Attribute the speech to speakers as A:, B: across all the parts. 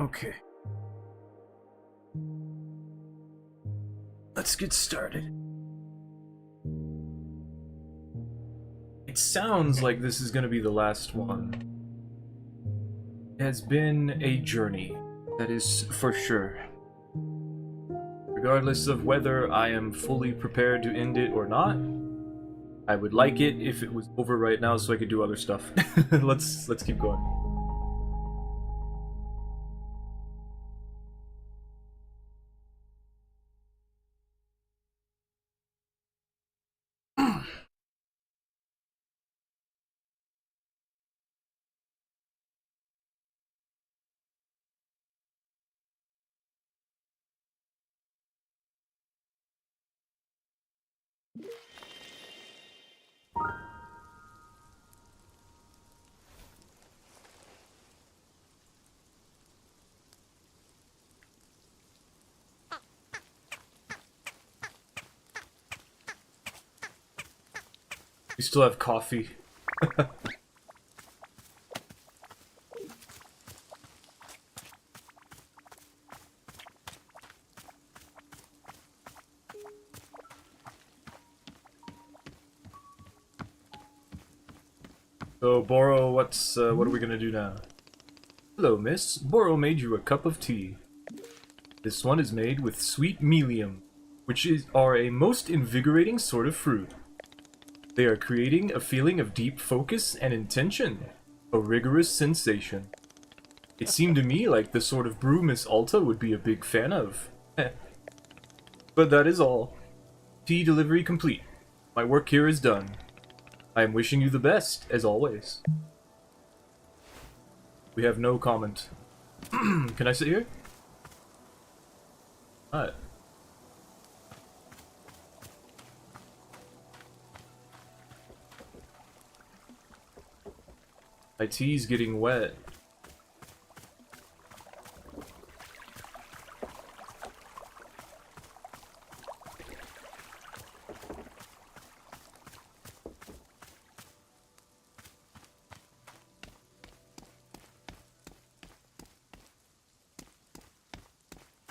A: Okay. Let's get started. It sounds like this is going to be the last one. It has been a journey, that is for sure. Regardless of whether I am fully prepared to end it or not, I would like it if it was over right now so I could do other stuff. Let's keep going. We still have coffee. So, Boro, what are we gonna do now? Hello, miss. Boro made you a cup of tea. This one is made with sweet melium, which are a most invigorating sort of fruit. They are creating a feeling of deep focus and intention, a rigorous sensation. It seemed to me like the sort of brew Miss Alta would be a big fan of. But that is all. Tea delivery complete. My work here is done. I am wishing you the best, as always. We have no comment. Can I sit here? Alright. My tea's getting wet.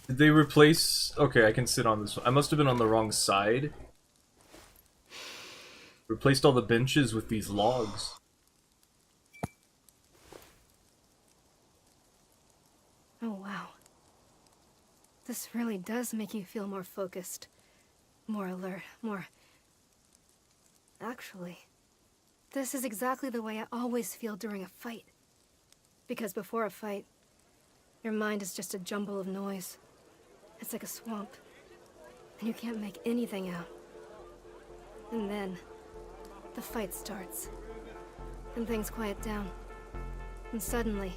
A: Did they replace... Okay, I can sit on this one. I must have been on the wrong side. Replaced all the benches with these logs.
B: Oh, wow. This really does make you feel more focused, more alert, more... Actually, this is exactly the way I always feel during a fight. Because before a fight, your mind is just a jumble of noise. It's like a swamp, and you can't make anything out. And then, the fight starts, and things quiet down. And suddenly,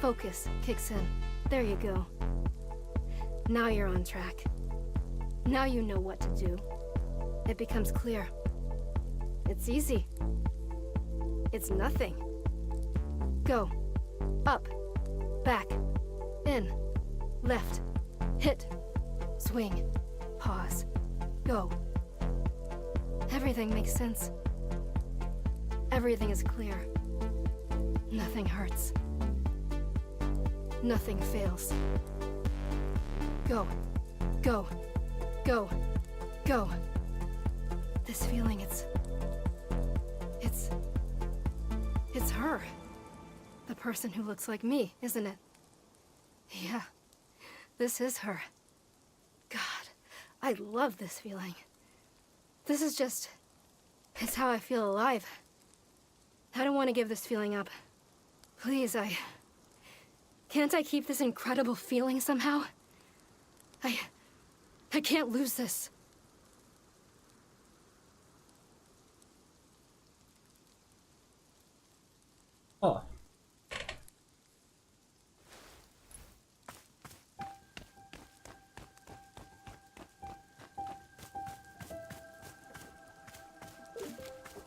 B: focus kicks in. There you go. Now you're on track. Now you know what to do. It becomes clear. It's easy. It's nothing. Go. Up. Back. In. Left. Hit. Swing. Pause. Go. Everything makes sense. Everything is clear. Nothing hurts. Nothing fails. Go. Go. Go. Go. This feeling, it's her. The person who looks like me, isn't it? Yeah. This is her. God, I love this feeling. This is just... It's how I feel alive. I don't want to give this feeling up. Please, Can't I keep this incredible feeling somehow? I can't lose this.
A: Huh.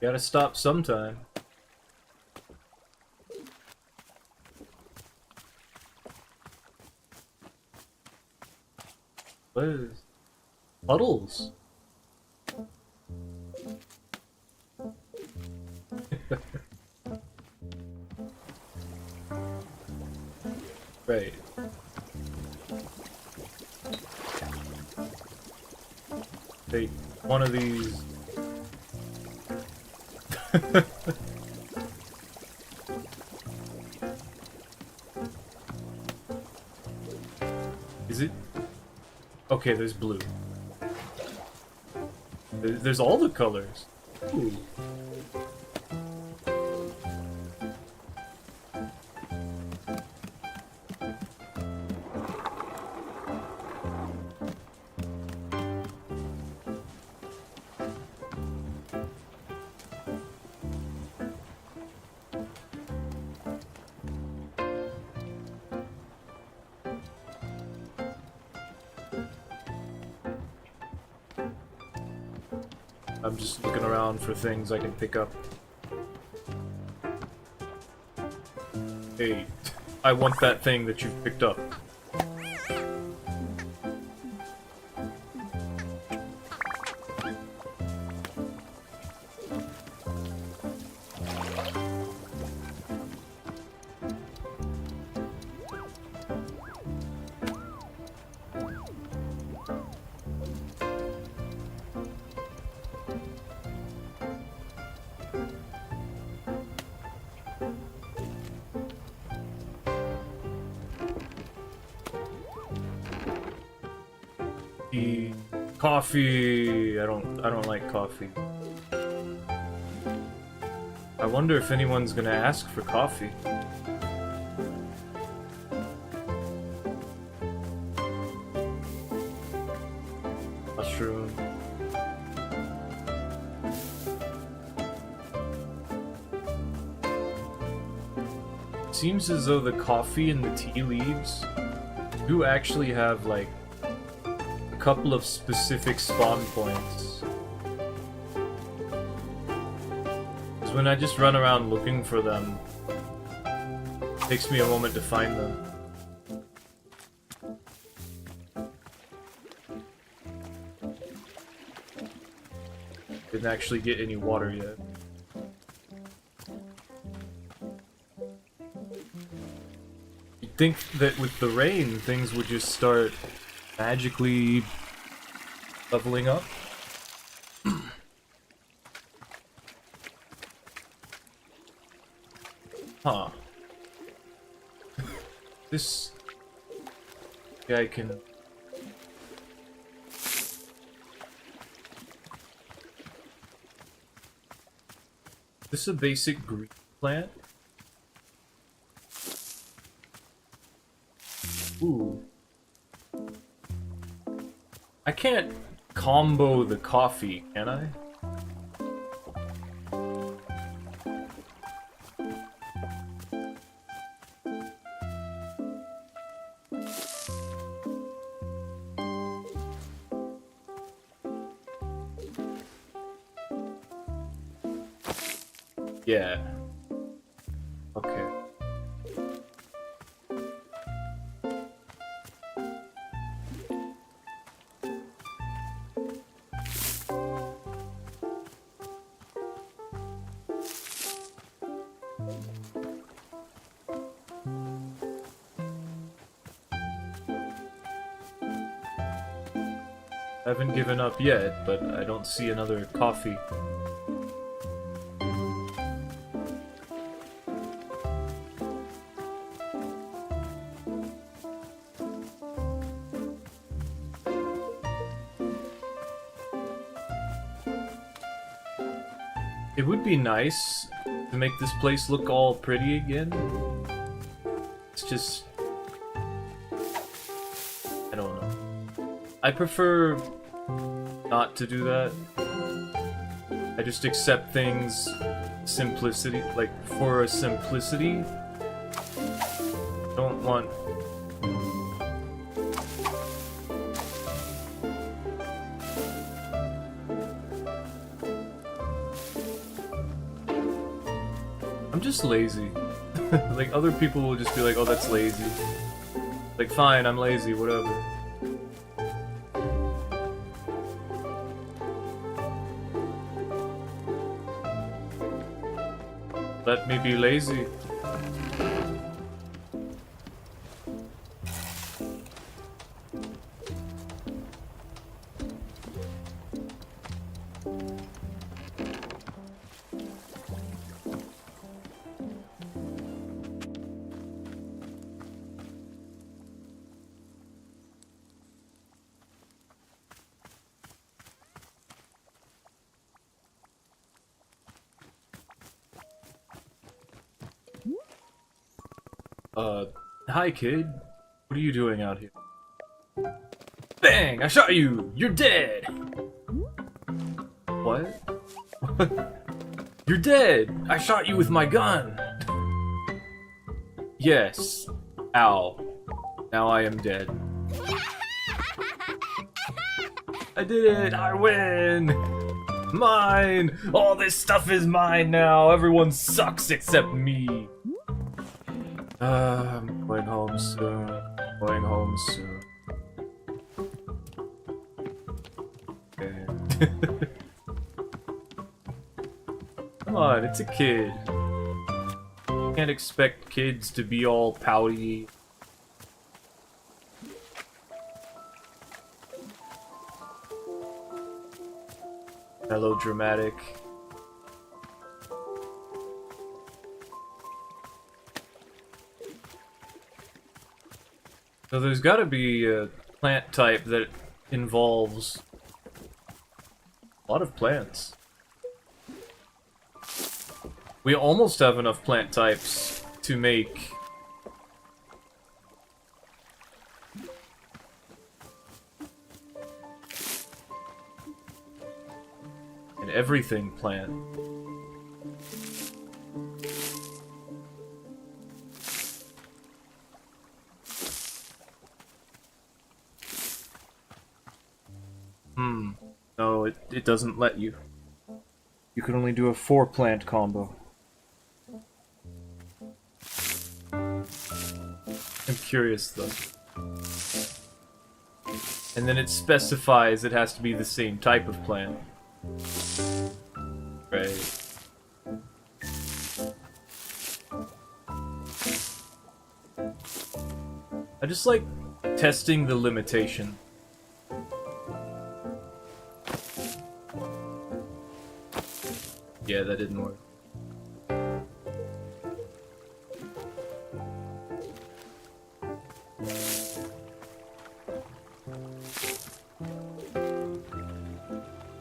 A: Gotta stop sometime. What is... Puddles? Right. Take one of these. Is it? Okay, there's blue. There's all the colors. Ooh. I'm just looking around for things I can pick up. Hey, I want that thing that you've picked up. Coffee. I don't like coffee. I wonder if anyone's gonna ask for coffee. Mushroom. Seems as though the coffee and the tea leaves do actually have like couple of specific spawn points. Because when I just run around looking for them, it takes me a moment to find them. Didn't actually get any water yet. You'd think that with the rain, things would just start magically leveling up. Huh. This guy can... This a basic green plant? Ooh. I can't combo the coffee, can I? Yeah. Okay. I haven't given up yet, but I don't see another coffee. It would be nice to make this place look all pretty again. It's just... I don't know. I prefer not to do that. I just accept things simplicity, like for a simplicity. Don't want... I'm just lazy. Like, other people will just be like, oh, that's lazy. Like, fine, I'm lazy, whatever. Let me be lazy. Hi kid. What are you doing out here? Bang! I shot you! You're dead! What? You're dead! I shot you with my gun! Yes. Ow. Now I am dead. I did it! I win! Mine! All this stuff is mine now! Everyone sucks except me! I'm going home soon. Going home soon. Okay. Come on, it's a kid. Can't expect kids to be all pouty. Melodramatic. So there's gotta be a plant type that involves a lot of plants. We almost have enough plant types to make an everything plant. No, it doesn't let you. You can only do a 4-plant combo. I'm curious though. And then it specifies it has to be the same type of plant. Right. I just like testing the limitation. Yeah, that didn't work.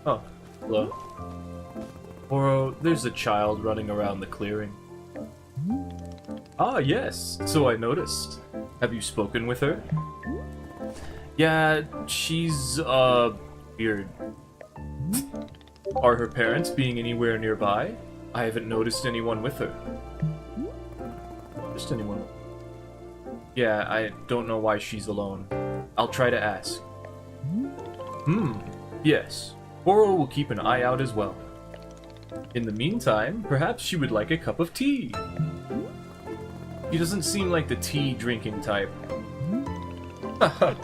A: Oh, hello. Oro, there's a child running around the clearing. Ah, yes, so I noticed. Have you spoken with her? Yeah, she's, weird. Are her parents being anywhere nearby? I haven't noticed anyone with her. Just anyone. Yeah, I don't know why she's alone. I'll try to ask. Yes. Oro will keep an eye out as well. In the meantime, perhaps she would like a cup of tea. She doesn't seem like the tea-drinking type. Haha,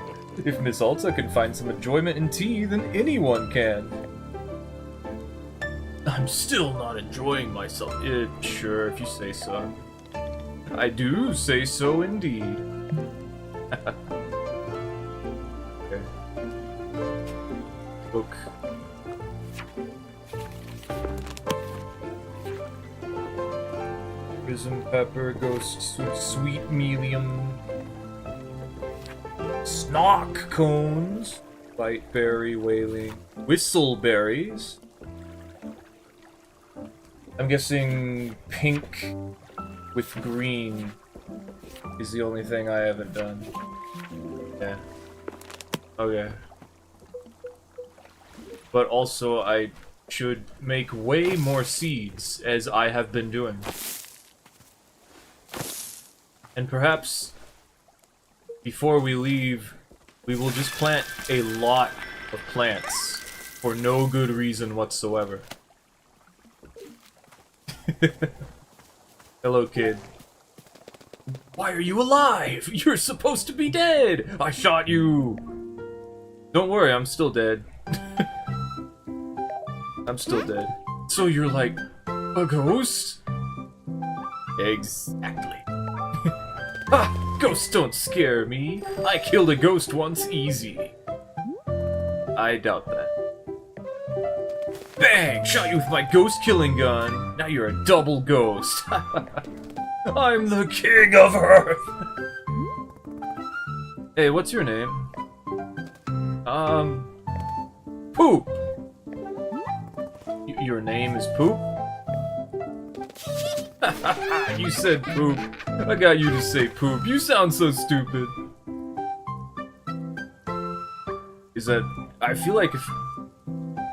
A: if Miss Alta can find some enjoyment in tea, then anyone can. I'm still not enjoying myself. Sure, if you say so. I do say so indeed. Okay. Book. Prism pepper, ghost sweet medium. Snock cones. Bite berry, wailing. Whistle berries. I'm guessing pink with green is the only thing I haven't done. Yeah. Okay. But also, I should make way more seeds, as I have been doing. And perhaps, before we leave, we will just plant a lot of plants for no good reason whatsoever. Hello, kid. Why are you alive? You're supposed to be dead! I shot you! Don't worry, I'm still dead. I'm still dead. So you're like, a ghost? Exactly. Ha! Ghosts don't scare me. I killed a ghost once easy. I doubt that. Bang! Shot you with my ghost-killing gun. Now you're a double ghost. I'm the king of Earth! Hey, what's your name? Poop! Your name is Poop? You said poop. I got you to say poop. You sound so stupid. Is that... I feel like if...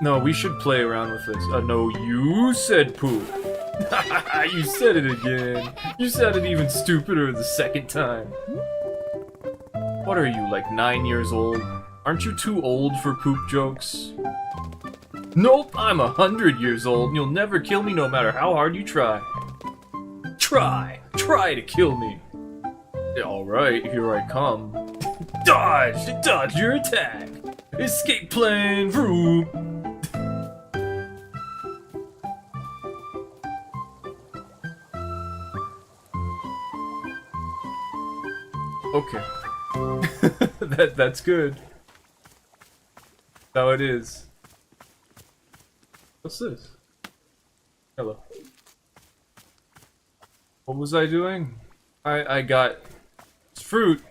A: No, we should play around with this. No, you said poop. You said it again. You sounded even stupider the second time. What are you, like 9 years old? Aren't you too old for poop jokes? Nope, I'm 100 years old and you'll never kill me no matter how hard you try. Try to kill me. Alright, here I come. Dodge your attack. Escape plan, vroom. Okay. That's good. That's how it is. What's this? Hello. What was I doing? I got fruit,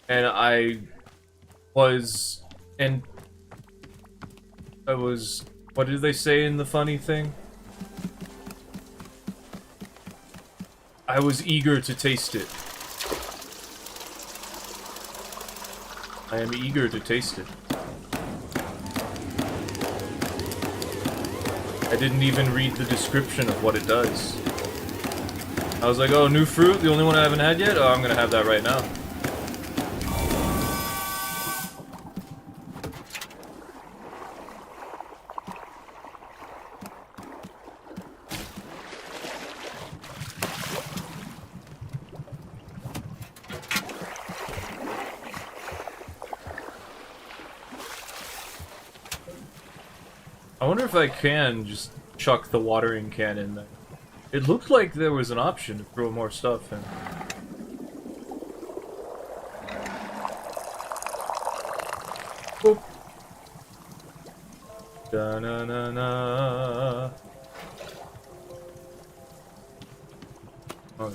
A: and I was... What did they say in the funny thing? I was eager to taste it. I am eager to taste it. I didn't even read the description of what it does. I was like, oh, new fruit? The only one I haven't had yet? Oh, I'm gonna have that right now. I wonder if I can just chuck the watering can in there. It looked like there was an option to throw more stuff in. Boop. Da-na-na-na. Oh.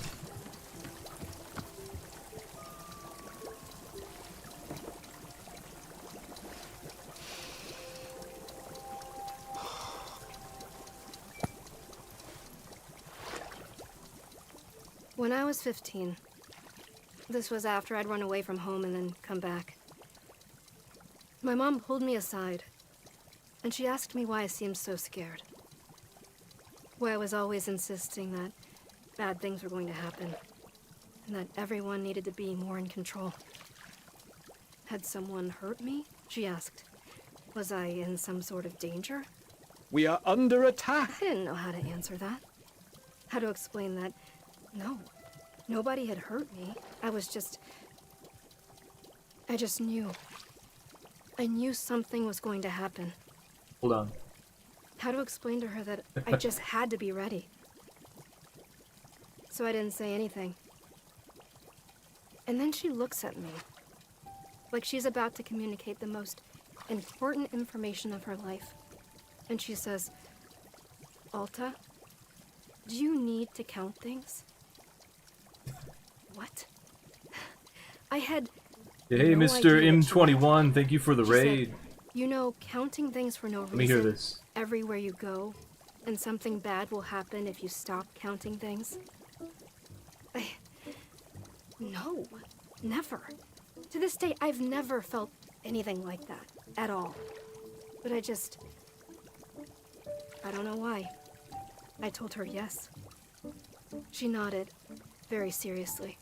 B: When I was 15, this was after I'd run away from home and then come back, my mom pulled me aside, and she asked me why I seemed so scared. Why I was always insisting that bad things were going to happen, and that everyone needed to be more in control. Had someone hurt me? She asked. Was I in some sort of danger?
C: We are under attack.
B: I didn't know how to answer that. How to explain that. No, nobody had hurt me. I just knew. I knew something was going to happen.
A: Hold on.
B: How to explain to her that I just had to be ready. So I didn't say anything. And then she looks at me, like she's about to communicate the most important information of her life. And she says, Alta, do you need to count things? What? I had
A: Hey,
B: no
A: Mr.
B: idea
A: M21, thank you for the
B: she
A: raid.
B: said, you know, counting things for no reason.
A: Let me hear this.
B: Everywhere you go, and something bad will happen if you stop counting things. No, never. To this day, I've never felt anything like that, at all. But I don't know why. I told her yes. She nodded, very seriously.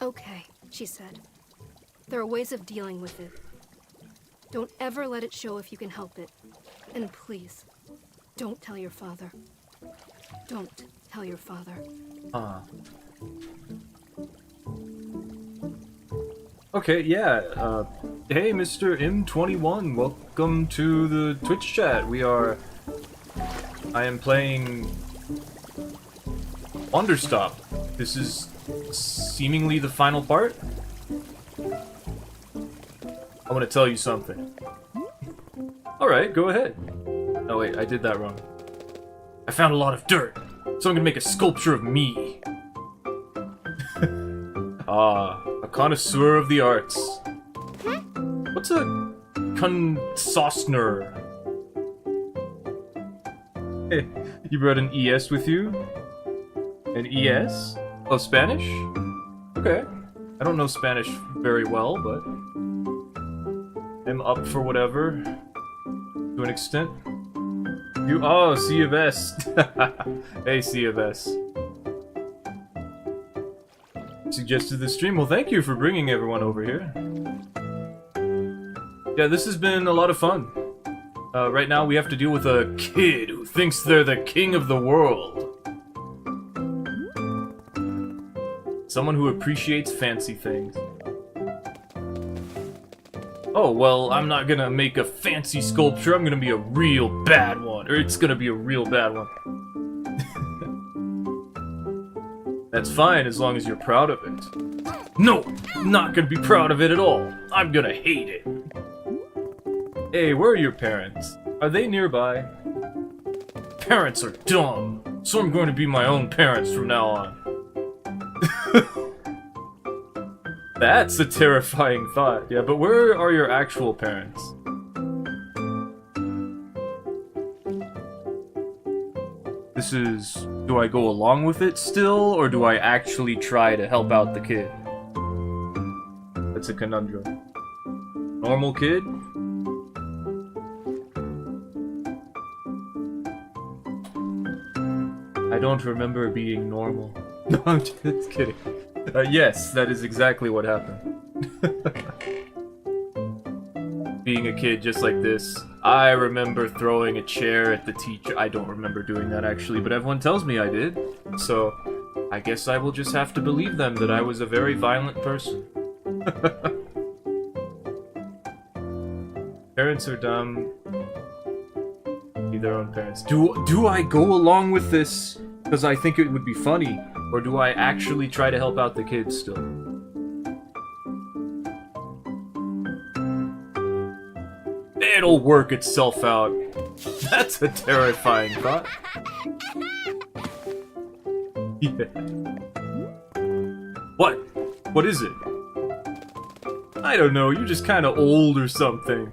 B: Okay, she said. There are ways of dealing with it. Don't ever let it show if you can help it. And please, don't tell your father. Don't tell your father.
A: Okay, yeah. Hey, Mr. M21, welcome to the Twitch chat. I am playing Wanderstop. This is seemingly the final part. I want to tell you something. Alright, go ahead. Oh wait, I did that wrong. I found a lot of dirt, so I'm gonna make a sculpture of me. A connoisseur of the arts. What's a consosner? Hey, you brought an ES with you? An ES? Oh, Spanish? Okay. I don't know Spanish very well, but I'm up for whatever. To an extent. Oh, C of S. Hey, C of S. Suggested the stream. Well, thank you for bringing everyone over here. Yeah, this has been a lot of fun. Right now we have to deal with a kid who thinks they're the king of the world. Someone who appreciates fancy things. Oh, well, I'm not gonna make a fancy sculpture, I'm gonna be a real bad one. Or it's gonna be a real bad one. That's fine, as long as you're proud of it. No! I'm not gonna be proud of it at all! I'm gonna hate it! Hey, where are your parents? Are they nearby? Parents are dumb, so I'm going to be my own parents from now on. That's a terrifying thought. Yeah, but where are your actual parents? This is... do I go along with it still, or do I actually try to help out the kid? That's a conundrum. Normal kid? I don't remember being normal. No, I'm just kidding. Yes, that is exactly what happened. Being a kid just like this. I remember throwing a chair at the teacher. I don't remember doing that actually, but everyone tells me I did. So, I guess I will just have to believe them that I was a very violent person. Parents are dumb. Be their own parents. Do I go along with this because I think it would be funny? Or do I actually try to help out the kids still? It'll work itself out. That's a terrifying thought. Yeah. What? What is it? I don't know, you're just kinda old or something.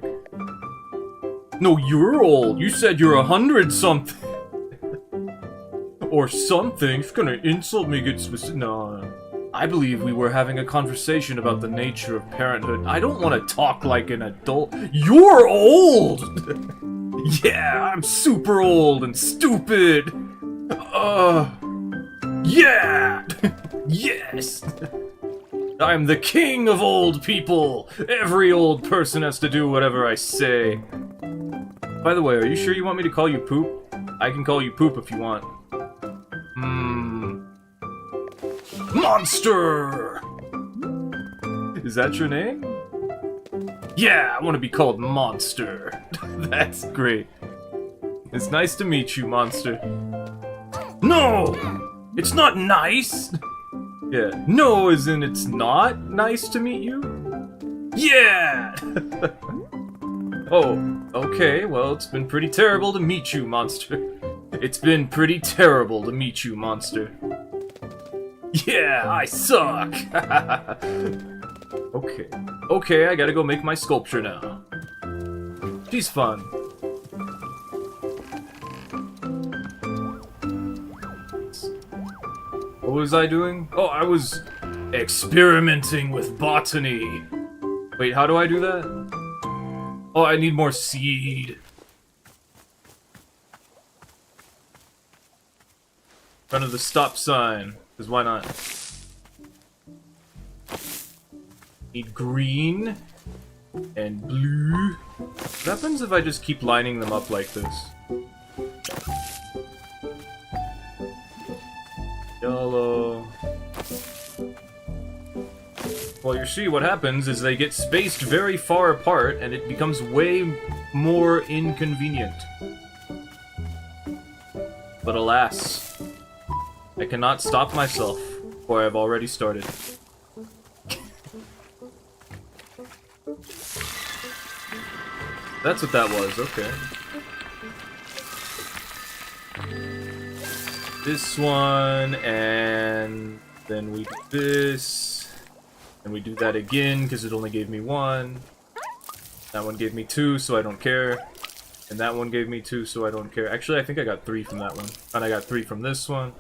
A: No, you're old. You said you're 100 something. Or something. If you're gonna insult me, get specific. No. I believe we were having a conversation about the nature of parenthood. I don't want to talk like an adult. You're old! Yeah, I'm super old and stupid. Yeah! Yes! I'm the king of old people. Every old person has to do whatever I say. By the way, are you sure you want me to call you Poop? I can call you Poop if you want. Monster! Is that your name? Yeah, I want to be called Monster. That's great. It's nice to meet you, Monster. No! It's not nice! Yeah. No, as in it's not nice to meet you? Yeah! Oh, okay, well, it's been pretty terrible to meet you, Monster. It's been pretty terrible to meet you, Monster. Yeah, I suck! Okay. Okay, I gotta go make my sculpture now. She's fun. What was I doing? Oh, I was experimenting with botany. Wait, how do I do that? Oh, I need more seed. In front of the stop sign. Because why not? Need green and blue. What happens if I just keep lining them up like this? Yellow. Well, you see what happens is they get spaced very far apart and it becomes way more inconvenient. But alas, I cannot stop myself, for I have already started. That's what that was, okay. This one, and then we do this, and we do that again, because it only gave me one. That one gave me two, so I don't care. And that one gave me two, so I don't care. Actually, I think I got three from that one. And I got three from this one.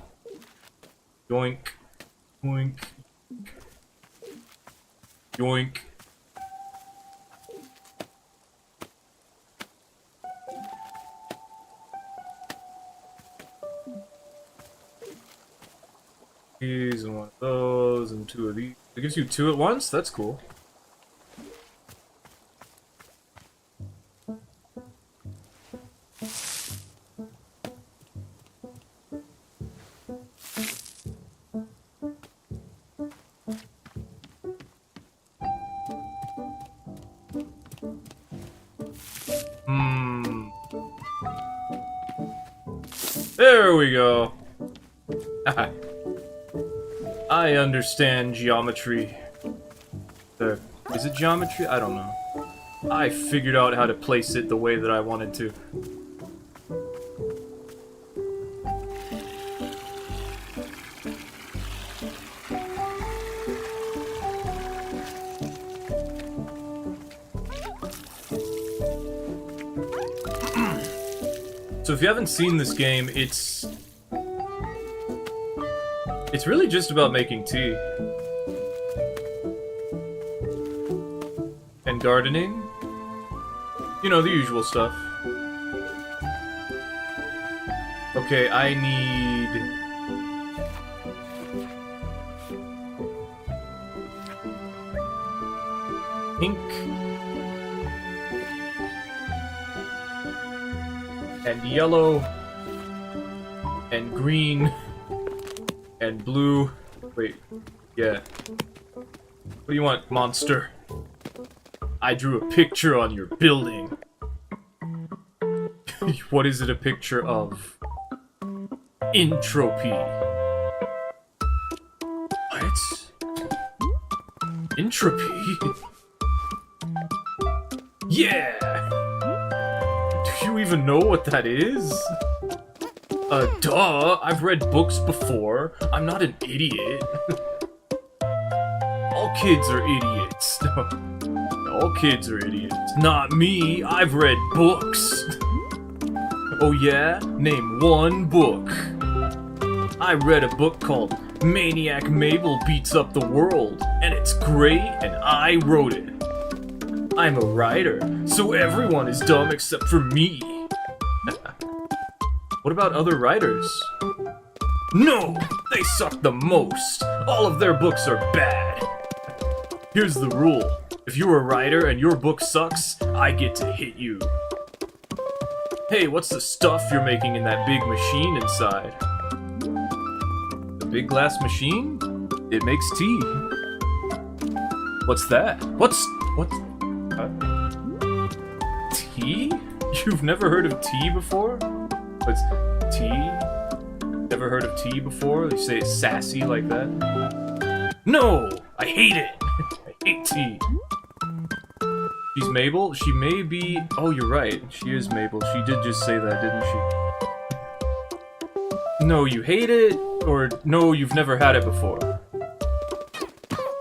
A: Yoink. Yoink. Yoink. These and one of those and two of these. It gives you two at once? That's cool. There we go. I understand geometry. Is it geometry? I don't know. I figured out how to place it the way that I wanted to. So if you haven't seen this game, it's really just about making tea. And gardening. You know, the usual stuff. Okay, I need... pink. And yellow. And green. And blue. Wait. Yeah. What do you want, monster? I drew a picture on your building. What is it a picture of? Entropy. What? Entropy? Yeah! Do you even know what that is? Duh! I've read books before. I'm not an idiot. All kids are idiots. All kids are idiots. Not me. I've read books. Oh yeah? Name one book. I read a book called Maniac Mabel Beats Up the World, and it's great, and I wrote it. I'm a writer, so everyone is dumb except for me. What about other writers? No! They suck the most! All of their books are bad! Here's the rule. If you're a writer and your book sucks, I get to hit you. Hey, what's the stuff you're making in that big machine inside? The big glass machine? It makes tea. What's that? What? Tea? You've never heard of tea before? What's tea? Never heard of tea before? You say it's sassy like that? No! I hate it! I hate tea. She's Mabel? She may be... Oh, you're right. She is Mabel. She did just say that, didn't she? No, you hate it? Or no, you've never had it before?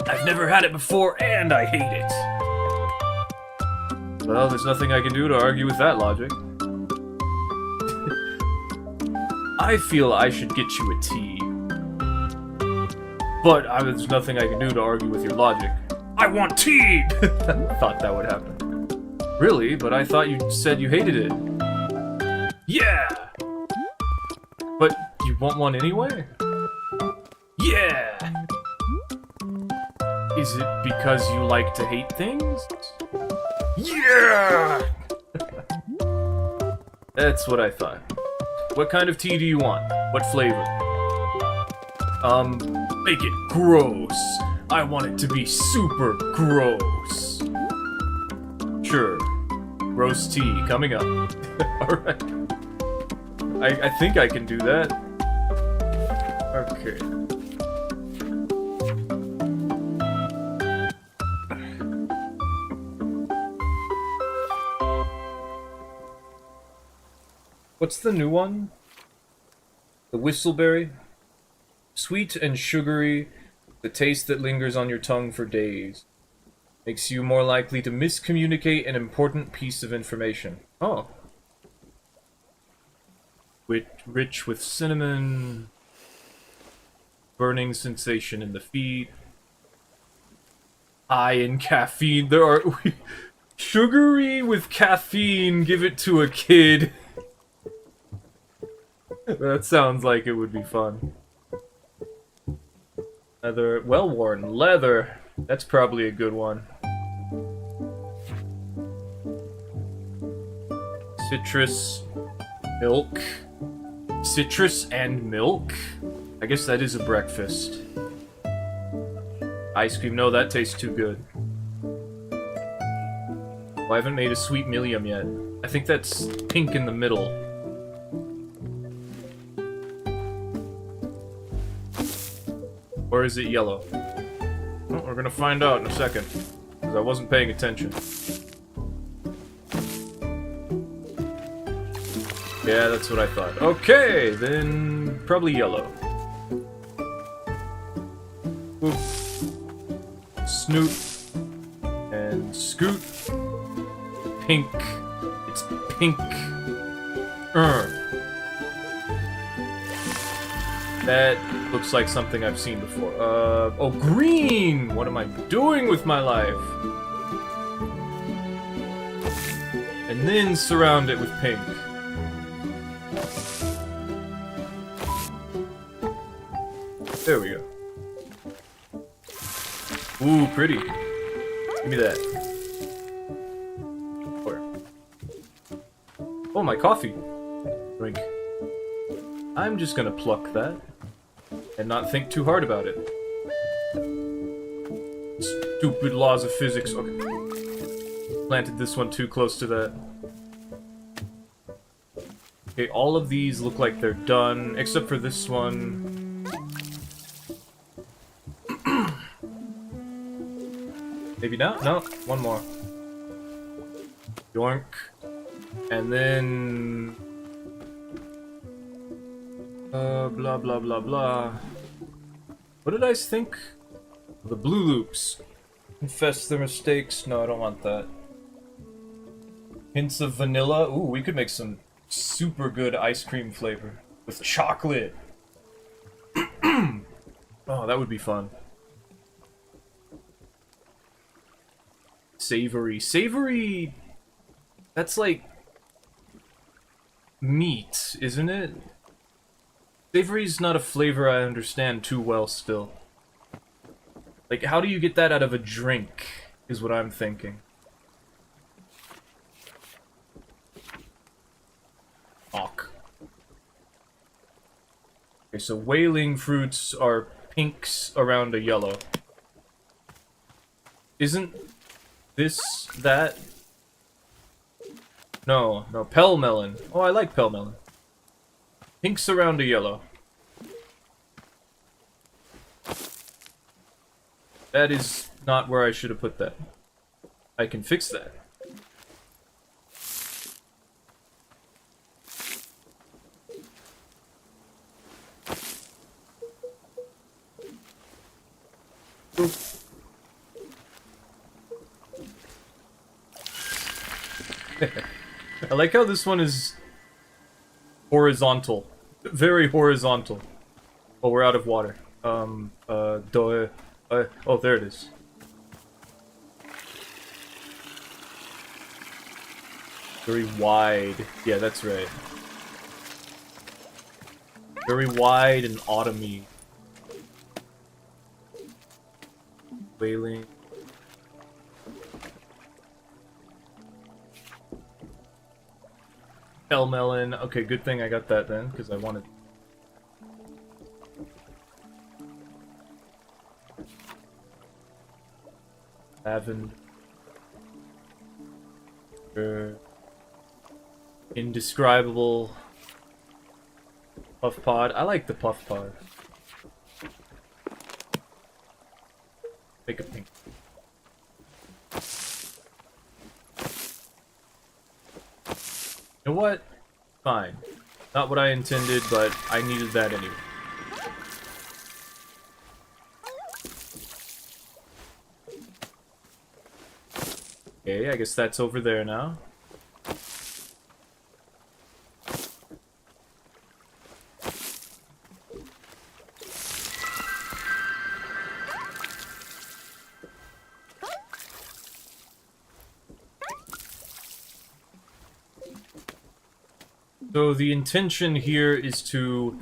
A: I've never had it before, and I hate it. Well, there's nothing I can do to argue with that logic. I feel I should get you a tea. But there's nothing I can do to argue with your logic. I want tea! Thought that would happen. Really? But I thought you said you hated it. Yeah! But you want one anyway? Yeah! Is it because you like to hate things? Yeah! That's what I thought. What kind of tea do you want? What flavor? Make it gross. I want it to be super gross. Sure. Gross tea coming up. Alright. I think I can do that. Okay. What's the new one? The whistleberry? Sweet and sugary, the taste that lingers on your tongue for days. Makes you more likely to miscommunicate an important piece of information. Oh. Rich with cinnamon. burning sensation in the feet. High in caffeine. There are sugary with caffeine. Give it to a kid. That sounds like it would be fun. Leather, well-worn leather. That's probably a good one. Citrus, milk. Citrus and milk? I guess that is a breakfast. Ice cream, no, that tastes too good. Well, I haven't made a sweet millium yet. I think that's pink in the middle. Or is it yellow? Well, we're gonna find out in a second. Because I wasn't paying attention. Yeah, that's what I thought. Okay, then probably yellow. Oop. Snoot. And scoot. Pink. It's pink. That looks like something I've seen before. Oh, green! What am I doing with my life? And then surround it with pink. There we go. Ooh, pretty. Give me that. Where? Oh, my coffee. Drink. I'm just gonna pluck that. And not think too hard about it. Stupid laws of physics. Okay. Planted this one too close to that. Okay, all of these look like they're done, except for this one. Maybe not? No, one more. Yoink. And then... blah blah blah blah. What did I think? The blue loops. Confess their mistakes. No, I don't want that. Hints of vanilla. Ooh, we could make some super good ice cream flavor. With chocolate. Oh, that would be fun. Savory. Savory... That's like... meat, isn't it? Savory's not a flavor I understand too well still. Like, how do you get that out of a drink, is what I'm thinking. Awk. Okay, so whaling fruits are pinks around a yellow. Isn't this that? No, no, pell melon. Oh, I like pell melon. Pinks around a yellow. That is not where I should have put that. I can fix that. Oop. I like how this one is horizontal. Very horizontal. Oh, we're out of water. Oh, there it is. Very wide. Yeah, that's right. Very wide and autumny. Whaling. Pell melon. Okay, good thing I got that then, because I wanted... Lavender. Indescribable. Puff pod. I like the puff pod. Make a pink. You know what? Fine. Not what I intended, but I needed that anyway. Okay, I guess that's over there now. So the intention here is to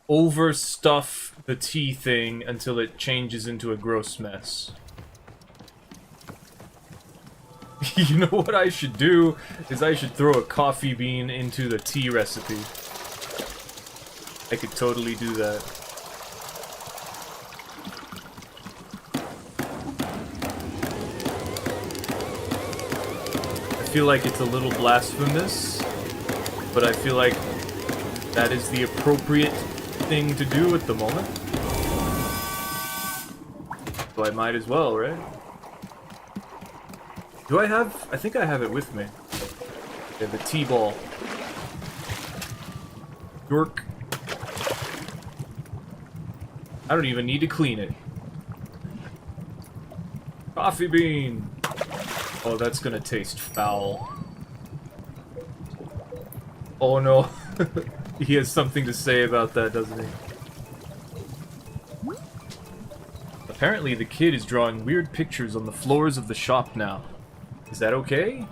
A: overstuff the tea thing until it changes into a gross mess. You know what I should do? Is I should throw a coffee bean into the tea recipe. I could totally do that. I feel like it's a little blasphemous, but I feel like that is the appropriate thing to do at the moment. So I might as well, right? Do I have... I think I have it with me. Yeah, the T-ball. York. I don't even need to clean it. Coffee bean! Oh, that's gonna taste foul. Oh no. He has something to say about that, doesn't he? Apparently the kid is drawing weird pictures on the floors of the shop now. Is that okay?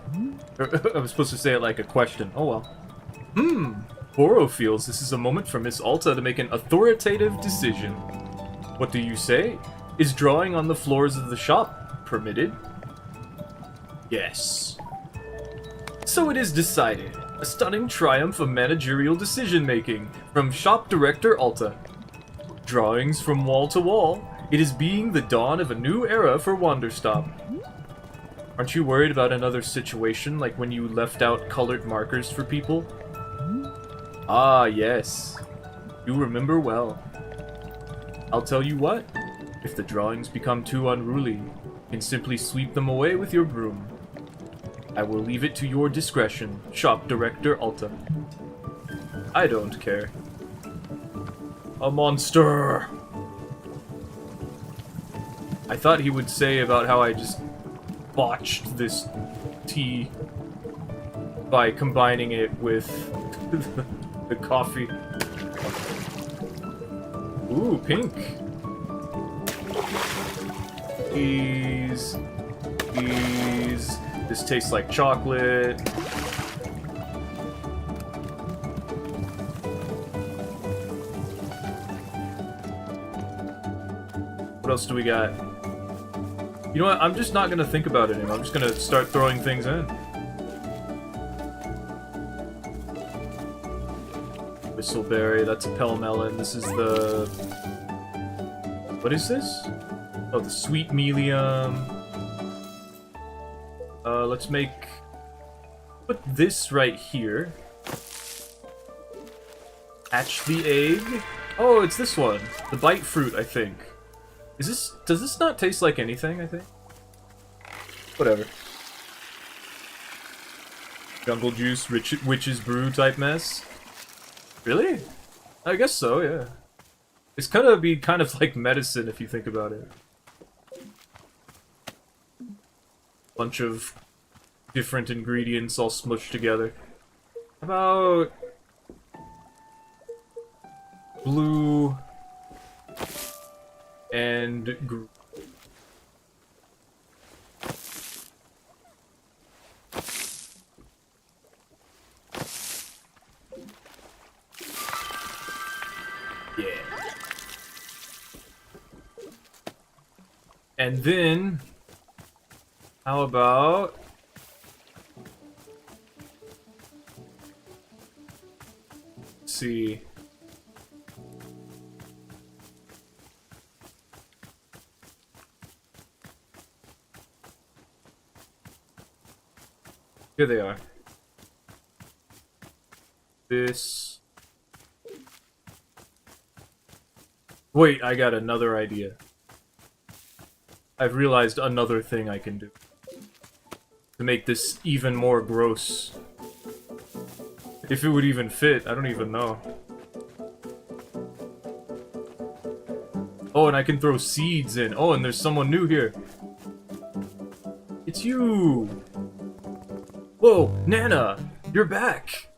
A: I was supposed to say it like a question. Oh well. Boro feels this is a moment for Miss Alta to make an authoritative decision. What do you say? Is drawing on the floors of the shop permitted? Yes. So it is decided. A stunning triumph of managerial decision-making from Shop Director Alta. Drawings from wall to wall. It is being the dawn of a new era for Wanderstop. Aren't you worried about another situation like when you left out colored markers for people? Ah, yes. You remember well. I'll tell you what. If the drawings become too unruly, you can simply sweep them away with your broom. I will leave it to your discretion, Shop Director Alta. I don't care. A monster! I thought he would say about how I just botched this tea by combining it with the coffee. Ooh, pink. These. This tastes like chocolate. What else do we got? You know what? I'm just not gonna think about it anymore. I'm just gonna start throwing things in. Whistleberry, that's a pell melon. This is the... What is this? Oh, the sweet melium. Let's make... Put this right here. Hatch the egg. Oh, it's this one. The bite fruit, I think. Is this... Does this not taste like anything, I think? Whatever. Jungle juice, witch's brew type mess. Really? I guess so, yeah. It's gonna be kind of like medicine if you think about it. Bunch of different ingredients all smushed together. How about... blue... and green. Yeah. And then, how about... Let's see... Here they are. This... Wait, I got another idea. I've realized another thing I can do. To make this even more gross. If it would even fit, I don't even know. Oh, and I can throw seeds in. Oh, and there's someone new here. It's you! Whoa, Nana! You're back!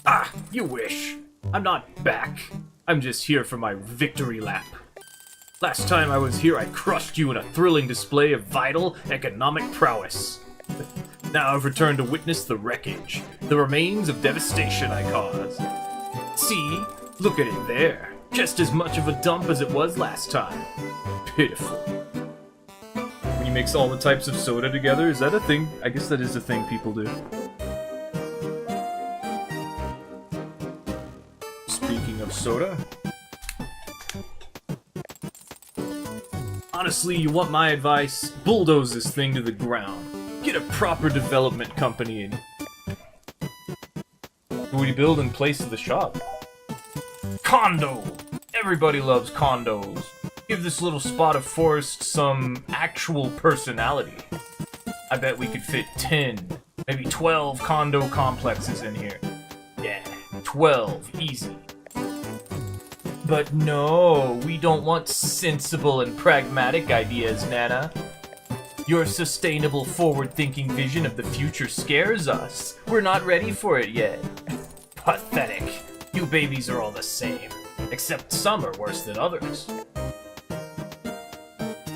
A: Ah, you wish. I'm not back. I'm just here for my victory lap. Last time I was here, I crushed you in a thrilling display of vital economic prowess. Now I've returned to witness the wreckage, the remains of devastation I caused. See? Look at it there. Just as much of a dump as it was last time. Pitiful. When you mix all the types of soda together, is that a thing? I guess that is a thing people do. Speaking of soda. Honestly, you want my advice? Bulldoze this thing to the ground. Get a proper development company in. What do we build in place of the shop? Condo! Everybody loves condos. Give this little spot of forest some actual personality. I bet we could fit 10, maybe 12 condo complexes in here. Yeah, 12, easy. But no, we don't want sensible and pragmatic ideas, Nana. Your sustainable, forward-thinking vision of the future scares us. We're not ready for it yet. Pathetic. You babies are all the same, except some are worse than others.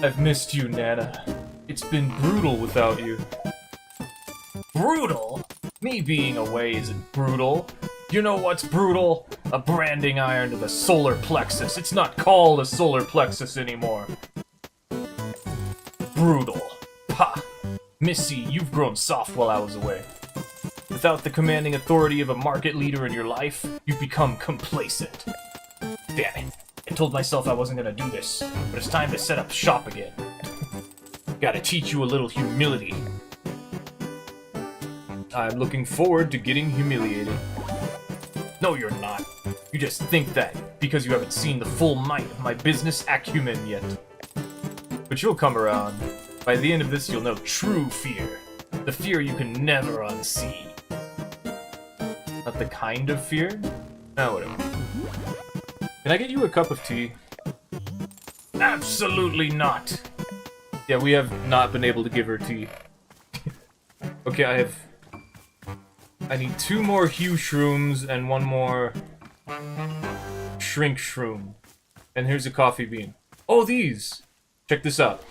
A: I've missed you, Nana. It's been brutal without you. Brutal? Me being away isn't brutal. You know what's brutal? A branding iron to the solar plexus. It's not called a solar plexus anymore. Brutal. Ha! Missy, you've grown soft while I was away. Without the commanding authority of a market leader in your life, you've become complacent. Damn it. I told myself I wasn't gonna do this, but it's time to set up shop again. Gotta teach you a little humility. I'm looking forward to getting humiliated. No, you're not. You just think that because you haven't seen the full might of my business acumen yet. But you'll come around. By the end of this, you'll know true fear. The fear you can never unsee. Not the kind of fear? No, whatever. Can I get you a cup of tea? Absolutely not! Yeah, we have not been able to give her tea. Okay, I need 2 more hue shrooms and 1 more shrink shroom. And here's a coffee bean. Oh, these! Check this out.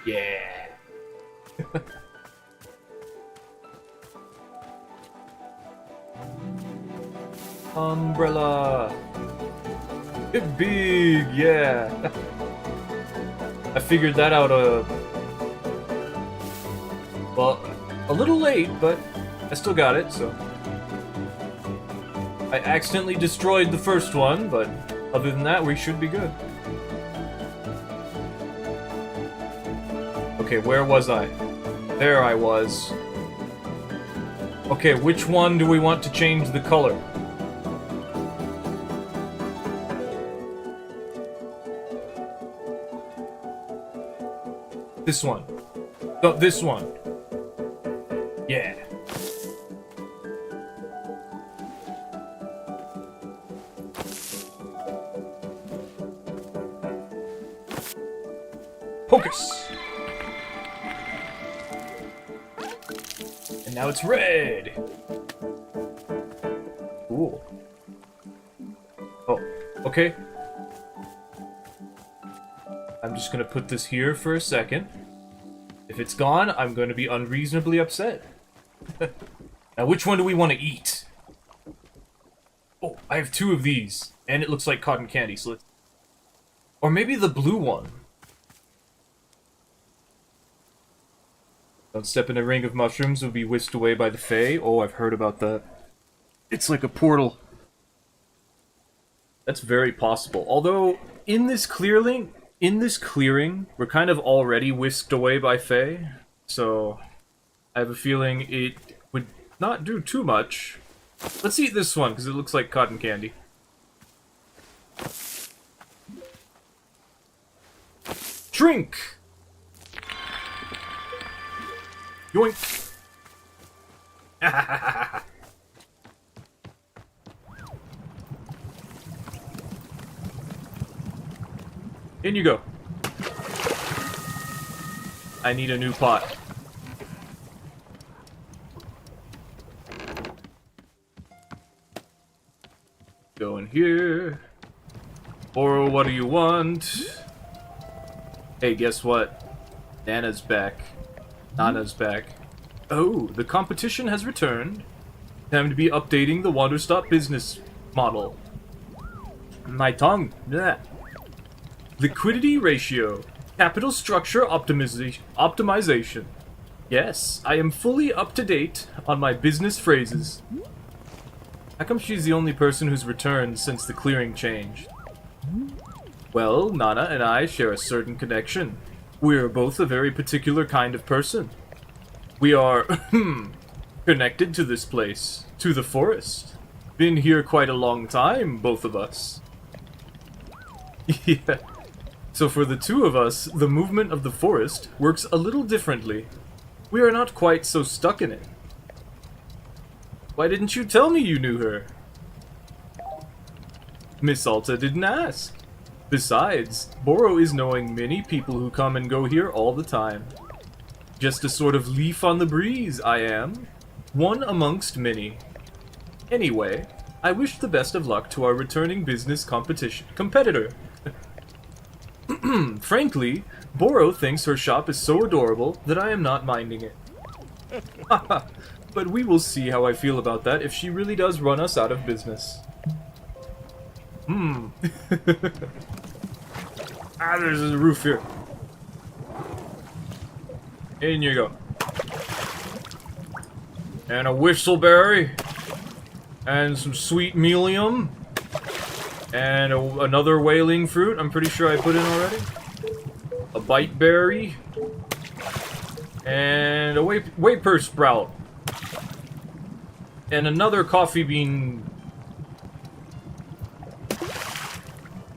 A: Yeah. Umbrella. Get big, yeah. I figured that out well, a little late, but I still got it, so. I accidentally destroyed the first one, but other than that, we should be good. Okay, where was I? There I was. Okay, which one do we want to change the color? This one. No, this one. Yeah. Focus! And now it's red! Cool. Oh, okay. I'm just gonna put this here for a second. If it's gone, I'm gonna be unreasonably upset. Now, which one do we want to eat? Oh, I have 2 of these. And it looks like cotton candy, so let's... Or maybe the blue one. Don't step in a ring of mushrooms will be whisked away by the Fae. Oh, I've heard about that. It's like a portal. That's very possible. Although, in this clearing, we're kind of already whisked away by Fae. So, I have a feeling it would not do too much. Let's eat this one, because it looks like cotton candy. Drink! Yoink! In you go. I need a new pot. Go in here. Or what do you want? Hey, guess what? Nana's back. Nana's back. Oh, the competition has returned. Time to be updating the Wanderstop business model. My tongue. Blech. Liquidity ratio. Capital structure optimization. Yes, I am fully up to date on my business phrases. How come she's the only person who's returned since the clearing changed? Well, Nana and I share a certain connection. We're both a very particular kind of person. We are, connected to this place, to the forest. Been here quite a long time, both of us. Yeah. So for the two of us, the movement of the forest works a little differently. We are not quite so stuck in it. Why didn't you tell me you knew her? Miss Alta didn't ask. Besides, Boro is knowing many people who come and go here all the time. Just a sort of leaf on the breeze, I am. One amongst many. Anyway, I wish the best of luck to our returning business competitor. Frankly, Boro thinks her shop is so adorable that I am not minding it. But we will see how I feel about that if she really does run us out of business. There's a roof here. In you go. And a whistleberry. And some sweet melium. And another whaling fruit, I'm pretty sure I put in already. A bite berry. And a waper sprout. And another coffee bean.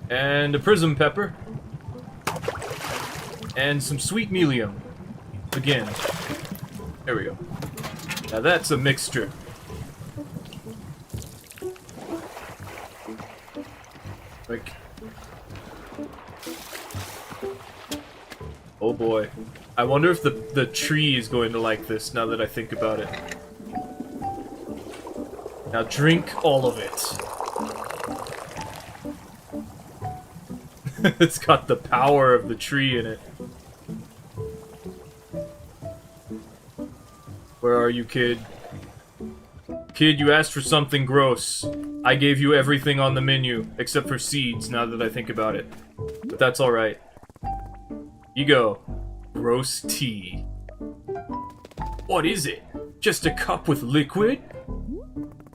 A: And a prism pepper. And some sweet melium. Again. There we go. Now that's a mixture. Like... Oh boy. I wonder if the tree is going to like this now that I think about it. Now drink all of it. It's got the power of the tree in it. Where are you, kid? Kid, you asked for something gross. I gave you everything on the menu, except for seeds, now that I think about it. But that's alright. You go. Gross tea. What is it? Just a cup with liquid?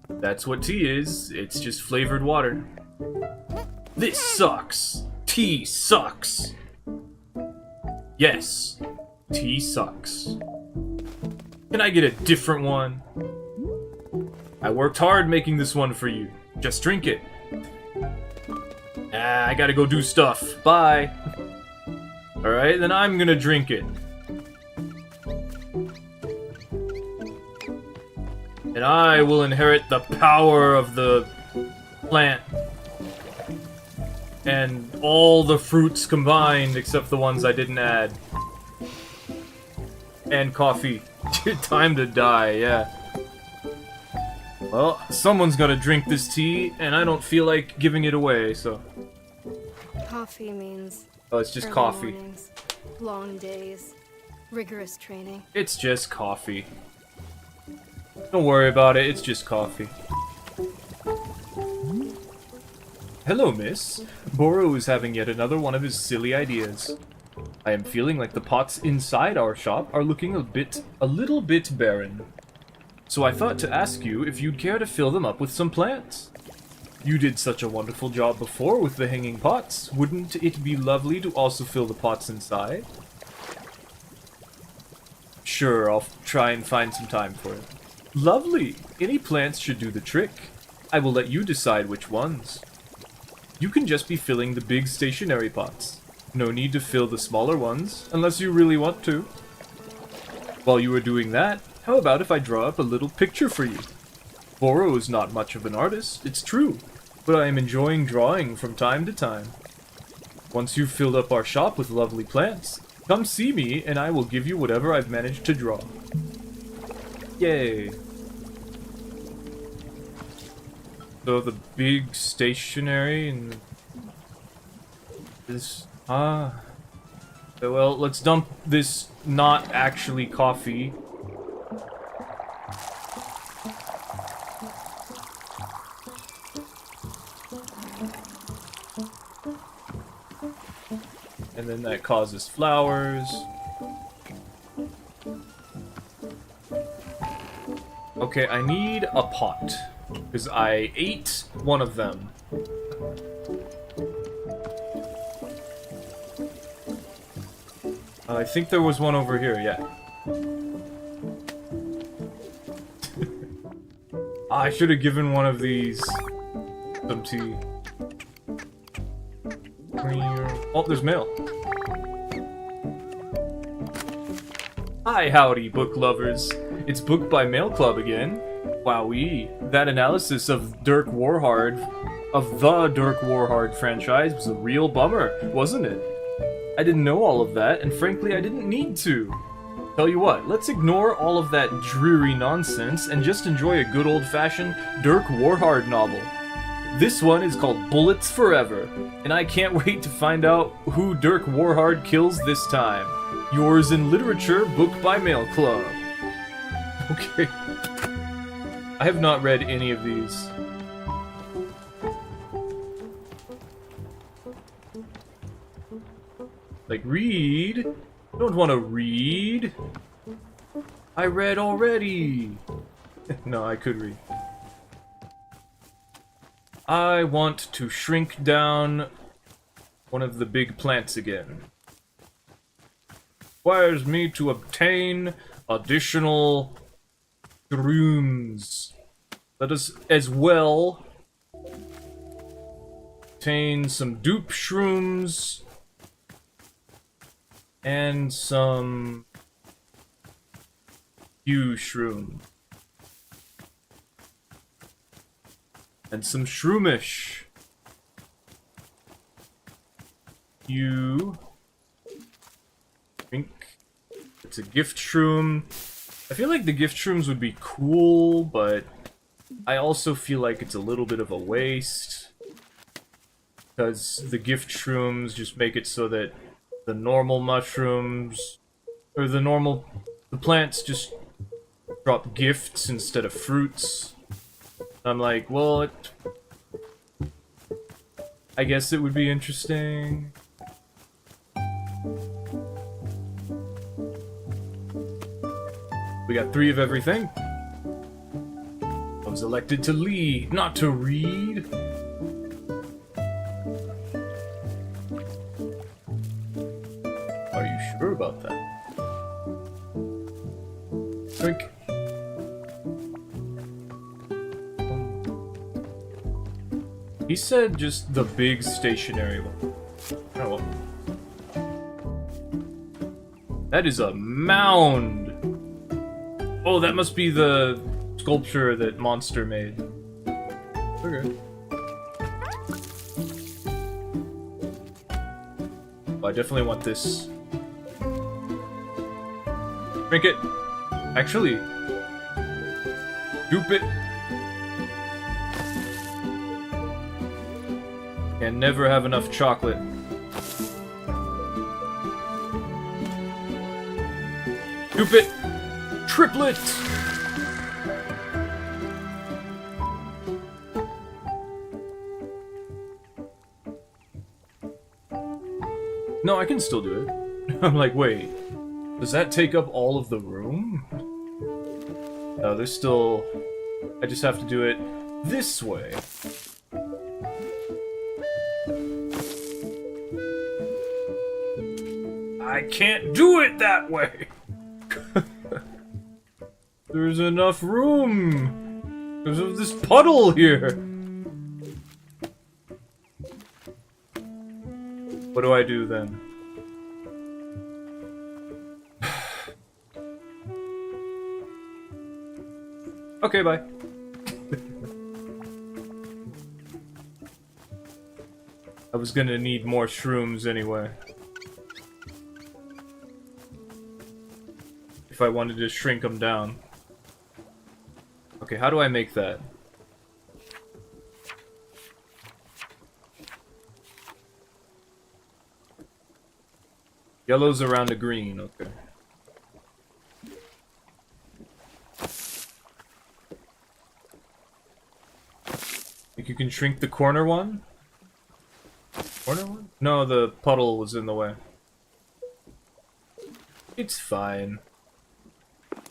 A: That's what tea is. It's just flavored water. This sucks. Tea sucks. Yes. Tea sucks. Can I get a different one? I worked hard making this one for you. Just drink it. I gotta go do stuff. Bye. Alright, then I'm gonna drink it. And I will inherit the power of the plant. And all the fruits combined, except the ones I didn't add. And coffee. Time to die, yeah. Well, someone's gotta drink this tea, and I don't feel like giving it away, so...
B: Coffee means...
A: Oh, it's just
B: early
A: coffee.
B: mornings, long days, rigorous training.
A: It's just coffee. Don't worry about it, it's just coffee. Hello, miss. Boro is having yet another one of his silly ideas. I am feeling like the pots inside our shop are looking a little bit barren. So I thought to ask you if you'd care to fill them up with some plants. You did such a wonderful job before with the hanging pots. Wouldn't it be lovely to also fill the pots inside? Sure, I'll try and find some time for it. Lovely! Any plants should do the trick. I will let you decide which ones. You can just be filling the big stationary pots. No need to fill the smaller ones, unless you really want to. While you are doing that, how about if I draw up a little picture for you? Boro is not much of an artist, it's true, but I am enjoying drawing from time to time. Once you've filled up our shop with lovely plants, come see me and I will give you whatever I've managed to draw. Yay! So the big stationery and this... Okay, well, let's dump this not actually coffee. And then that causes flowers. Okay, I need a pot. Because I ate one of them. I think there was one over here, yeah. I should have given one of these some tea. Oh, there's mail. Hi, howdy, book lovers. It's Book by Mail Club again. Wowee. That analysis of Dirk Warhard, of the Dirk Warhard franchise was a real bummer, wasn't it? I didn't know all of that, and frankly, I didn't need to. Tell you what, let's ignore all of that dreary nonsense and just enjoy a good old-fashioned Dirk Warhard novel. This one is called Bullets Forever, and I can't wait to find out who Dirk Warhard kills this time. Yours in Literature, Book by Mail Club. Okay. I have not read any of these. Like, read? I don't want to read. I read already. No, I could read. I want to shrink down one of the big plants again. Requires me to obtain additional shrooms. Let us as well obtain some dupe shrooms and some Q shroom. And some shroomish. You think it's a gift shroom. I feel like the gift shrooms would be cool, but I also feel like it's a little bit of a waste. Because the gift shrooms just make it so that the normal mushrooms, or the plants just drop gifts instead of fruits. I'm like, well, I guess it would be interesting. We got 3 of everything. I was elected to lead, not to read. Are you sure about that? Drink. He said just the big stationary one. Oh well. That is a mound! Oh, that must be the sculpture that Monster made. Okay. Oh, I definitely want this. Drink it! Actually, dupe it! Can never have enough chocolate. Dupe it! Triplet! No, I can still do it. I'm like, wait. Does that take up all of the room? No, there's still... I just have to do it this way. I can't do it that way! There's enough room! Because of this puddle here! What do I do then? Okay, bye. I was gonna need more shrooms anyway. If I wanted to shrink them down. Okay, how do I make that? Yellow's around a green, okay. Think you can shrink the corner one? Corner one? No, the puddle was in the way. It's fine.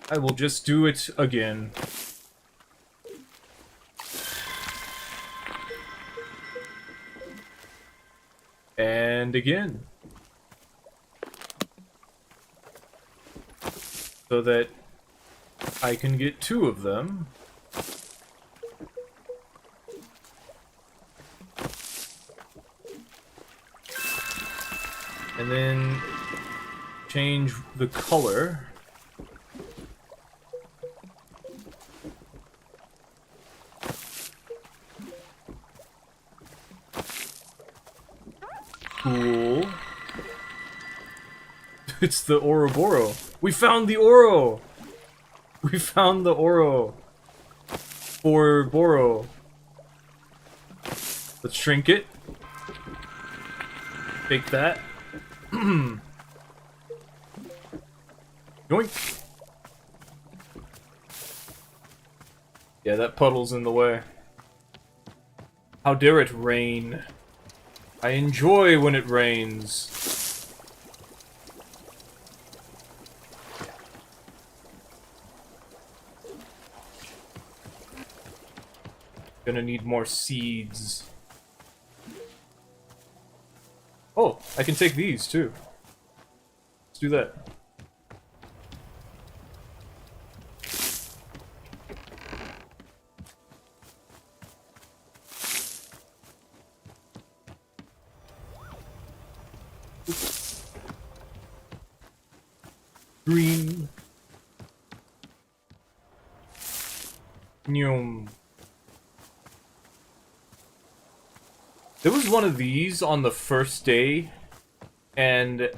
A: I will just do it again. And again. So that I can get 2 of them. And then change the color. Cool. It's the Ouroboros. We found the Oro! We found the Oro. For Boro. Let's shrink it. Take that. Yoink. Yeah, that puddle's in the way. How dare it rain? I enjoy when it rains. Gonna need more seeds. Oh, I can take these too. Let's do that. Green. Nyum. There was one of these on the first day, and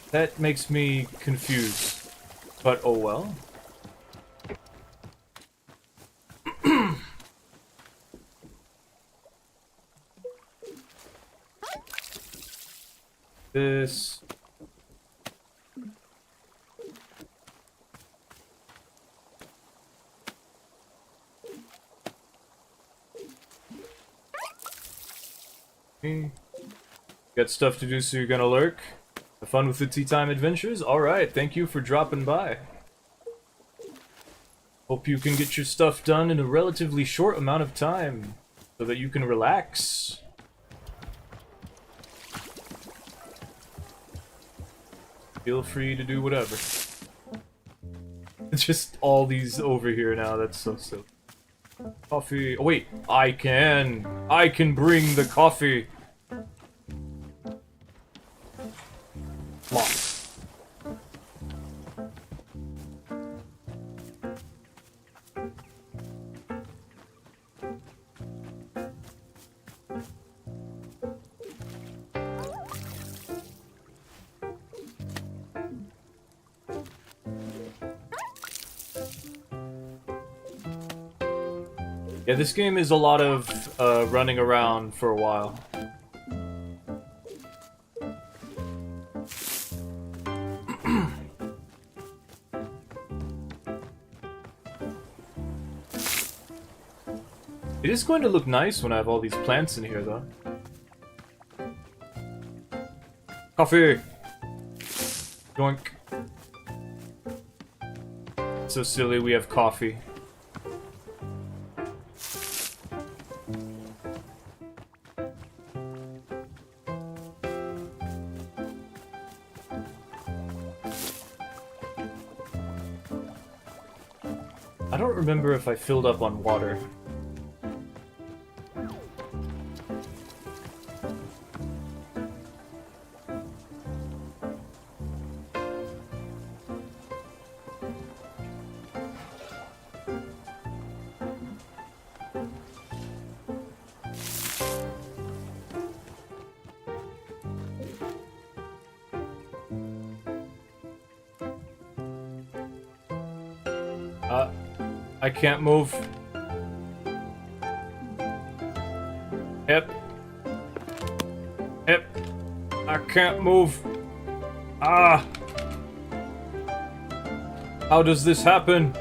A: that makes me confused. But oh well. This. Got stuff to do, so you're gonna lurk? Have fun with the tea time adventures? Alright, thank you for dropping by. Hope you can get your stuff done in a relatively short amount of time, so that you can relax. Feel free to do whatever. It's just all these over here now, that's so silly. Coffee. Oh wait, I can bring the coffee. Lock. Yeah, this game is a lot of running around for a while. It is going to look nice when I have all these plants in here, though. Coffee! Doink. So silly, we have coffee. I don't remember if I filled up on water. I can't move. Hip. Hip. I can't move. Ah! How does this happen?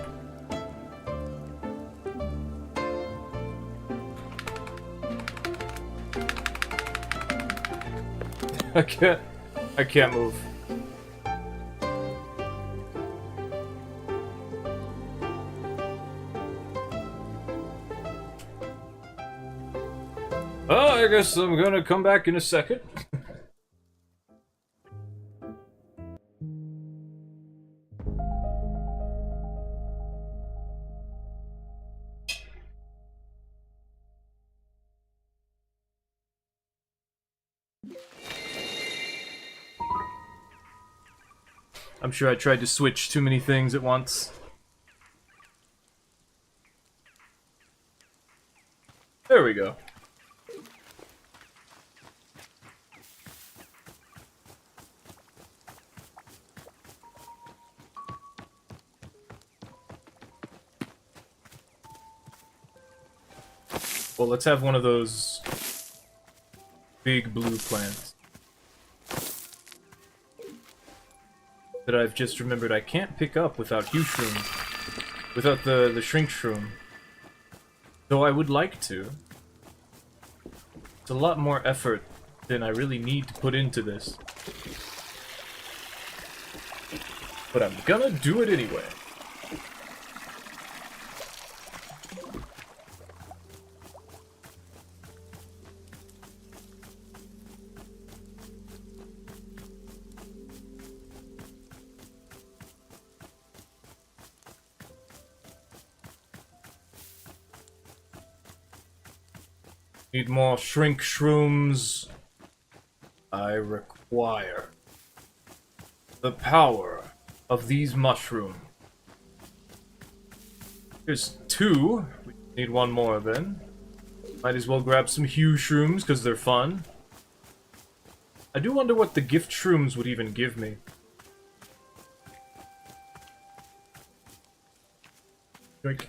A: I can't move. Oh, I guess I'm gonna come back in a second. I'm sure I tried to switch too many things at once. There we go. Well, let's have one of those big blue plants that I've just remembered I can't pick up without Hue Shroom, without the Shrink Shroom. Though I would like to. It's a lot more effort than I really need to put into this. But I'm gonna do it anyway. Need more Shrink Shrooms. I require the power of these mushrooms. There's 2. We need 1 more then. Might as well grab some Hue Shrooms because they're fun. I do wonder what the gift shrooms would even give me. Drink.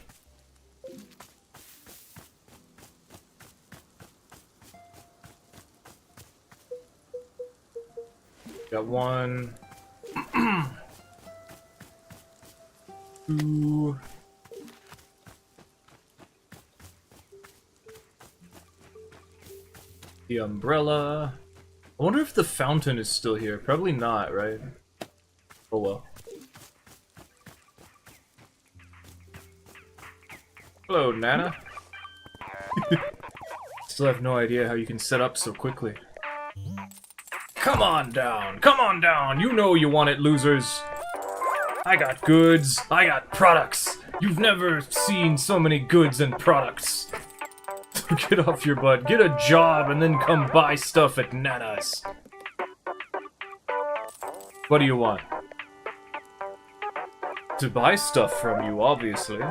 A: Got 1, 2. The umbrella. I wonder if the fountain is still here. Probably not, right? Oh well. Hello, Nana. Still have no idea how you can set up so quickly. Come on down! Come on down! You know you want it, losers! I got goods! I got products! You've never seen so many goods and products! Get off your butt, get a job, and then come buy stuff at Nana's! What do you want? To buy stuff from you, obviously.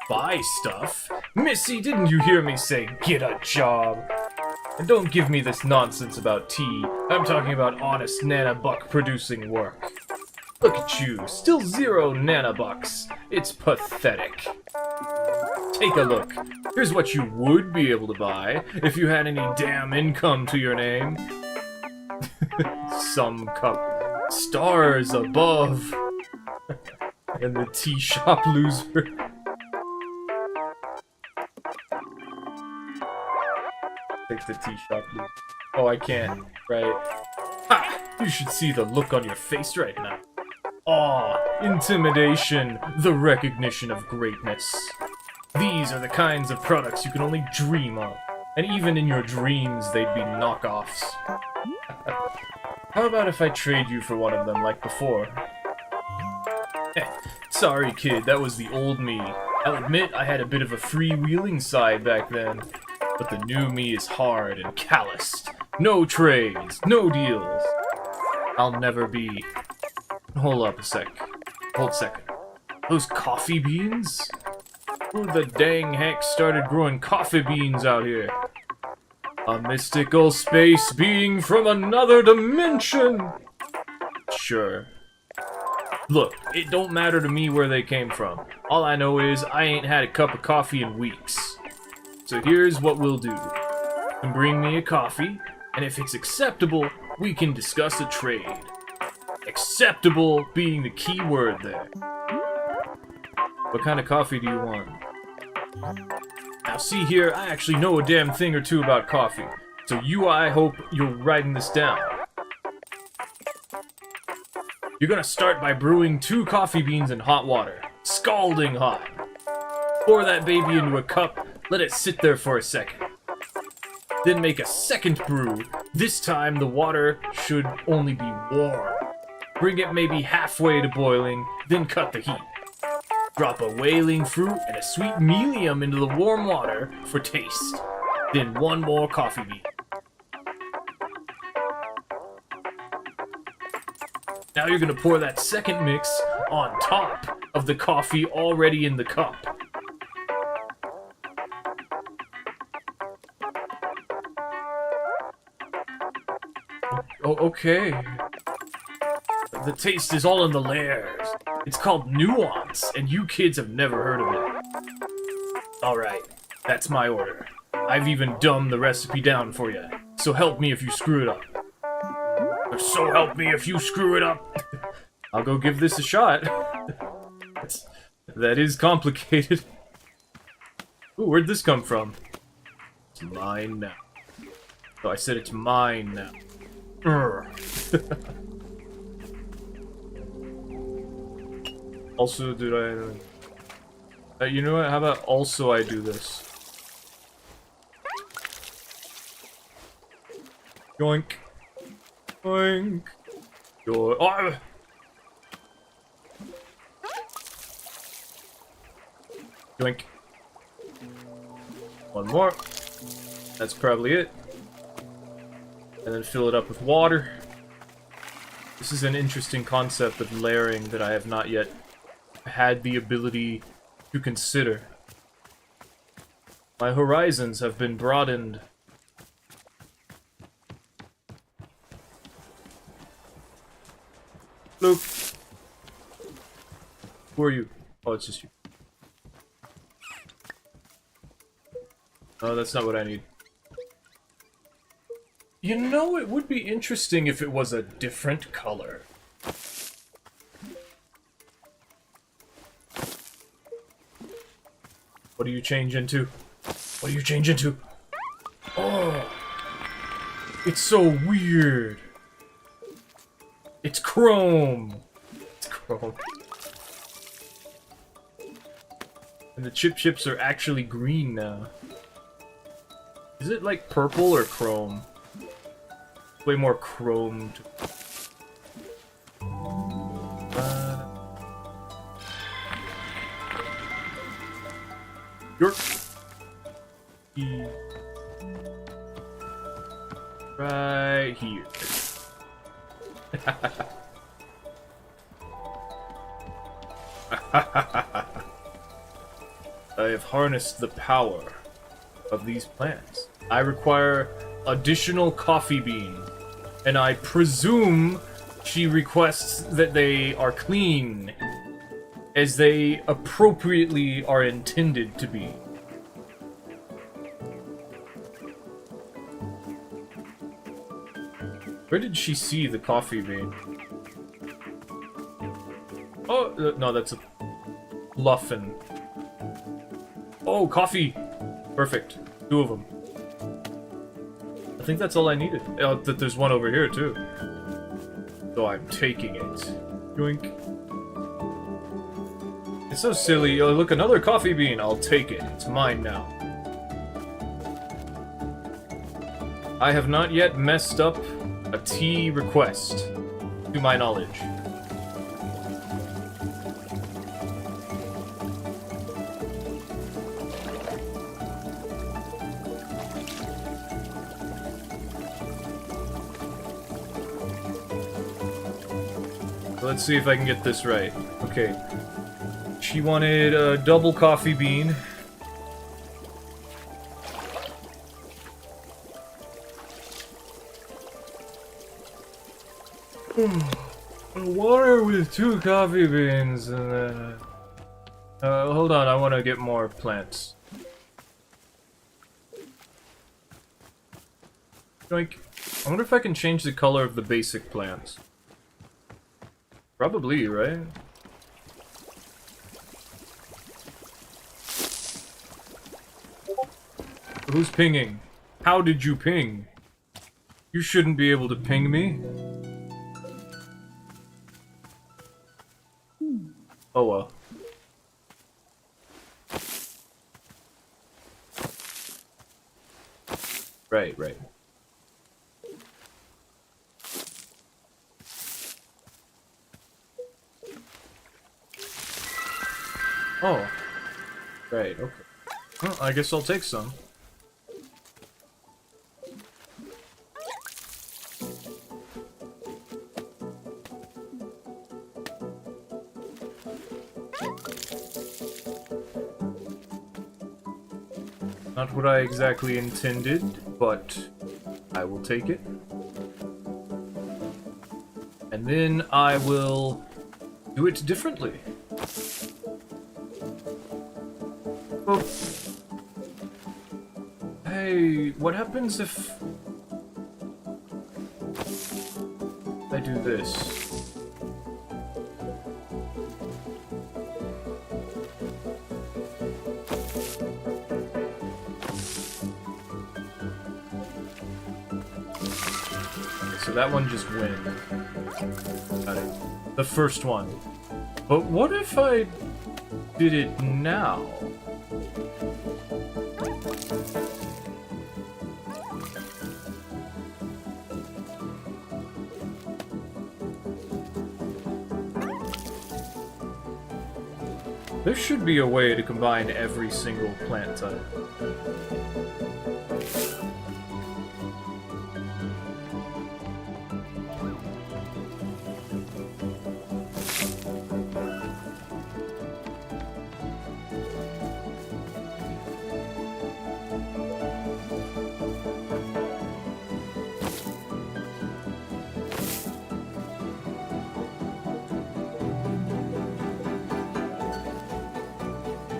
A: Buy stuff? Missy, didn't you hear me say, get a job? And don't give me this nonsense about tea. I'm talking about honest nanobuck producing work. Look at you, still 0 nanobucks. It's pathetic. Take a look. Here's what you would be able to buy if you had any damn income to your name. Some cup. Stars above. And the tea shop loser. Take the tea shop loser. Oh, I can't. Right. Ha! You should see the look on your face right now. Awe, intimidation, the recognition of greatness. These are the kinds of products you can only dream of. And even in your dreams, they'd be knockoffs. How about if I trade you for one of them like before? Sorry, kid, that was the old me. I'll admit I had a bit of a freewheeling side back then. But the new me is hard and calloused. No trades, no deals. I'll never be... Hold up a sec. Hold a second. Those coffee beans? Who the dang heck started growing coffee beans out here? A mystical space being from another dimension! Sure. Look, it don't matter to me where they came from. All I know is I ain't had a cup of coffee in weeks. So here's what we'll do. You can bring me a coffee, and if it's acceptable, we can discuss a trade. Acceptable being the key word there. What kind of coffee do you want? Now see here, I actually know a damn thing or two about coffee. So I hope you're writing this down. You're gonna start by brewing 2 coffee beans in hot water. Scalding hot. Pour that baby into a cup, let it sit there for a second. Then make a second brew. This time the water should only be warm. Bring it maybe halfway to boiling, then cut the heat. Drop a wailing fruit and a sweet medium into the warm water for taste. Then 1 more coffee bean. Now you're gonna pour that second mix on top of the coffee already in the cup. Oh, okay. The taste is all in the layers. It's called nuance, and you kids have never heard of it. Alright, that's my order. I've even dumbed the recipe down for you, so help me if you screw it up. So help me if you screw it up. I'll go give this a shot. That is complicated. Ooh, where'd this come from? It's mine now. Oh, I said it's mine now. Also, did I... you know what? How about also I do this? Yoink. Yoink. Yoink. Oh! Yoink. 1 more. That's probably it. And then fill it up with water. This is an interesting concept of layering that I have not yet had the ability to consider. My horizons have been broadened. Luke! Who are you? Oh, it's just you. Oh, that's not what I need. You know, it would be interesting if it was a different color. What do you change into? What do you change into? Oh! It's so weird! It's chrome! It's chrome. And the chips are actually green now. Is it like purple or chrome? Way more chromed. You're... Right here. I have harnessed the power of these plants. I require additional coffee bean, and I presume she requests that they are clean, as they appropriately are intended to be. Where did she see the coffee bean? Oh, no, that's a muffin. Oh, coffee! Perfect. 2 of them. I think that's all I needed. There's one over here, too. So I'm taking it. Yoink. It's so silly. Oh, look, another coffee bean. I'll take it. It's mine now. I have not yet messed up a tea request, to my knowledge. Let's see if I can get this right. Okay. She wanted a double coffee bean. Water with 2 coffee beans and then... hold on, I want to get more plants. Yoink. I wonder if I can change the color of the basic plants. Probably, right? Who's pinging? How did you ping? You shouldn't be able to ping me. Oh well. Right, right. Oh. Right, okay. Well, I guess I'll take some. Not what I exactly intended, but I will take it. And then I will do it differently. Oh. Hey, what happens if I do this? So that one just went. Got it. The first one. But what if I did it now? There should be a way to combine every single plant type.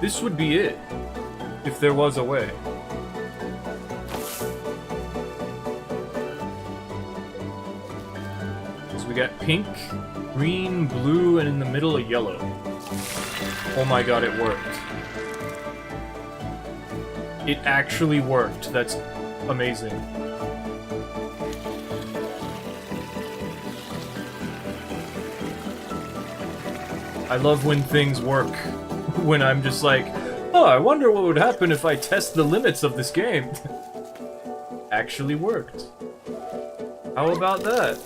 A: This would be it, if there was a way. So we got pink, green, blue, and in the middle a yellow. Oh my god, it worked. It actually worked. That's amazing. I love when things work. When I'm just like, oh, I wonder what would happen if I test the limits of this game. Actually worked. How about that?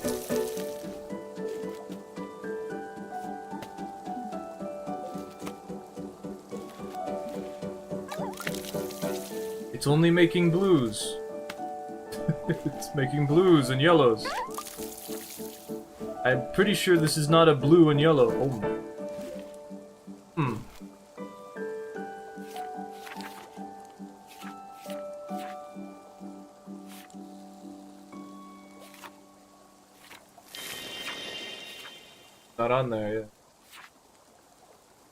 A: It's only making blues. It's making blues and yellows. I'm pretty sure this is not a blue and yellow. Oh. Not on there, yeah.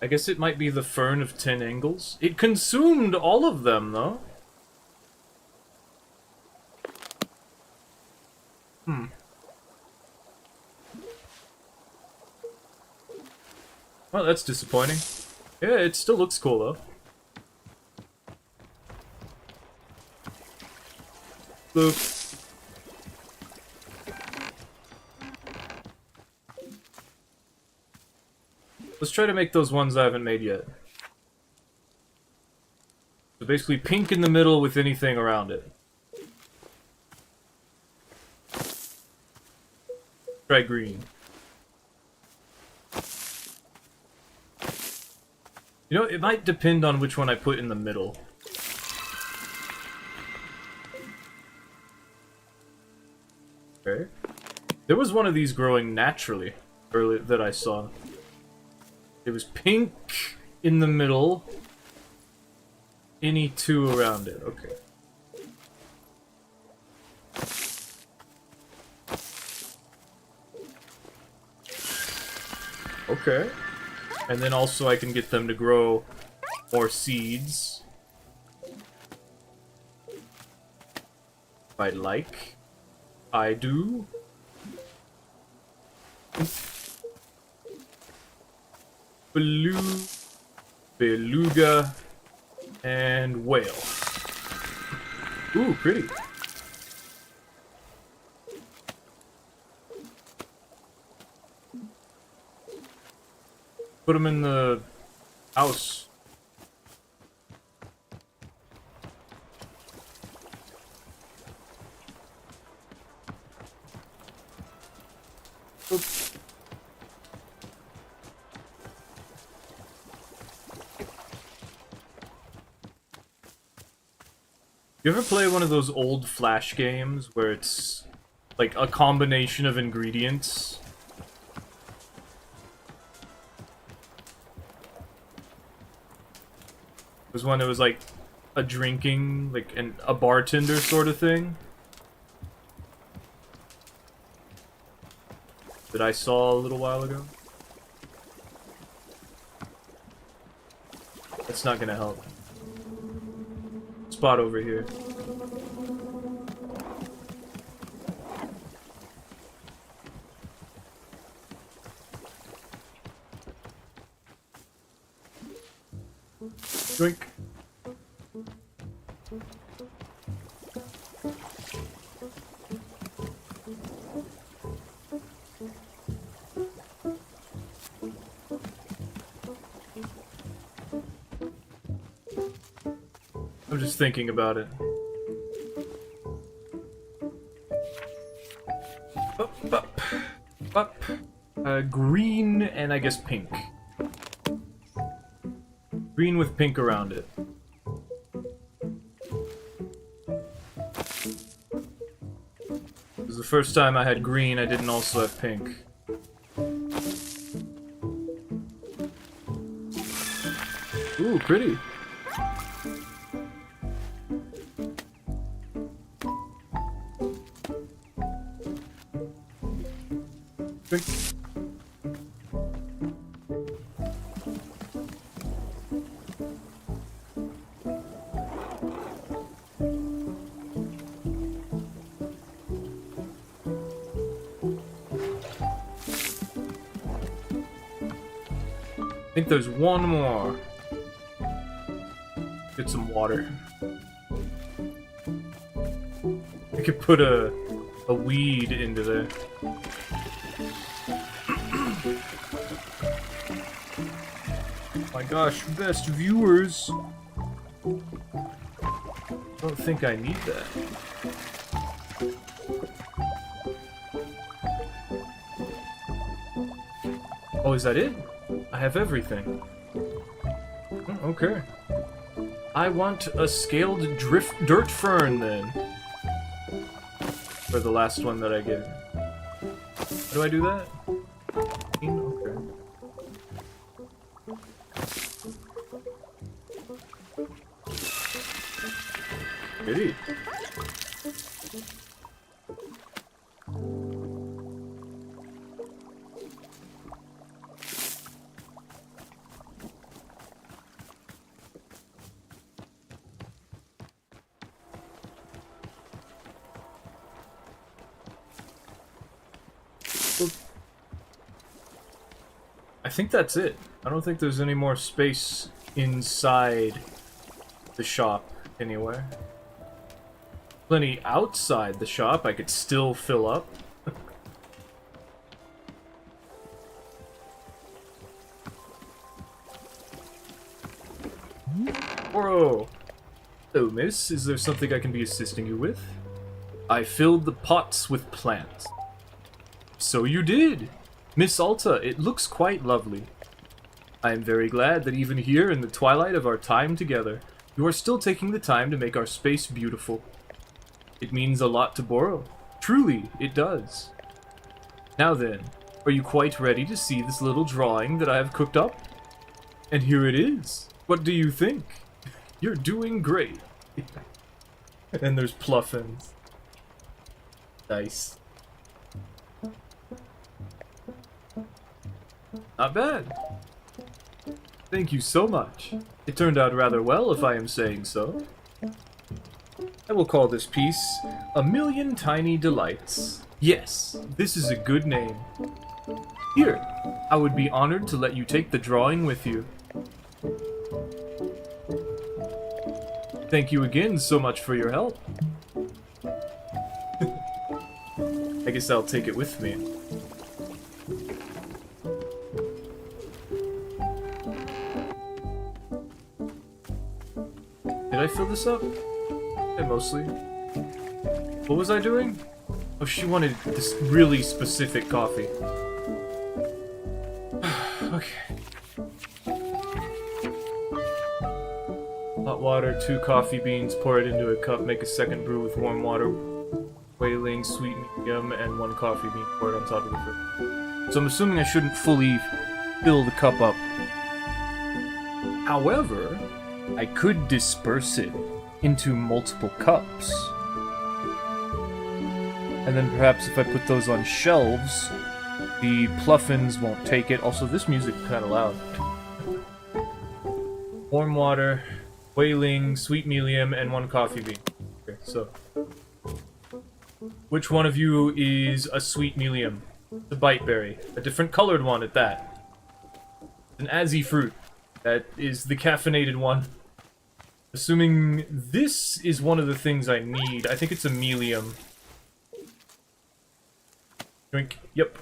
A: I guess it might be the Fern of 10 Angles. It consumed all of them, though. Well, that's disappointing. Yeah, it still looks cool, though. Boop. Let's try to make those ones I haven't made yet. So basically pink in the middle with anything around it. Try green. You know, it might depend on which one I put in the middle. Okay. There was one of these growing naturally earlier that I saw. It was pink in the middle. Any two around it. Okay. Okay. And then also I can get them to grow more seeds. If I like. I do. Beluga, and whale. Ooh, pretty. Put them in the house. Oop. You ever play one of those old Flash games where it's like a combination of ingredients? It was one that was like a drinking, like a bartender sort of thing that I saw a little while ago. That's not gonna help. Spot over here. Drink. I'm just thinking about it. Up, up, up. Green and I guess pink. Green with pink around it. This is the first time I had green, I didn't also have pink. Ooh, pretty. Drink. I think there's one more. Get some water. I could put a weed into there. My gosh, best viewers. I don't think I need that. Oh, is that it? I have everything. Oh, okay. I want a scaled dirt fern then. For the last one that I get. How do I do that? Okay. Pretty. I think that's it. I don't think there's any more space inside the shop anywhere. Plenty outside the shop I could still fill up. Bro! Hello, miss. Is there something I can be assisting you with? I filled the pots with plants. So you did! Miss Alta, it looks quite lovely. I am very glad that even here in the twilight of our time together, you are still taking the time to make our space beautiful. It means a lot to Boro. Truly, it does. Now then, are you quite ready to see this little drawing that I have cooked up? And here it is. What do you think? You're doing great. And there's Pluffins. Nice. Not bad. Thank you so much. It turned out rather well, if I am saying so. I will call this piece A Million Tiny Delights. Yes, this is a good name. Here, I would be honored to let you take the drawing with you. Thank you again so much for your help. I guess I'll take it with me. Did I fill this up? Yeah, mostly. What was I doing? Oh, she wanted this really specific coffee. Okay. Hot water, 2 coffee beans, pour it into a cup, make a second brew with warm water, whaling, sweet medium, and 1 coffee bean, pour it on top of the first. So I'm assuming I shouldn't fully fill the cup up. However, I could disperse it into multiple cups. And then perhaps if I put those on shelves, the pluffins won't take it. Also, this music is kind of loud. Warm water, whaling, sweet medium, and 1 coffee bean. Okay, so which one of you is a sweet medium? The bite berry. A different colored one at that. An azzy fruit. That is the caffeinated one. Assuming this is one of the things I need. I think it's a medium. Drink. Yep.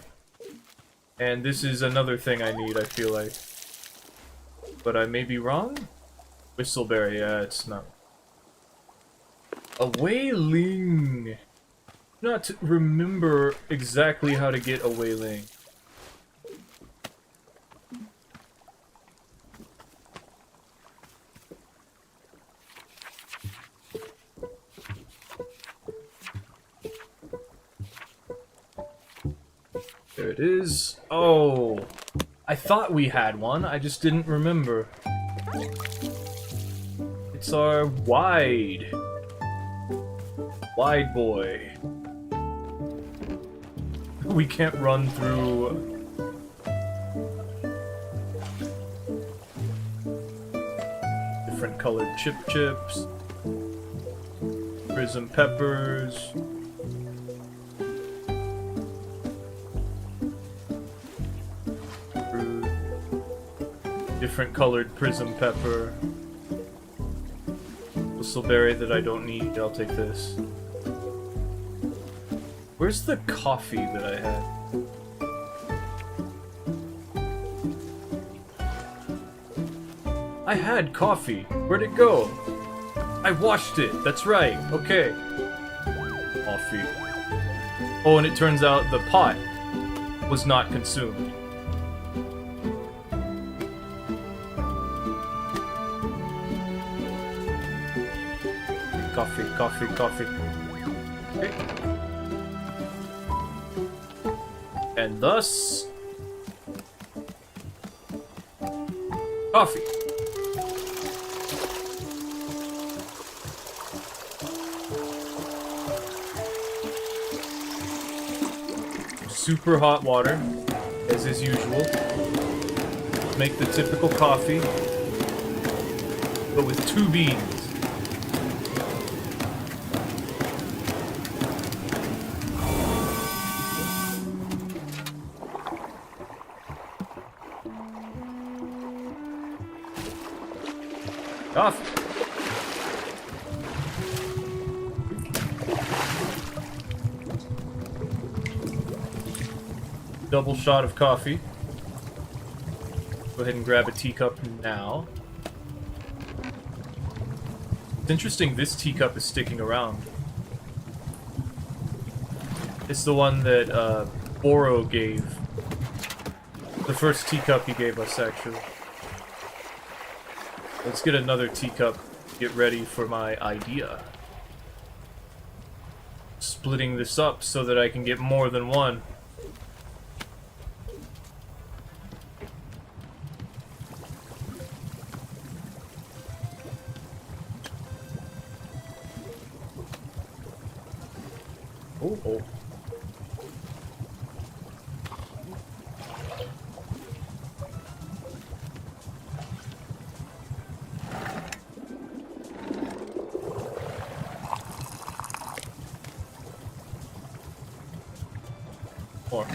A: And this is another thing I need, I feel like. But I may be wrong? Whistleberry, yeah, it's not. A whaling! Not remember exactly how to get a whaling. There it is. Oh, I thought we had one, I just didn't remember. It's our wide boy. We can't run through different colored chips, prism peppers. Different colored prism pepper. Whistleberry that I don't need, I'll take this. Where's the coffee that I had? I had coffee. Where'd it go? I washed it. That's right. Okay. Coffee. Oh, and it turns out the pot was not consumed. Coffee. Okay. And thus... coffee. Super hot water, as is usual. Make the typical coffee, but with 2 beans. Coffee. Double shot of coffee. Go ahead and grab a teacup now. It's interesting this teacup is sticking around. It's the one that Boro gave. The first teacup he gave us, actually. Let's get another teacup, get ready for my idea. Splitting this up so that I can get more than one. Oh. More.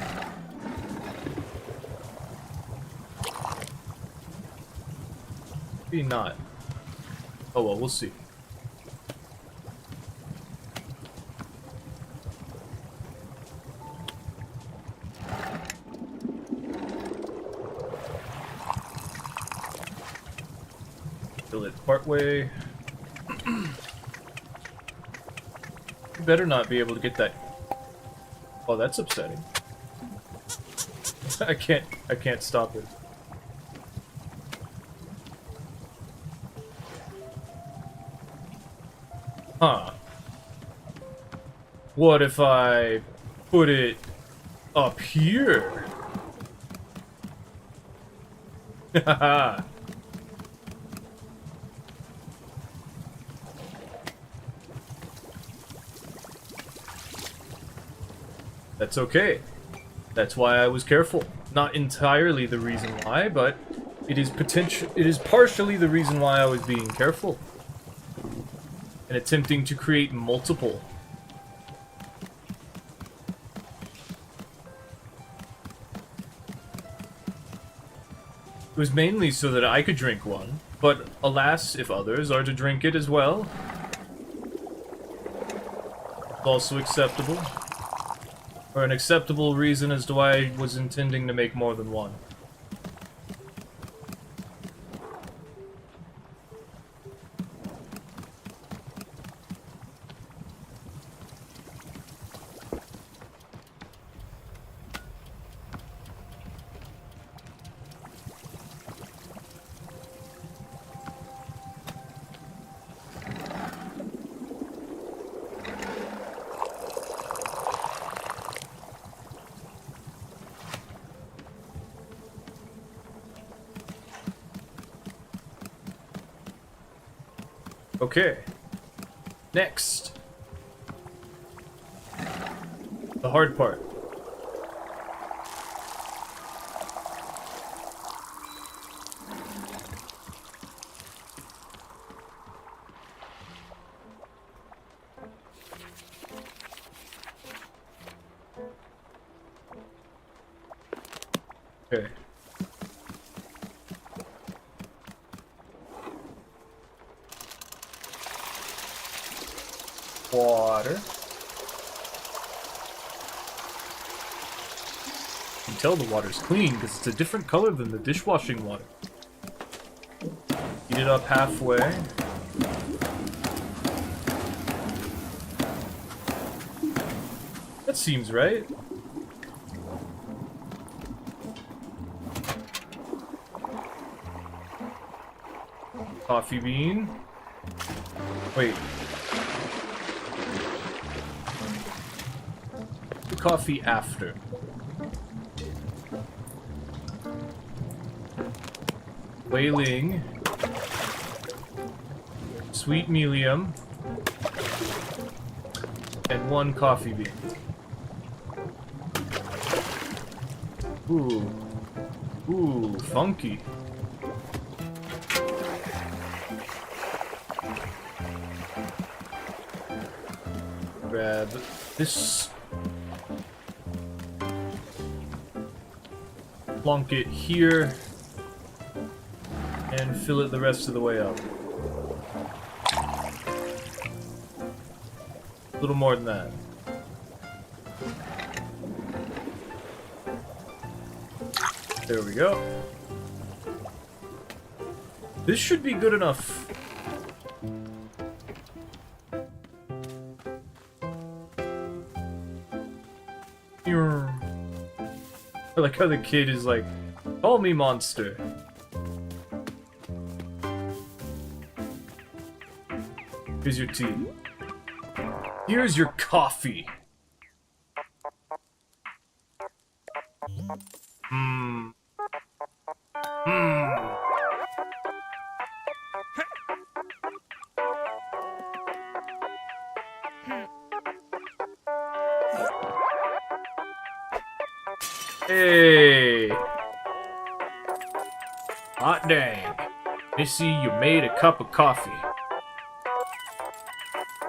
A: Maybe not. Oh well, we'll see. Fill it partway. You better not be able to get that. Oh, that's upsetting. I can't stop it. Huh. What if I put it up here? Haha. That's okay. That's why I was careful. Not entirely the reason why, but it is partially the reason why I was being careful. And attempting to create multiple. It was mainly so that I could drink one, but alas, if others are to drink it as well, it's also acceptable. Or an acceptable reason as to why I was intending to make more than one. Okay. Next. The hard part. Okay. Water. You can tell the water's clean because it's a different color than the dishwashing water. Heat it up halfway. That seems right. Coffee bean. Wait. The coffee after. Whaling. Sweet medium. And 1 coffee bean. Ooh. Ooh, funky. Grab this. Plonk it here. And fill it the rest of the way up. A little more than that. There we go. This should be good enough. I like how the kid is like, call me monster. Here's your tea. Here's your coffee. Mmm. Mmm. Hey! Hot dang. Missy, you made a cup of coffee.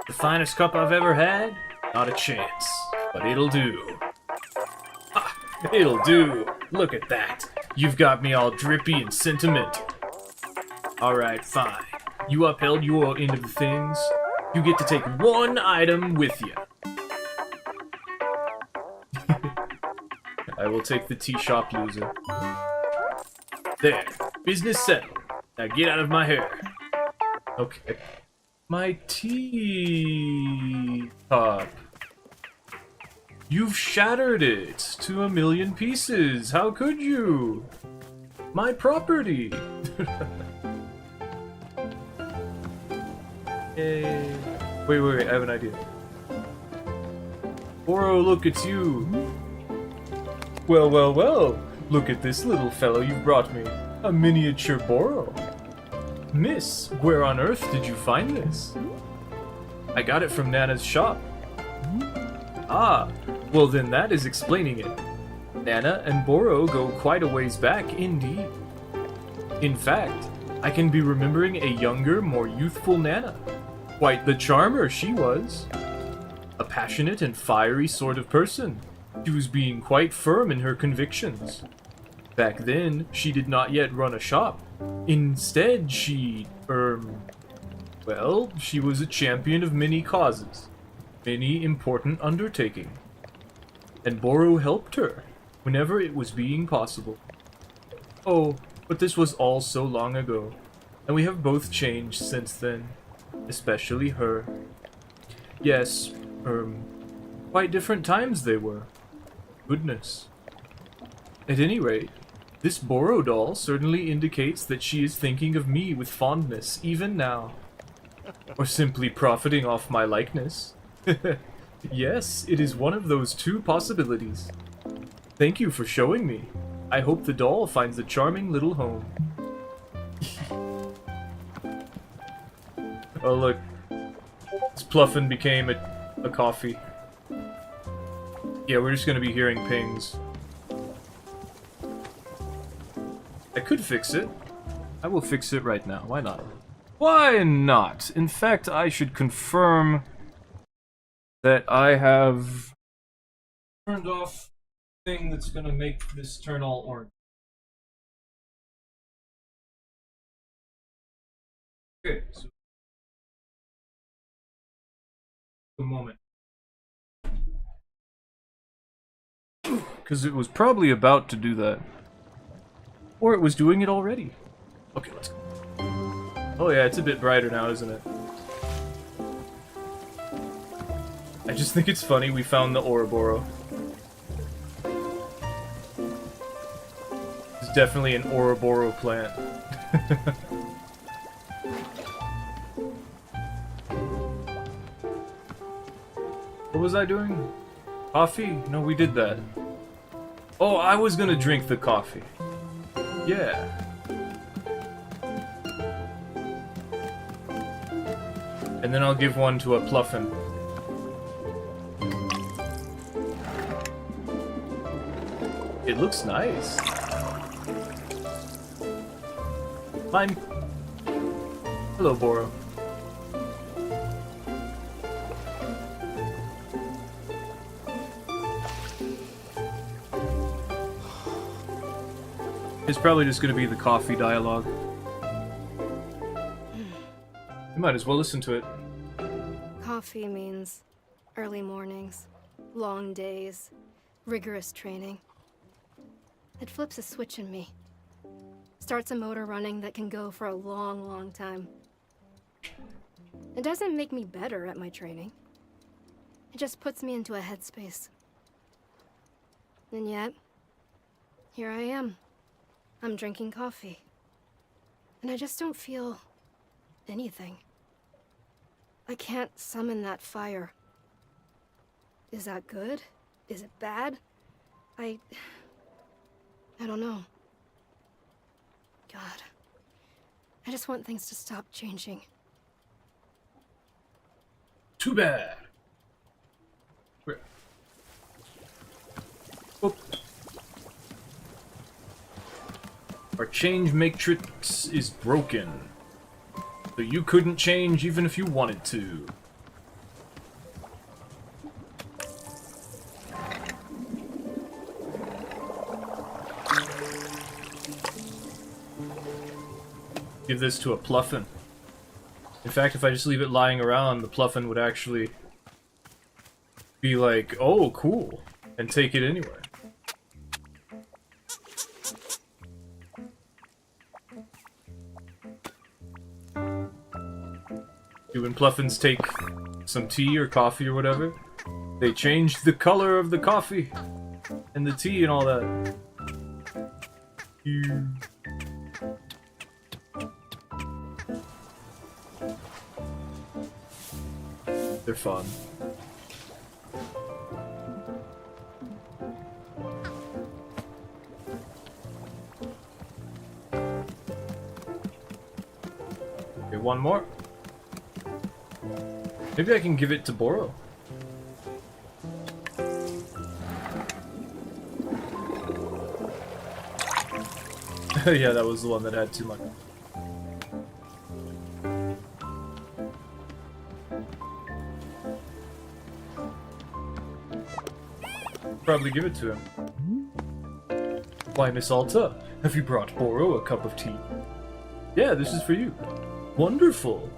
A: The finest cup I've ever had? Not a chance. But it'll do. Ha It'll do. Look at that. You've got me all drippy and sentimental. Alright, fine. You upheld your end of the things. You get to take one item with you. I will take the tea shop loser. There. Business settled. Now get out of my hair. Okay. My tea cup. You've shattered it to a million pieces. How could you? My property. Yay. Wait, I have an idea. Boro, look, it's you. Well. Look at this little fellow you brought me. A miniature Boro. Miss, where on earth did you find this? I got it from Nana's shop. Ah, well then that is explaining it. Nana and Boro go quite a ways back indeed. In fact, I can be remembering a younger, more youthful Nana. Quite the charmer she was. A passionate and fiery sort of person. She was being quite firm in her convictions. Back then, she did not yet run a shop. Instead, she was a champion of many causes, many important undertakings. And Boro helped her, whenever it was being possible. Oh, but this was all so long ago, and we have both changed since then, especially her. Yes, quite different times they were. Goodness. At any rate, this Boro doll certainly indicates that she is thinking of me with fondness, even now. Or simply profiting off my likeness. Yes, it is one of those two possibilities. Thank you for showing me. I hope the doll finds a charming little home. Oh look, this Pluffin became a coffee. Yeah, we're just gonna be hearing pings. I could fix it. I will fix it right now. Why not? Why not? In fact, I should confirm that I have turned off the thing that's gonna make this turn all orange. Okay, so a moment. Because it was probably about to do that. Or it was doing it already. Okay, let's go. Oh yeah, it's a bit brighter now, isn't it? I just think it's funny we found the Ouroboros. It's definitely an Ouroboros plant. What was I doing? Coffee? No, we did that. Oh, I was gonna drink the coffee. Yeah. And then I'll give one to a Pluffin. It looks nice. Mine. Hello, Boro. It's probably just going to be the coffee dialogue. You might as well listen to it.
B: Coffee means early mornings, long days, rigorous training. It flips a switch in me. Starts a motor running that can go for a long, long time. It doesn't make me better at my training. It just puts me into a headspace. And yet, here I am. I'm drinking coffee. And I just don't feel anything. I can't summon that fire. Is that good? Is it bad? I don't know. God. I just want things to stop changing.
A: Too bad. Where? Oh. Our change matrix is broken. So you couldn't change even if you wanted to. give this to a Pluffin. In fact, if I just leave it lying around, the Pluffin would actually be like, oh, cool, and take it anywhere. When Pluffins take some tea or coffee or whatever, they change the color of the coffee and the tea and all that. They're fun. Okay, one more. Maybe I can give it to Boro. Yeah, that was the one that had too much. Probably give it to him. Why, Miss Alta, have you brought Boro a cup of tea? Yeah, this is for you. Wonderful.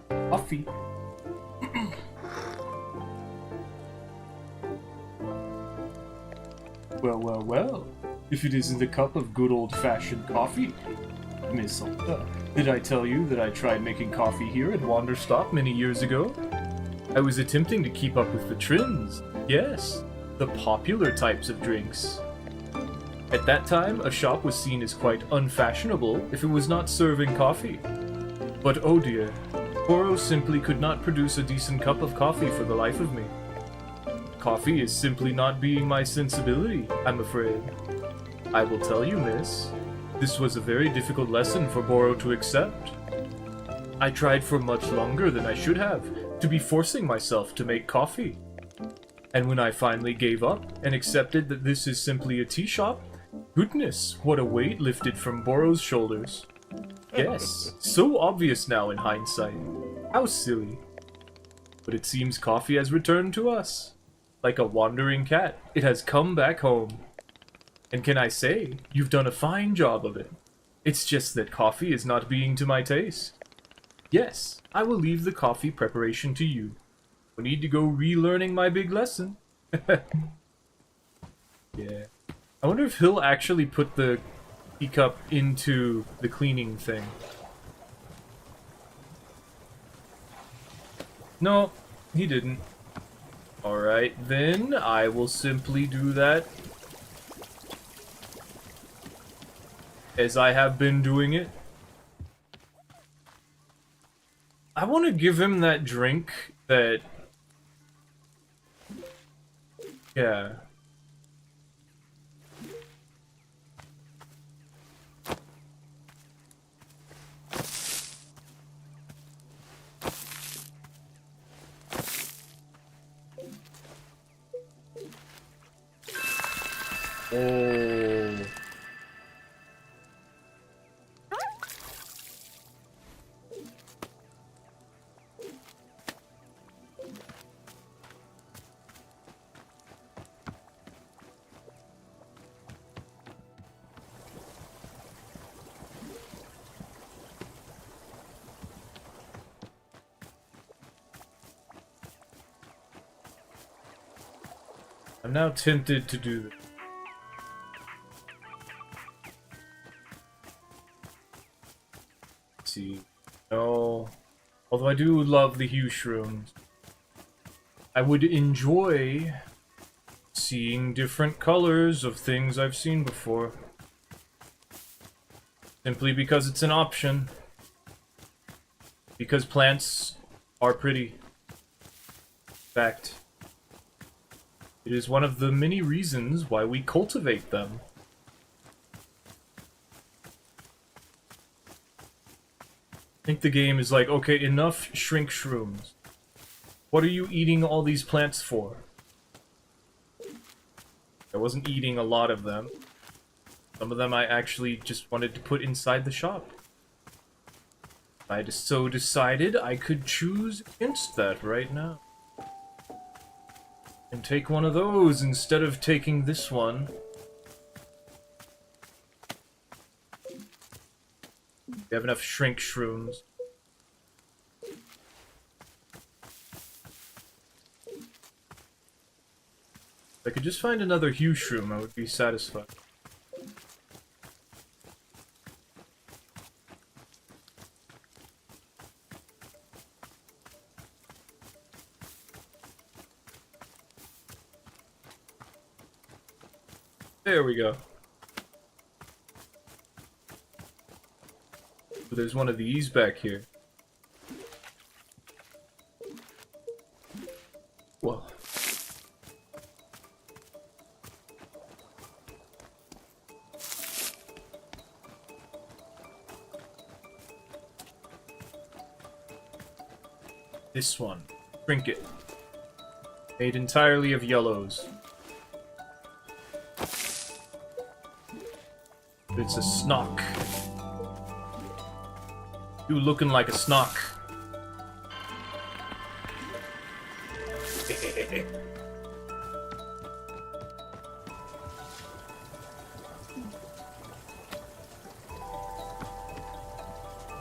A: Coffee. Well, well, well. If it isn't a cup of good old-fashioned coffee. Miss Alta, did I tell you that I tried making coffee here at Wanderstop many years ago? I was attempting to keep up with the trends. Yes, the popular types of drinks. At that time, a shop was seen as quite unfashionable if it was not serving coffee. But oh dear, Boro simply could not produce a decent cup of coffee for the life of me. Coffee is simply not being my sensibility, I'm afraid. I will tell you, miss, this was a very difficult lesson for Boro to accept. I tried for much longer than I should have to be forcing myself to make coffee. And when I finally gave up and accepted that this is simply a tea shop, goodness, what a weight lifted from Boro's shoulders. Yes, so obvious now in hindsight. How silly. But it seems coffee has returned to us. Like a wandering cat, it has come back home. And can I say, you've done a fine job of it. It's just that coffee is not being to my taste. Yes, I will leave the coffee preparation to you. I need to go relearning my big lesson. Yeah. I wonder if he'll actually put the teacup into the cleaning thing. No, he didn't. Alright, then I will simply do that as I have been doing it. I want to give him that drink that... Yeah. Oh. I'm now tempted to do this. Let's see. No. Although I do love the hue shrooms. I would enjoy seeing different colors of things I've seen before. Simply because it's an option. Because plants are pretty. In fact, it is one of the many reasons why we cultivate them. I think the game is like, okay, enough shrink shrooms. What are you eating all these plants for? I wasn't eating a lot of them. Some of them I actually just wanted to put inside the shop. If I so decided, I could choose against that right now. And take one of those instead of taking this one. We have enough shrink shrooms. If I could just find another hue shroom, I would be satisfied. There we go. But there's one of these back here. Whoa. This one. Trinket. Made entirely of yellows. It's a snock. You looking like a snock.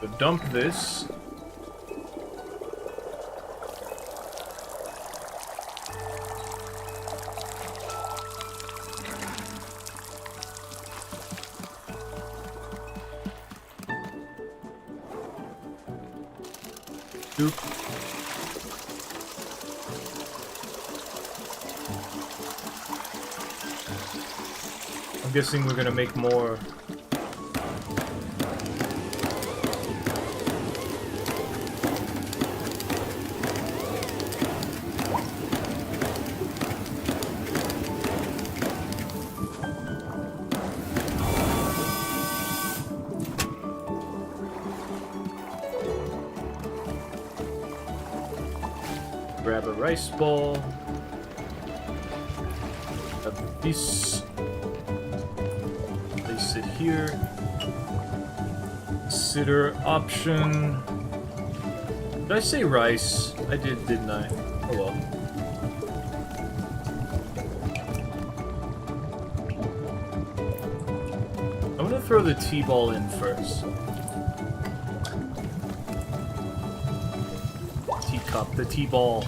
A: So dump this. Oop. I'm guessing we're gonna make more. Grab a rice ball. A piece. Place it here. Consider option. Did I say rice? I did, didn't I? Oh well. I'm gonna throw the T-ball in first. Teacup, the T-ball.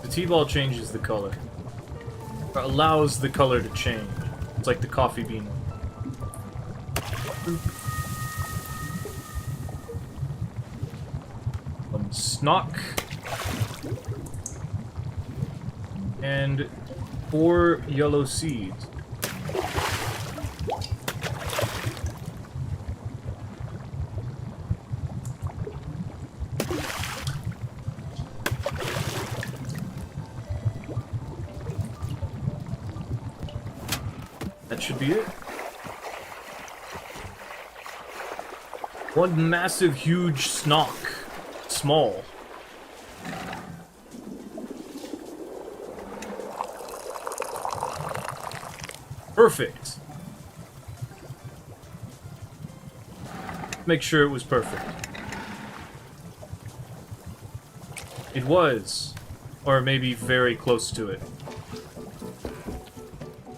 A: The T-ball changes the color. Or allows the color to change. It's like the coffee bean. One snock. And 4 yellow seeds. That should be it. One massive, huge snock. Small. Perfect. Make sure it was perfect. It was. Or maybe very close to it.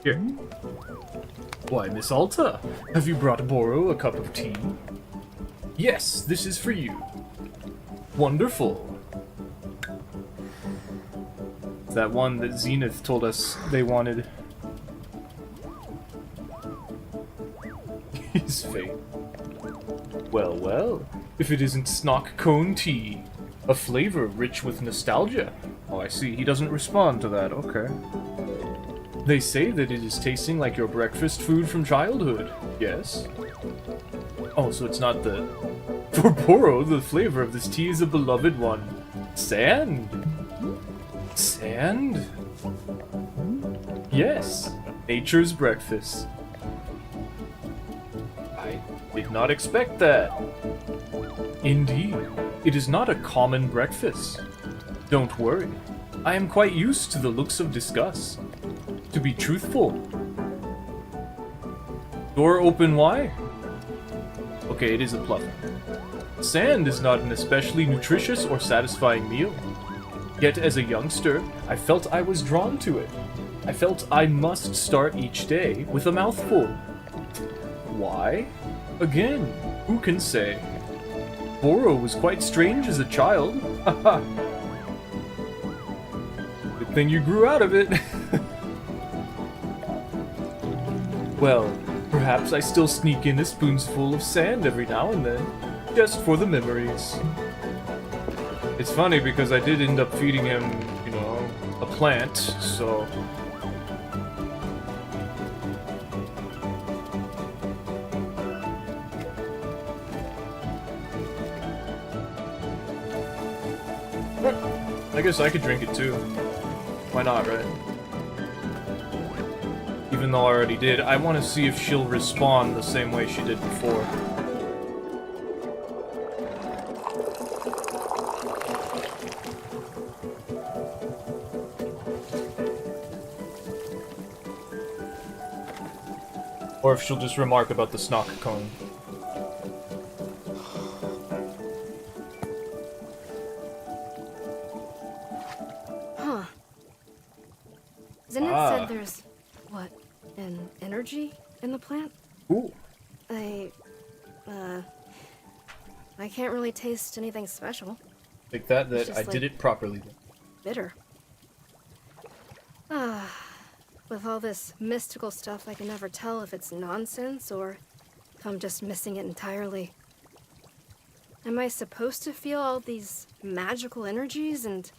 A: Here. Why, Miss Alta, have you brought Boro a cup of tea? Yes, this is for you. Wonderful. That one that Zenith told us they wanted. His fate. Well, well, if it isn't Snock Cone Tea, a flavor rich with nostalgia. Oh, I see, he doesn't respond to that, okay. They say that it is tasting like your breakfast food from childhood, yes? Oh, so it's not the... For Boro, the flavor of this tea is a beloved one. Sand! Sand? Yes, nature's breakfast. I did not expect that. Indeed, it is not a common breakfast. Don't worry, I am quite used to the looks of disgust. To be truthful. Door open wide? Okay, it is a pluffer. Sand is not an especially nutritious or satisfying meal. Yet as a youngster, I felt I was drawn to it. I felt I must start each day with a mouthful. Why? Again, who can say? Boro was quite strange as a child. Haha. Good thing you grew out of it. Well, perhaps I still sneak in a spoonful of sand every now and then, just for the memories. It's funny because I did end up feeding him, you know, a plant, so... I guess I could drink it too. Why not, right? Even though I already did, I want to see if she'll respond the same way she did before. Or if she'll just remark about the snock cone.
B: Zenith said there's, what, an energy in the plant?
A: Ooh.
B: I can't really taste anything special.
A: Like that
B: It's
A: I
B: just
A: did
B: like-
A: it properly.
B: Bitter. With all this mystical stuff, I can never tell if it's nonsense or if I'm just missing it entirely. Am I supposed to feel all these magical energies and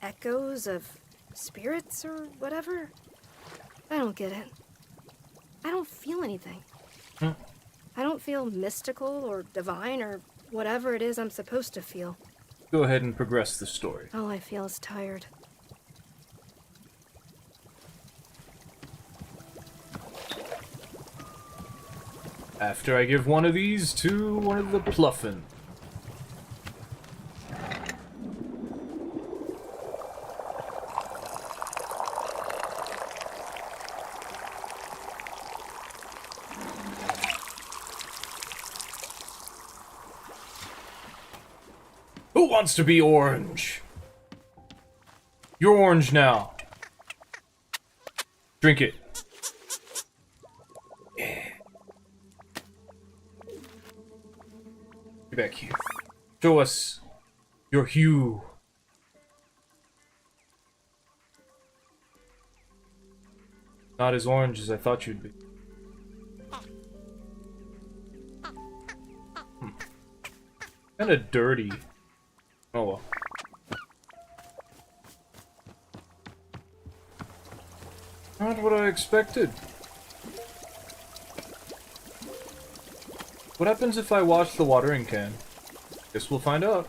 B: echoes of spirits or whatever? I don't get it. I don't feel anything. I don't feel mystical or divine or whatever it is I'm supposed to feel.
A: Go ahead and progress the story.
B: All I feel is tired.
A: After I give one of these to one of the Pluffin. Who wants to be orange? You're orange now. Drink it. Yeah. Get back here. Show us your hue. Not as orange as I thought you'd be. Kinda dirty. Oh well. Not what I expected. What happens if I wash the watering can? Guess we'll find out.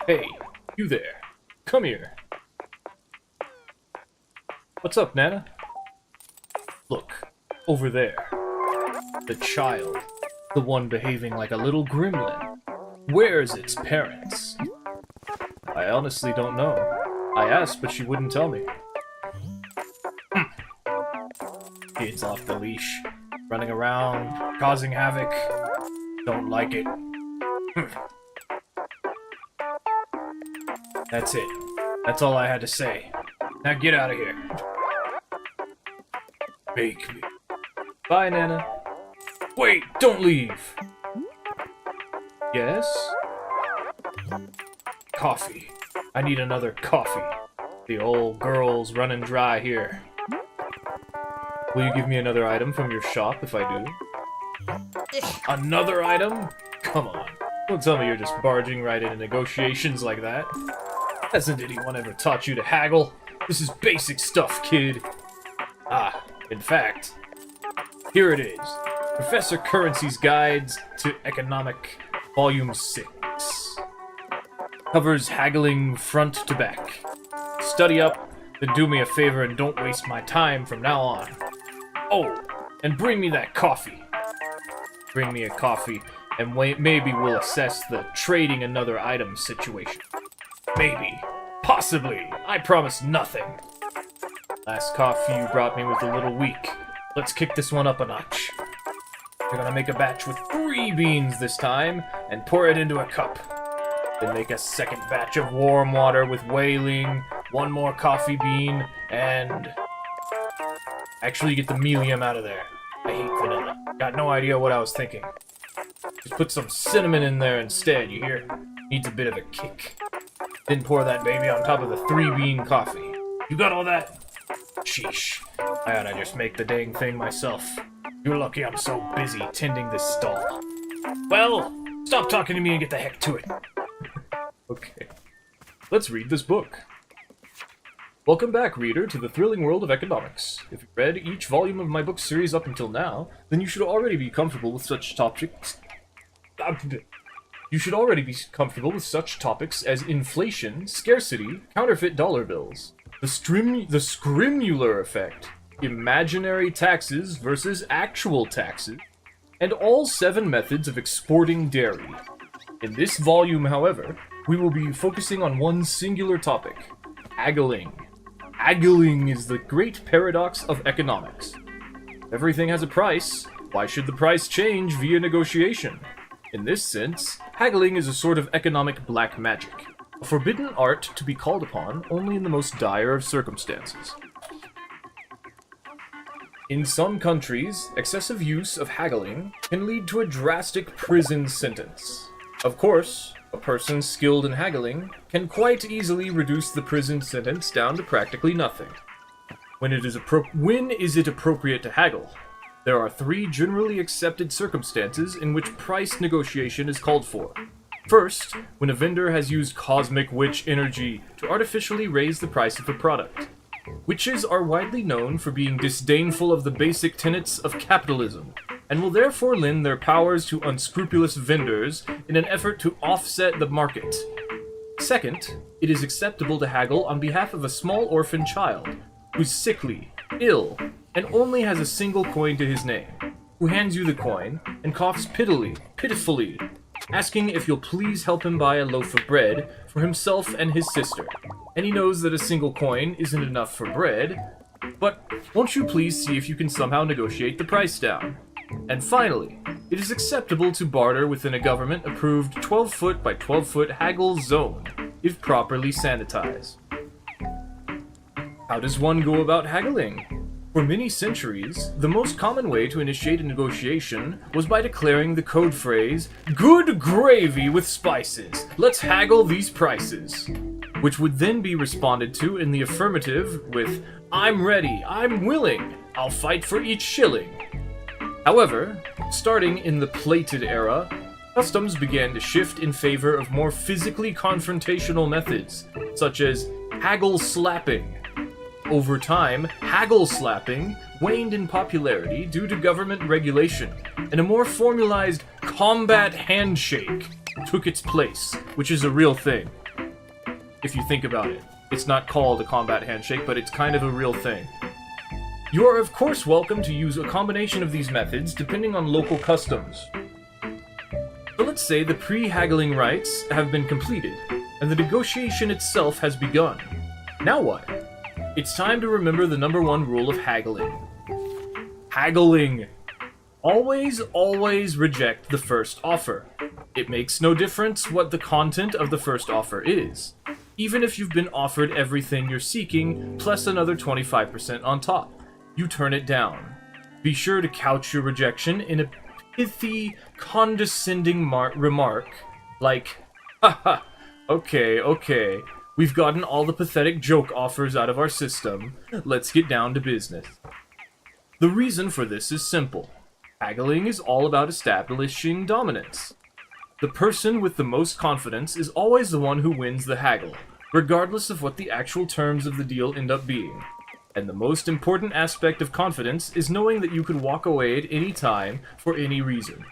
A: Hey, you there. Come here. What's up, Nana? Look, over there. The child. The one behaving like a little gremlin. Where's its parents? I honestly don't know. I asked, but she wouldn't tell me. Kid's off the leash. Running around, causing havoc. Don't like it. That's it. That's all I had to say. Now get out of here. Make me. Bye, Nana. Wait, don't leave. Yes? Coffee. I need another coffee. The old girl's running dry here. Will you give me another item from your shop if I do? Another item? Come on. Don't tell me you're just barging right into negotiations like that. Hasn't anyone ever taught you to haggle? This is basic stuff, kid. Ah, in fact, here it is. Professor Currency's Guides to Economic, Volume 6. Covers haggling front to back. Study up, then do me a favor and don't waste my time from now on. Oh, and bring me that coffee. Bring me a coffee, and maybe we'll assess the trading another item situation. Maybe. Possibly. I promise nothing. Last coffee you brought me was a little weak. Let's kick this one up a notch. You're gonna make a batch with 3 3 beans this time, and pour it into a cup. Then make a second batch of warm water with whaling, 1 more coffee bean, and... Actually get the melium out of there. I hate vanilla. Got no idea what I was thinking. Just put some cinnamon in there instead, you hear? Needs a bit of a kick. Then pour that baby on top of the 3-bean coffee. You got all that? Sheesh. I ought to just make the dang thing myself. You're lucky I'm so busy tending this stall. Well, stop talking to me and get the heck to it. Okay. Let's read this book. Welcome back, reader, to the thrilling world of economics. If you've read each volume of my book series up until now, then you should already be comfortable with such topics... You should already be comfortable with such topics as inflation, scarcity, counterfeit dollar bills, the scrimmular effect, imaginary taxes versus actual taxes, and all 7 methods of exporting dairy. In this volume, however, we will be focusing on one singular topic: haggling. Haggling is the great paradox of economics. Everything has a price. Why should the price change via negotiation? In this sense, haggling is a sort of economic black magic, a forbidden art to be called upon only in the most dire of circumstances. In some countries, excessive use of haggling can lead to a drastic prison sentence. Of course, a person skilled in haggling can quite easily reduce the prison sentence down to practically nothing. When is it appropriate to haggle? There are 3 generally accepted circumstances in which price negotiation is called for. First, when a vendor has used cosmic witch energy to artificially raise the price of a product. Witches are widely known for being disdainful of the basic tenets of capitalism, and will therefore lend their powers to unscrupulous vendors in an effort to offset the market. Second, it is acceptable to haggle on behalf of a small orphan child, who's sickly, ill, and only has a single coin to his name, who hands you the coin and coughs pitifully, asking if you'll please help him buy a loaf of bread for himself and his sister. And he knows that a single coin isn't enough for bread, but won't you please see if you can somehow negotiate the price down? And finally, it is acceptable to barter within a government-approved 12-foot by 12-foot haggle zone, if properly sanitized. How does one go about haggling? For many centuries, the most common way to initiate a negotiation was by declaring the code phrase, "Good gravy with spices, let's haggle these prices," which would then be responded to in the affirmative with, "I'm ready, I'm willing, I'll fight for each shilling." However, starting in the plated era, customs began to shift in favor of more physically confrontational methods, such as haggle slapping. Over time, haggle slapping waned in popularity due to government regulation, and a more formalized combat handshake took its place, which is a real thing. If you think about it, it's not called a combat handshake, but it's kind of a real thing. You are of course welcome to use a combination of these methods depending on local customs. So let's say the pre-haggling rites have been completed, and the negotiation itself has begun. Now what? It's time to remember the number 1 rule of haggling. Haggling! Always reject the first offer. It makes no difference what the content of the first offer is, even if you've been offered everything you're seeking, plus another 25% on top. You turn it down. Be sure to couch your rejection in a pithy, condescending remark, like, "Haha, okay. We've gotten all the pathetic joke offers out of our system. Let's get down to business." The reason for this is simple. Haggling is all about establishing dominance. The person with the most confidence is always the one who wins the haggle, regardless of what the actual terms of the deal end up being. And the most important aspect of confidence is knowing that you can walk away at any time for any reason.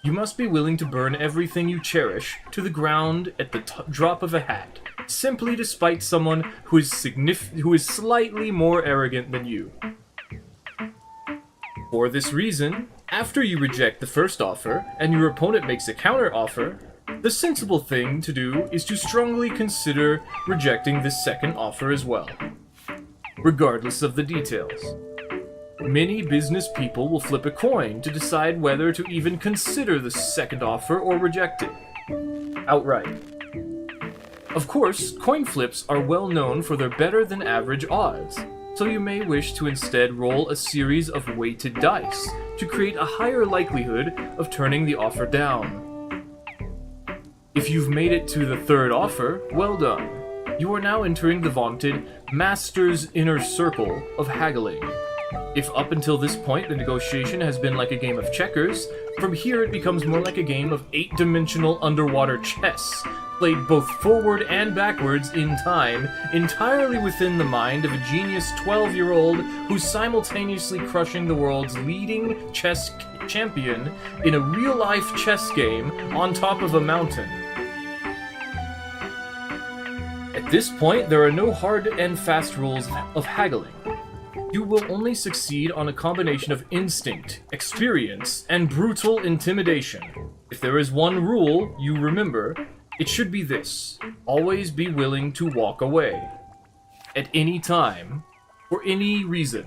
A: You must be willing to burn everything you cherish to the ground at the drop of a hat, simply to spite someone who is slightly more arrogant than you. For this reason, after you reject the first offer and your opponent makes a counter offer, the sensible thing to do is to strongly consider rejecting the second offer as well, regardless of the details. Many business people will flip a coin to decide whether to even consider the second offer or reject it outright. Of course, coin flips are well known for their better than average odds, so you may wish to instead roll a series of weighted dice to create a higher likelihood of turning the offer down. If you've made it to the third offer, well done. You are now entering the vaunted Master's Inner Circle of haggling. If up until this point the negotiation has been like a game of checkers, from here it becomes more like a game of 8-dimensional underwater chess, played both forward and backwards in time, entirely within the mind of a genius 12-year-old who's simultaneously crushing the world's leading chess champion in a real-life chess game on top of a mountain. At this point, there are no hard and fast rules of haggling. You will only succeed on a combination of instinct, experience, and brutal intimidation. If there is one rule you remember, it should be this: always be willing to walk away. At any time, for any reason.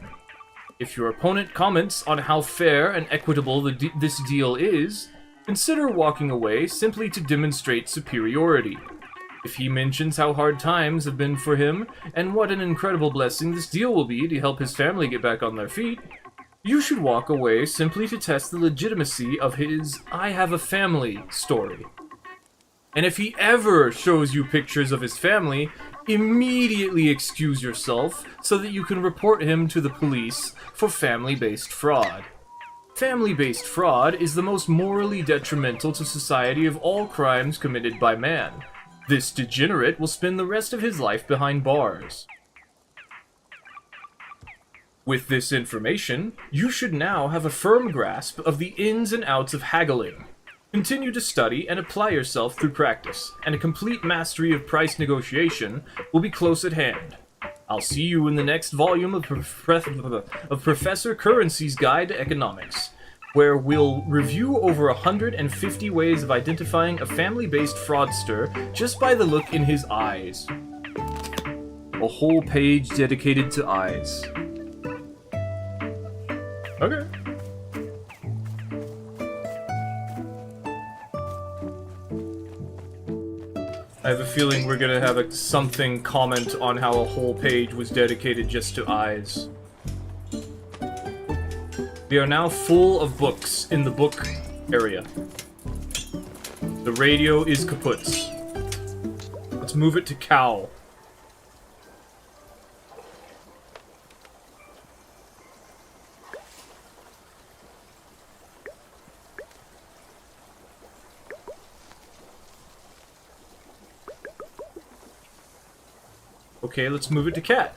A: If your opponent comments on how fair and equitable this deal is, consider walking away simply to demonstrate superiority. If he mentions how hard times have been for him, and what an incredible blessing this deal will be to help his family get back on their feet, you should walk away simply to test the legitimacy of his "I have a family" story. And if he ever shows you pictures of his family, immediately excuse yourself so that you can report him to the police for family-based fraud. Family-based fraud is the most morally detrimental to society of all crimes committed by man. This degenerate will spend the rest of his life behind bars. With this information, you should now have a firm grasp of the ins and outs of haggling. Continue to study and apply yourself through practice, and a complete mastery of price negotiation will be close at hand. I'll see you in the next volume of Professor Currency's Guide to Economics, where we'll review over 150 ways of identifying a family-based fraudster just by the look in his eyes. A whole page dedicated to eyes. Okay. I have a feeling we're gonna have a something comment on how a whole page was dedicated just to eyes. We are now full of books in the book area. The radio is kaputs. Let's move it to cow. Okay, let's move it to cat.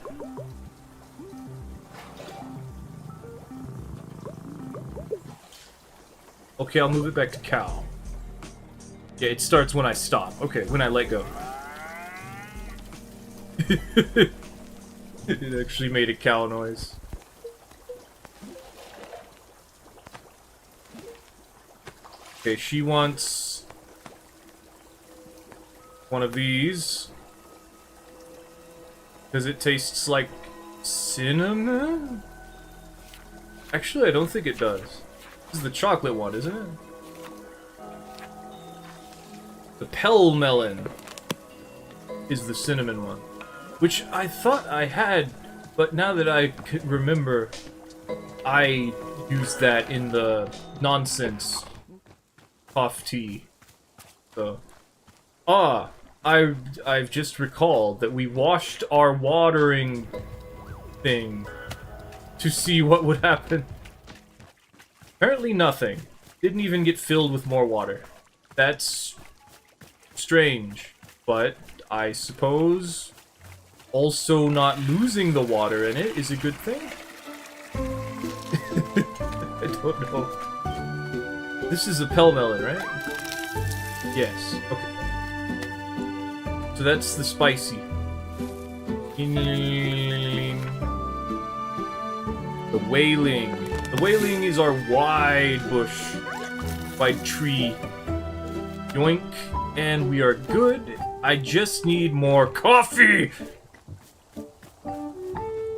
A: Okay, I'll move it back to cow. Yeah, it starts when I stop. Okay, when I let go. It actually made a cow noise. Okay, she wants one of these. Because it tastes like cinnamon? Actually, I don't think it does. This is the chocolate one, isn't it? The Pell Melon is the cinnamon one. Which I thought I had, but now that I remember, I used that in the nonsense cough tea. So. I've just recalled that we washed our watering thing to see what would happen. Apparently nothing. Didn't even get filled with more water. That's strange, but I suppose also not losing the water in it is a good thing? I don't know. This is a Pell Melon, right? Yes, okay. So that's the spicy. The wailing. The wailing is our wide bush. Wide tree. Yoink. And we are good. I just need more coffee!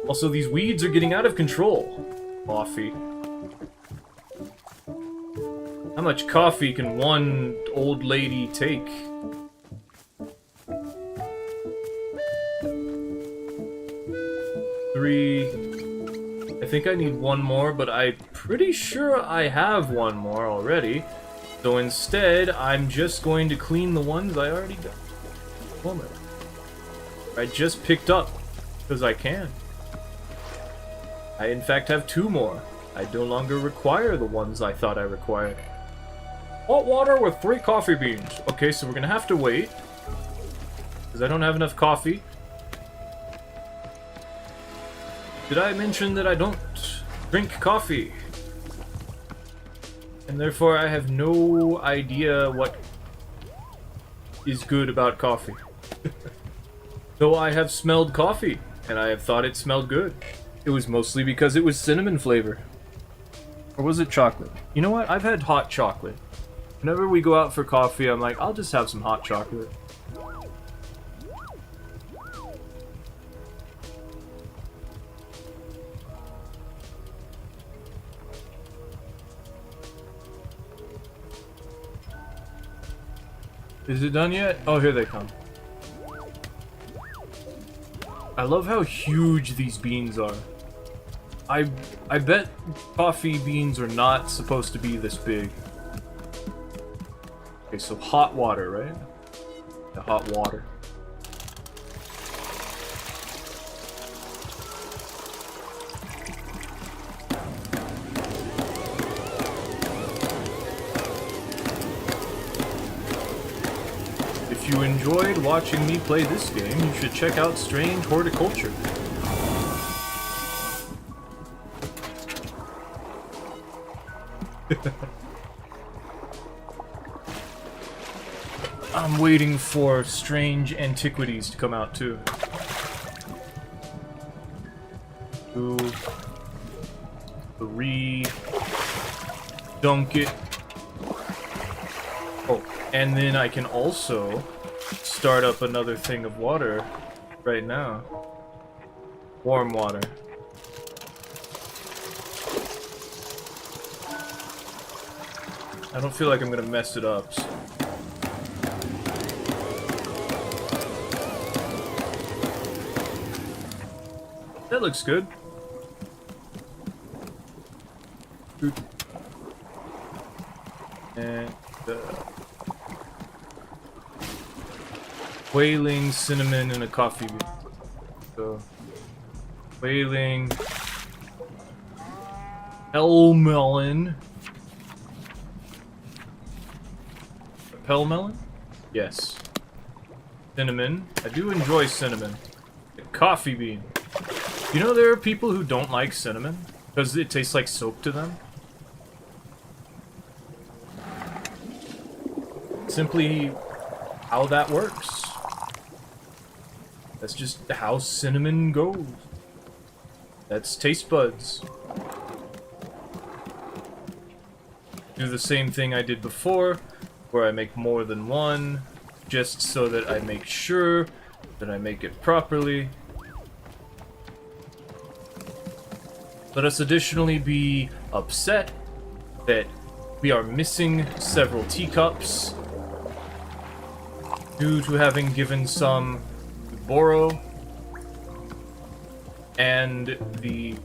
A: Also, these weeds are getting out of control. Coffee. How much coffee can one old lady take? Three. I think I need one more, but I'm pretty sure I have one more already. So instead, I'm just going to clean the ones I already got. Moment. I just picked up, because I can. I in fact have 2 more. I no longer require the ones I thought I required. Hot water with 3 coffee beans. Okay, so we're gonna have to wait. Because I don't have enough coffee. Did I mention that I don't drink coffee? And therefore I have no idea what is good about coffee. Though I have smelled coffee, and I have thought it smelled good. It was mostly because it was cinnamon flavor. Or was it chocolate? You know what? I've had hot chocolate. Whenever we go out for coffee, I'm like, I'll just have some hot chocolate. Is it done yet? Oh, here they come. I love how huge these beans are. I bet coffee beans are not supposed to be this big. Okay, so hot water, right? The hot water. If you enjoyed watching me play this game, you should check out Strange Horticulture. I'm waiting for Strange Antiquities to come out too. Two, three, dunk it. Oh, and then I can also start up another thing of water right now. Warm water. I don't feel like I'm gonna mess it up. So. That looks good. And whaling, cinnamon, and a coffee bean. So whaling, melon. Pell melon? Yes. Cinnamon. I do enjoy cinnamon. A coffee bean. You know there are people who don't like cinnamon because it tastes like soap to them? Simply how that works. That's just how cinnamon goes. That's taste buds. Do the same thing I did before, where I make more than one, just so that I make sure that I make it properly. Let us additionally be upset that we are missing several teacups due to having given some to Boro and the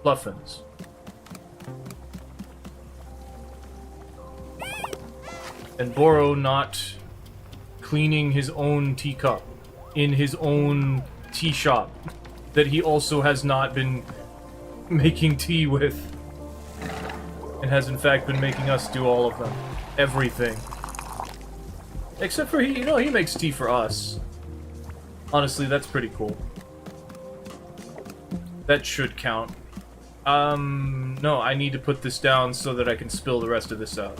A: Fluffins. And Boro not cleaning his own teacup in his own tea shop that he also has not been making tea with, and has in fact been making us do all of them. Everything. Except for he makes tea for us. Honestly, that's pretty cool. That should count. No, I need to put this down so that I can spill the rest of this out.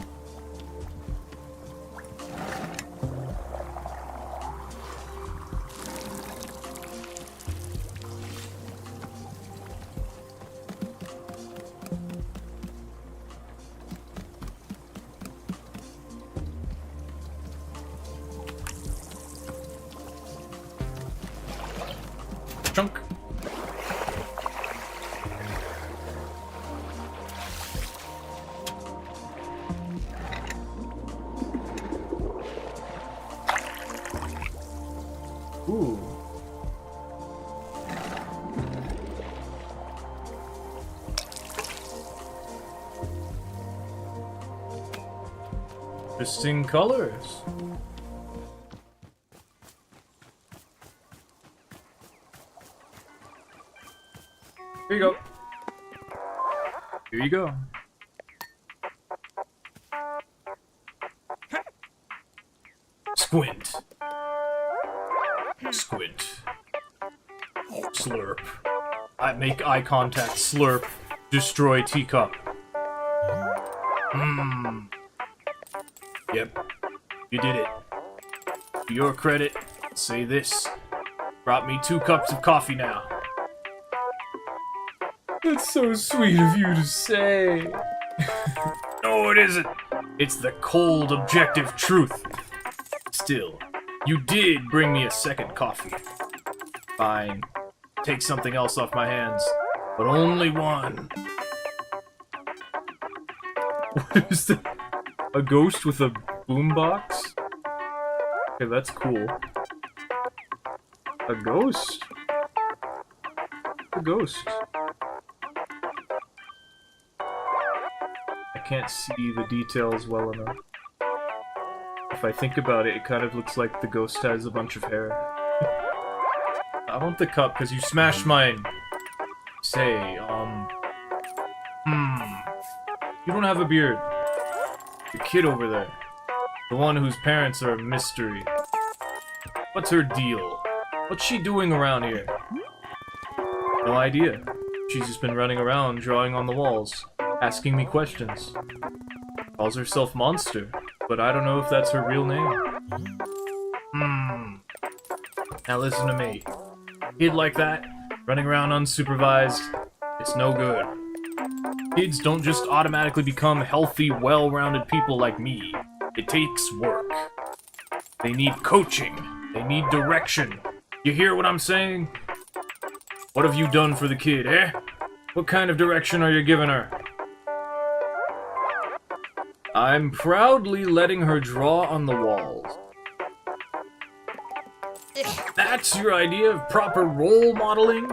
A: Chunk. Ooh. Interesting colors. Here you go. Here you go. Squint. Squint. Slurp. I make eye contact. Slurp. Destroy teacup. Mmm. Yep. You did it. To your credit, say this. Brought me 2 cups of coffee now. That's so sweet of you to say. No, it isn't. It's the cold, objective truth. Still, you did bring me a second coffee. Fine. Take something else off my hands. But only one. What is that? A ghost with a boombox? Okay, that's cool. A ghost? A ghost. I can't see the details well enough. If I think about it, it kind of looks like the ghost has a bunch of hair. I want the cup, because you smashed mine. Say, you don't have a beard. The kid over there. The one whose parents are a mystery. What's her deal? What's she doing around here? No idea. She's just been running around, drawing on the walls, asking me questions. Calls herself Monster, but I don't know if that's her real name. Now listen to me. Kid like that, running around unsupervised, it's no good. Kids don't just automatically become healthy, well-rounded people like me. It takes work. They need coaching. They need direction. You hear what I'm saying? What have you done for the kid, eh? What kind of direction are you giving her? I'm proudly letting her draw on the walls. That's your idea of proper role modeling?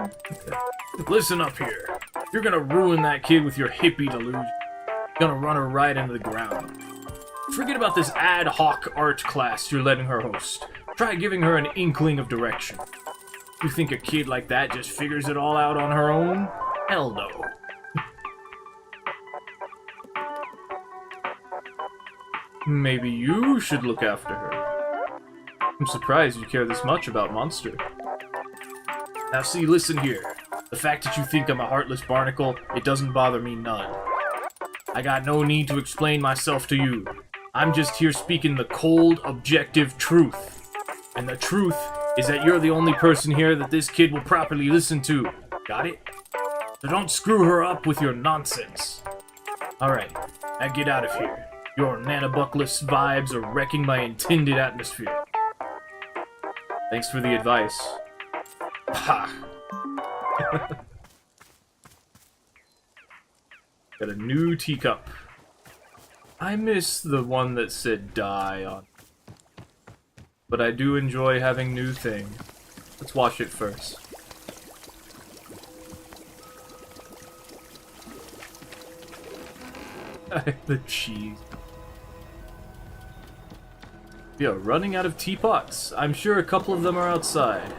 A: Listen up here. You're gonna ruin that kid with your hippie delusion. You're gonna run her right into the ground. Forget about this ad hoc art class you're letting her host. Try giving her an inkling of direction. You think a kid like that just figures it all out on her own? Hell no. Maybe you should look after her. I'm surprised you care this much about Monster. Now see, listen here. The fact that you think I'm a heartless barnacle, it doesn't bother me none. I got no need to explain myself to you. I'm just here speaking the cold, objective truth. And the truth is that you're the only person here that this kid will properly listen to. Got it? So don't screw her up with your nonsense. Alright, now get out of here. Your nanobuckless vibes are wrecking my intended atmosphere. Thanks for the advice. Ha! Got a new teacup. I miss the one that said die on. But I do enjoy having new things. Let's wash it first. The cheese. We are running out of teapots. I'm sure a couple of them are outside.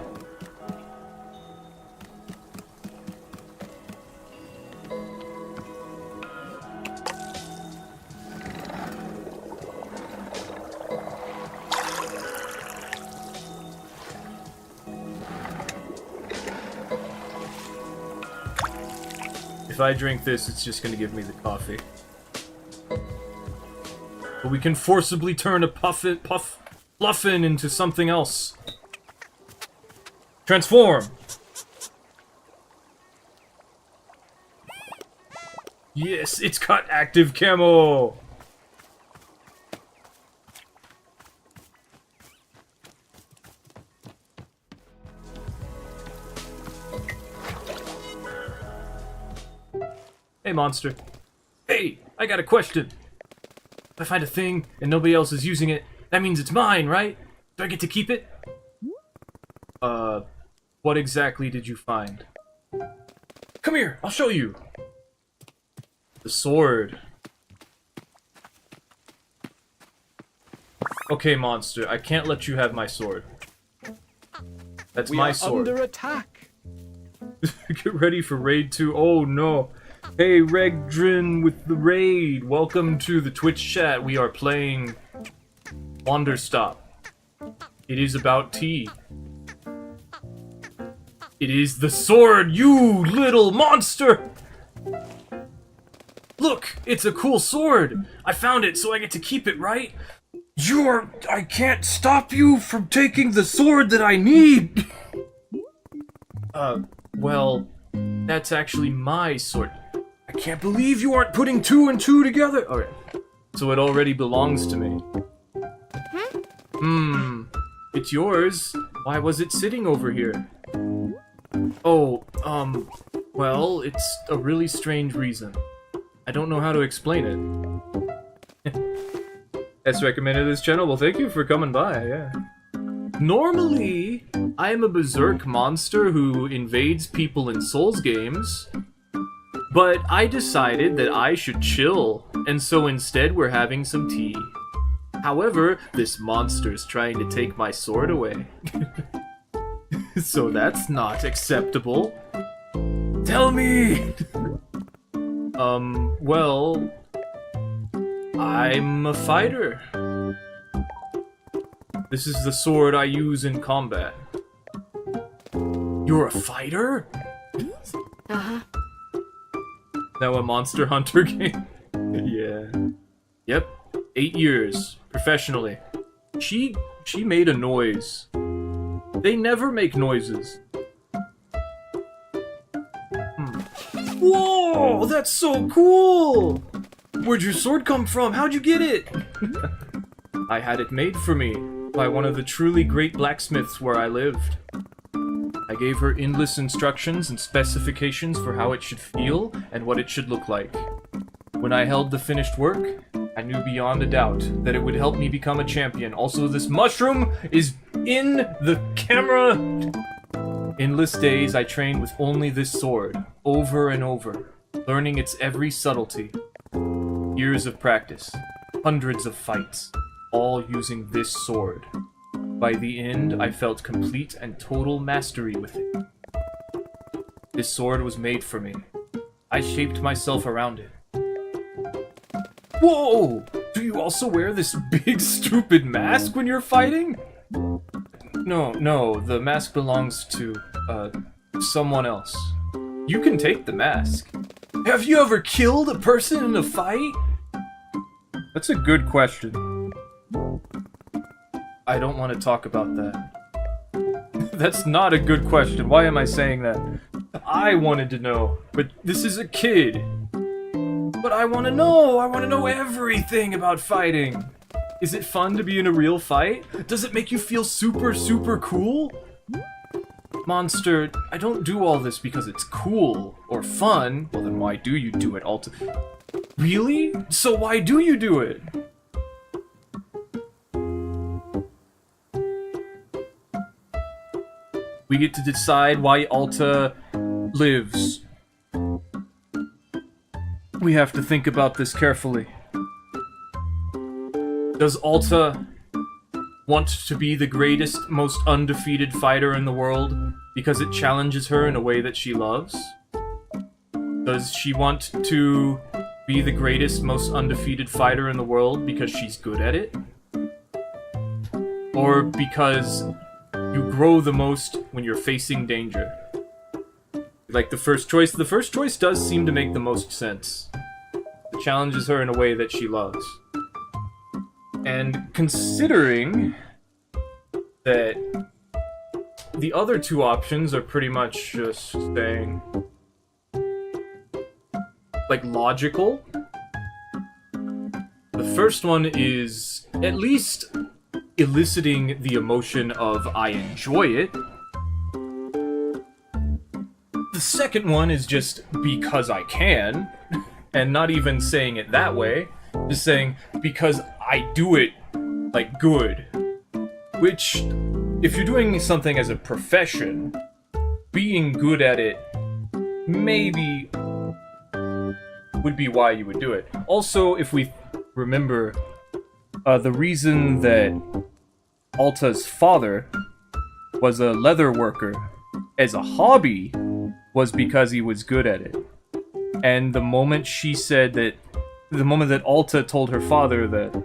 A: If I drink this, it's just gonna give me the coffee. But we can forcibly turn a Fluffin into something else. Transform! Yes, it's got active camo! Hey, Monster. Hey, I got a question. If I find a thing and nobody else is using it, that means it's mine, right? Do I get to keep it? What exactly did you find? Come here, I'll show you. The sword. Okay, monster, I can't let you have my sword. That's my sword.
C: We are under attack.
A: Get ready for raid 2. Oh no. Hey, Regdrin with the raid. Welcome to the Twitch chat. We are playing Wanderstop. It is about tea. It is the sword, you little monster! Look, it's a cool sword. I found it, so I get to keep it, right? I can't stop you from taking the sword that I need! Well, that's actually my sword. I can't believe you aren't putting 2 and 2 together! Alright, so it already belongs to me. It's yours. Why was it sitting over here? Oh, well, it's a really strange reason. I don't know how to explain it. That's recommended this channel. Well, thank you for coming by, yeah. Normally, I am a berserk monster who invades people in Souls games, but I decided that I should chill, and so instead we're having some tea. However, this monster's trying to take my sword away. So that's not acceptable. Tell me! Well... I'm a fighter. This is the sword I use in combat. You're a fighter?
B: Uh-huh.
A: Now a Monster Hunter game? Yeah. Yep. 8 years. Professionally. She made a noise. They never make noises. Whoa! That's so cool! Where'd your sword come from? How'd you get it? I had it made for me by one of the truly great blacksmiths where I lived. I gave her endless instructions and specifications for how it should feel and what it should look like. When I held the finished work, I knew beyond a doubt that it would help me become a champion. Also, this mushroom is in the camera! Endless days I trained with only this sword, over and over, learning its every subtlety. Years of practice, hundreds of fights, all using this sword. By the end, I felt complete and total mastery with it. This sword was made for me. I shaped myself around it. Whoa! Do you also wear this big stupid mask when you're fighting? No, the mask belongs to, someone else. You can take the mask. Have you ever killed a person in a fight? That's a good question. I don't want to talk about that. That's not a good question. Why am I saying that? I wanted to know, but this is a kid. But I want to know. I want to know everything about fighting. Is it fun to be in a real fight? Does it make you feel super, super cool? Monster, I don't do all this because it's cool or fun. Well, then why do you do it all Really? So why do you do it? We get to decide why Alta lives. We have to think about this carefully. Does Alta want to be the greatest, most undefeated fighter in the world because it challenges her in a way that she loves? Does she want to be the greatest, most undefeated fighter in the world because she's good at it? Or because you grow the most when you're facing danger? Like the first choice. The first choice does seem to make the most sense. It challenges her in a way that she loves. And considering that the other two options are pretty much just saying, like, logical. The first one is at least eliciting the emotion of I enjoy it. The second one is just because I can, and not even saying it that way, just saying because I do it, like, good. Which if you're doing something as a profession, being good at it maybe would be why you would do it. Also, if we remember, the reason that Alta's father was a leather worker as a hobby was because he was good at it. And the moment that Alta told her father that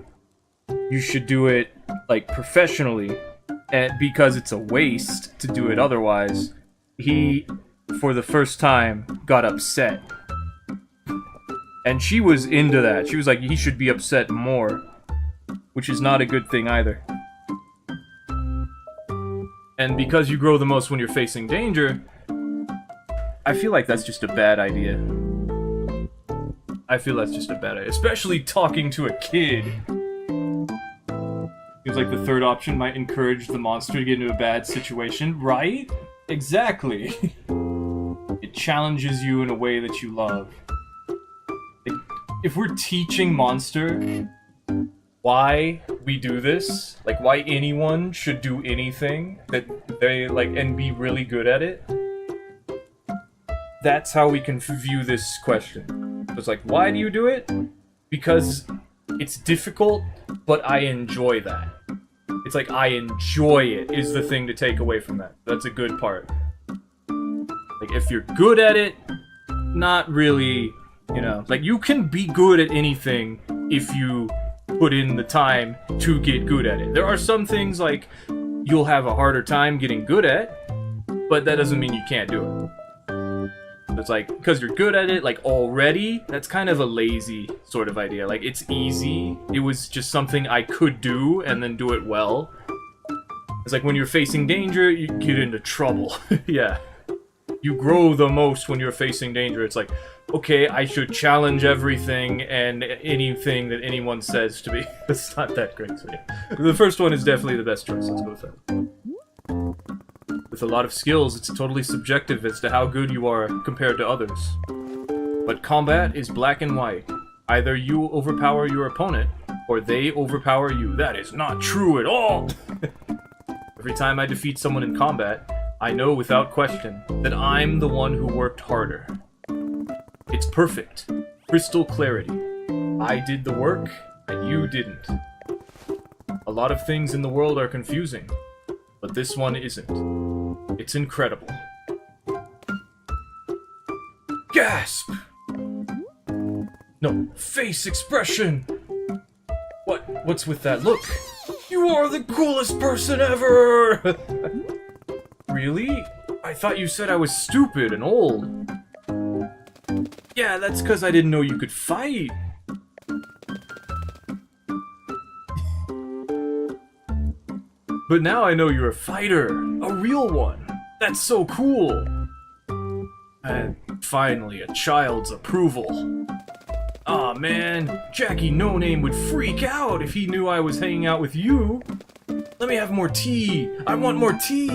A: you should do it, like, professionally, and because it's a waste to do it otherwise, he, for the first time, got upset. And she was into that. She was like, he should be upset more, which is not a good thing either. And because you grow the most when you're facing danger, I feel like that's just a bad idea. I feel that's just a bad idea. Especially talking to a kid. Seems like the third option might encourage the monster to get into a bad situation, right? Exactly. It challenges you in a way that you love. If we're teaching Monster why we do this, like why anyone should do anything that they like and be really good at it, that's how we can view this question. It's like, why do you do it? Because it's difficult, but I enjoy that. It's like, I enjoy it is the thing to take away from that. That's a good part. Like, if you're good at it, not really, you know, like, you can be good at anything if you put in the time to get good at it. There are some things, like, you'll have a harder time getting good at, but that doesn't mean you can't do it. It's like, because you're good at it, like, already, that's kind of a lazy sort of idea. Like, it's easy. It was just something I could do and then do it well. It's like when you're facing danger, you get into trouble. Yeah. You grow the most when you're facing danger. It's like, okay, I should challenge everything and anything that anyone says to me. It's not that great, so yeah. The first one is definitely the best choice. Let's go with that. With a lot of skills, it's totally subjective as to how good you are compared to others. But combat is black and white. Either you overpower your opponent, or they overpower you. That is not true at all! Every time I defeat someone in combat, I know without question that I'm the one who worked harder. It's perfect. Crystal clarity. I did the work, and you didn't. A lot of things in the world are confusing, but this one isn't. It's incredible. Gasp! No, face expression! What's with that look? You are the coolest person ever! Really? I thought you said I was stupid and old. Yeah, that's because I didn't know you could fight. But now I know you're a fighter. A real one. That's so cool. And finally, a child's approval. Aw, man. Jackie No Name would freak out if he knew I was hanging out with you. Let me have more tea. I want more tea.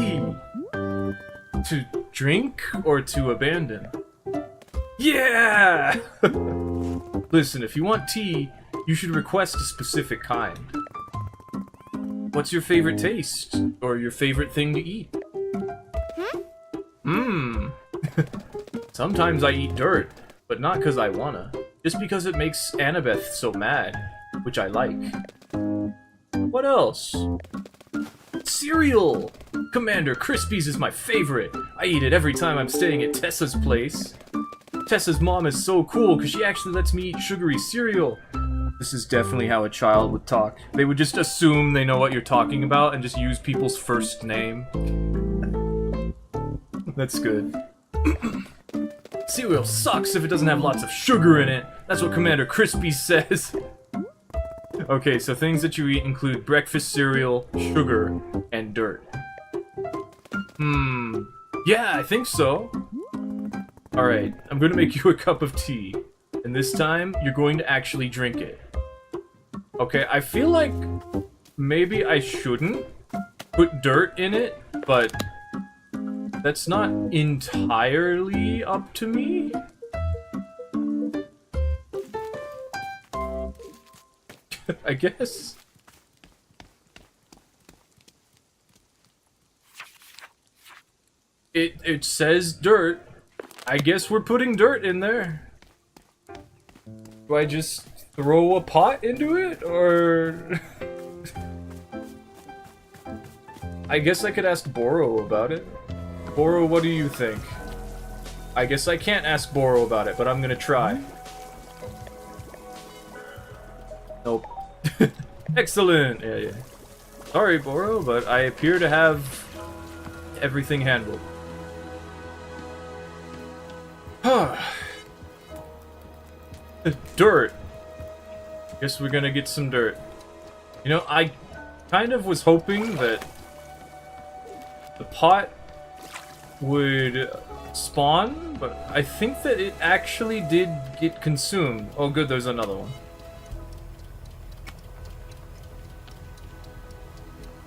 A: To drink or to abandon? Yeah! Listen, if you want tea, you should request a specific kind. What's your favorite taste? Or your favorite thing to eat? Sometimes I eat dirt, but not because I wanna. Just because it makes Annabeth so mad, which I like. What else? Cereal! Commander Crispies is my favorite. I eat it every time I'm staying at Tessa's place. Tessa's mom is so cool because she actually lets me eat sugary cereal. This is definitely how a child would talk. They would just assume they know what you're talking about and just use people's first name. That's good. Cereal sucks if it doesn't have lots of sugar in it. That's what Commander Crispy says. Okay, so things that you eat include breakfast cereal, sugar, and dirt. Yeah, I think so. Alright, I'm gonna make you a cup of tea. And this time, you're going to actually drink it. Okay, I feel like maybe I shouldn't put dirt in it, but that's not entirely up to me. I guess. It says dirt. I guess we're putting dirt in there. Do I just throw a pot into it, or... I guess I could ask Boro about it. Boro, what do you think? I guess I can't ask Boro about it, but I'm gonna try. Nope. Excellent! Yeah. Sorry, Boro, but I appear to have everything handled. Dirt. Guess we're gonna get some dirt. You know, I kind of was hoping that the pot would spawn, but I think that it actually did get consumed. Oh good, there's another one.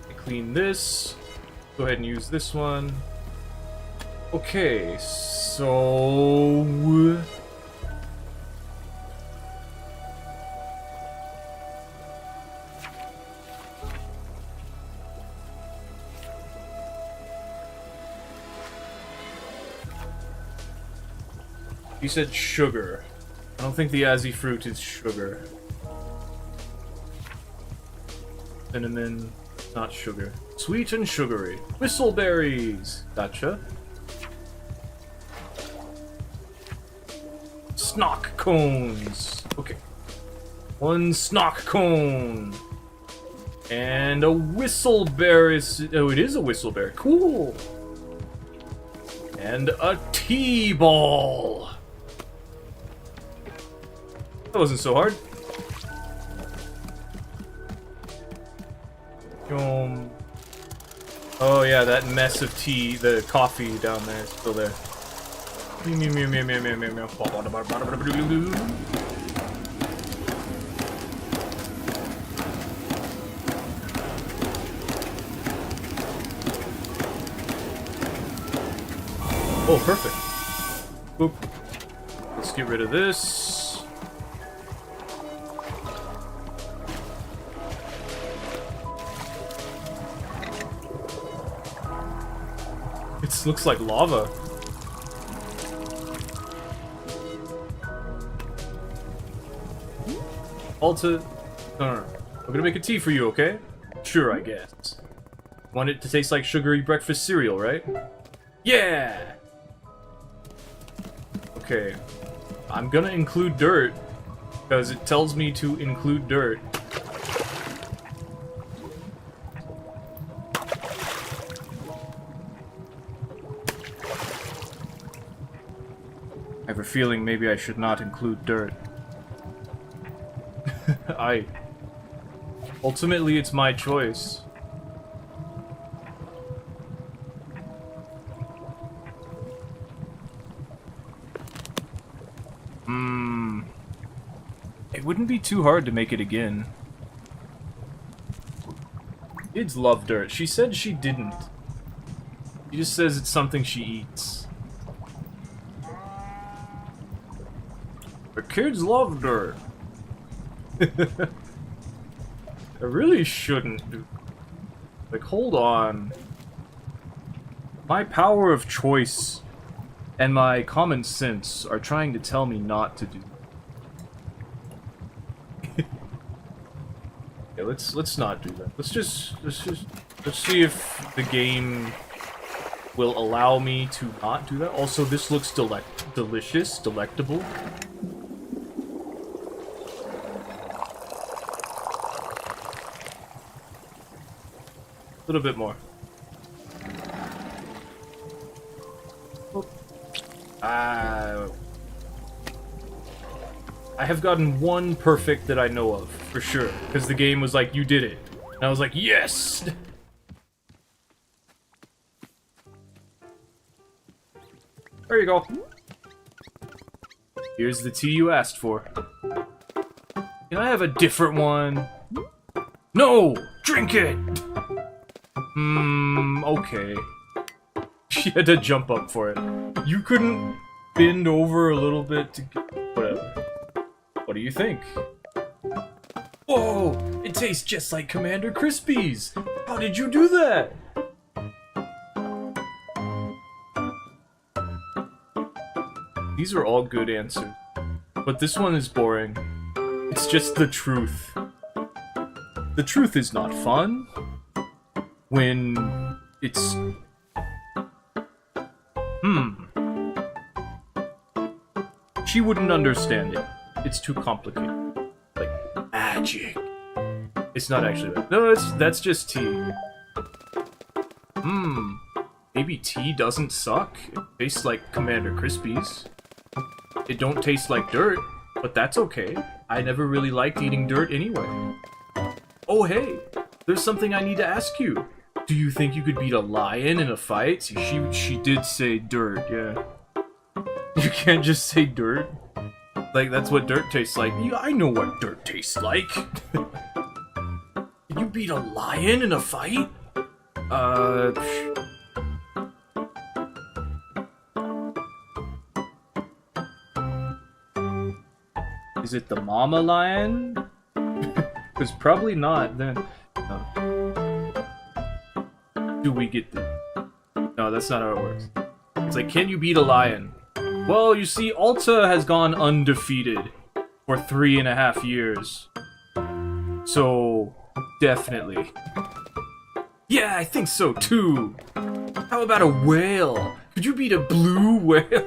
A: I clean this. Go ahead and use this one. Okay, so... You said sugar. I don't think the Azzy fruit is sugar. Cinnamon, not sugar. Sweet and sugary. Whistleberries! Gotcha. Snock cones! Okay. One snock cone! And a whistleberry. Oh, it is a whistleberry. Cool! And a T-ball! That wasn't so hard. Oh yeah, that mess of tea, the coffee down there is still there. Oh, perfect. Boop. Let's get rid of this. It looks like lava. Alta... No. I'm gonna make a tea for you, okay? Sure, I guess. Want it to taste like sugary breakfast cereal, right? Yeah! Okay. I'm gonna include dirt, because it tells me to include dirt. I have a feeling maybe I should not include dirt. Ultimately, it's my choice. It wouldn't be too hard to make it again. Kids love dirt. She said she didn't. She just says it's something she eats. But kids love dirt. I really shouldn't do... Like, hold on. My power of choice and my common sense are trying to tell me not to do. Yeah, let's not do that. Let's see if the game will allow me to not do that. Also, this looks delicious, delectable. A little bit more. I have gotten one perfect that I know of, for sure. Because the game was like, you did it. And I was like, yes! There you go. Here's the tea you asked for. Can I have a different one? No! Drink it! Okay. She had to jump up for it. You couldn't bend over a little bit to get... Whatever. What do you think? Whoa! It tastes just like Commander Crispy's! How did you do that? These are all good answers. But this one is boring. It's just the truth. The truth is not fun. When it's... She wouldn't understand it. It's too complicated. Like, magic. It's not actually that. No, that's just tea. Maybe tea doesn't suck. It tastes like Commander Crispies. It don't taste like dirt, but that's okay. I never really liked eating dirt anyway. Oh hey, there's something I need to ask you. Do you think you could beat a lion in a fight? See, she did say dirt, yeah. You can't just say dirt. Like, that's what dirt tastes like. Yeah, I know what dirt tastes like. Can you beat a lion in a fight? Is it the mama lion? Because probably not, then. Do we get the... No, that's not how it works. It's like, can you beat a lion? Well, you see, Alta has gone undefeated for 3.5 years. So, definitely. Yeah, I think so too. How about a whale? Could you beat a blue whale?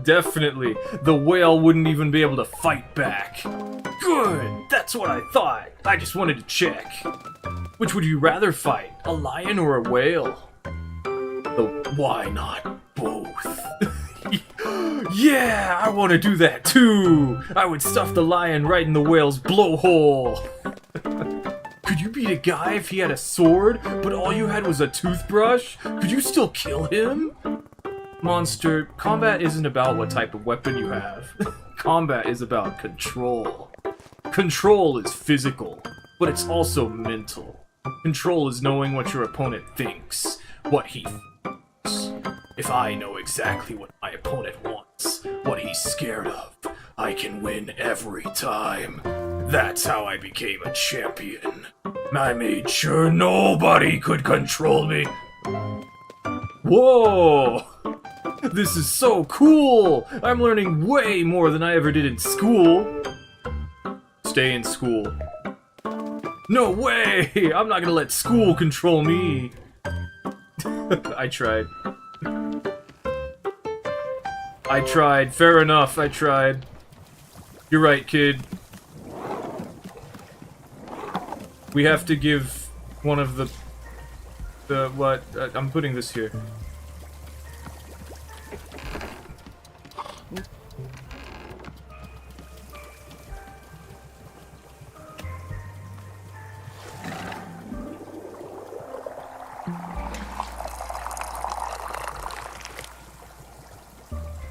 A: Definitely. The whale wouldn't even be able to fight back. Good! That's what I thought. I just wanted to check. Which would you rather fight? A lion or a whale? Why not both? Yeah, I want to do that too! I would stuff the lion right in the whale's blowhole! Could you beat a guy if he had a sword, but all you had was a toothbrush? Could you still kill him? Monster, combat isn't about what type of weapon you have. Combat is about control. Control is physical, but it's also mental. Control is knowing what your opponent thinks, what he thinks. If I know exactly what my opponent wants, what he's scared of, I can win every time. That's how I became a champion. I made sure nobody could control me. Whoa! This is so cool! I'm learning way more than I ever did in school. Stay in school. No way! I'm not gonna let school control me. I tried. I tried. Fair enough, I tried. You're right, kid. We have to give one of the what? I'm putting this here.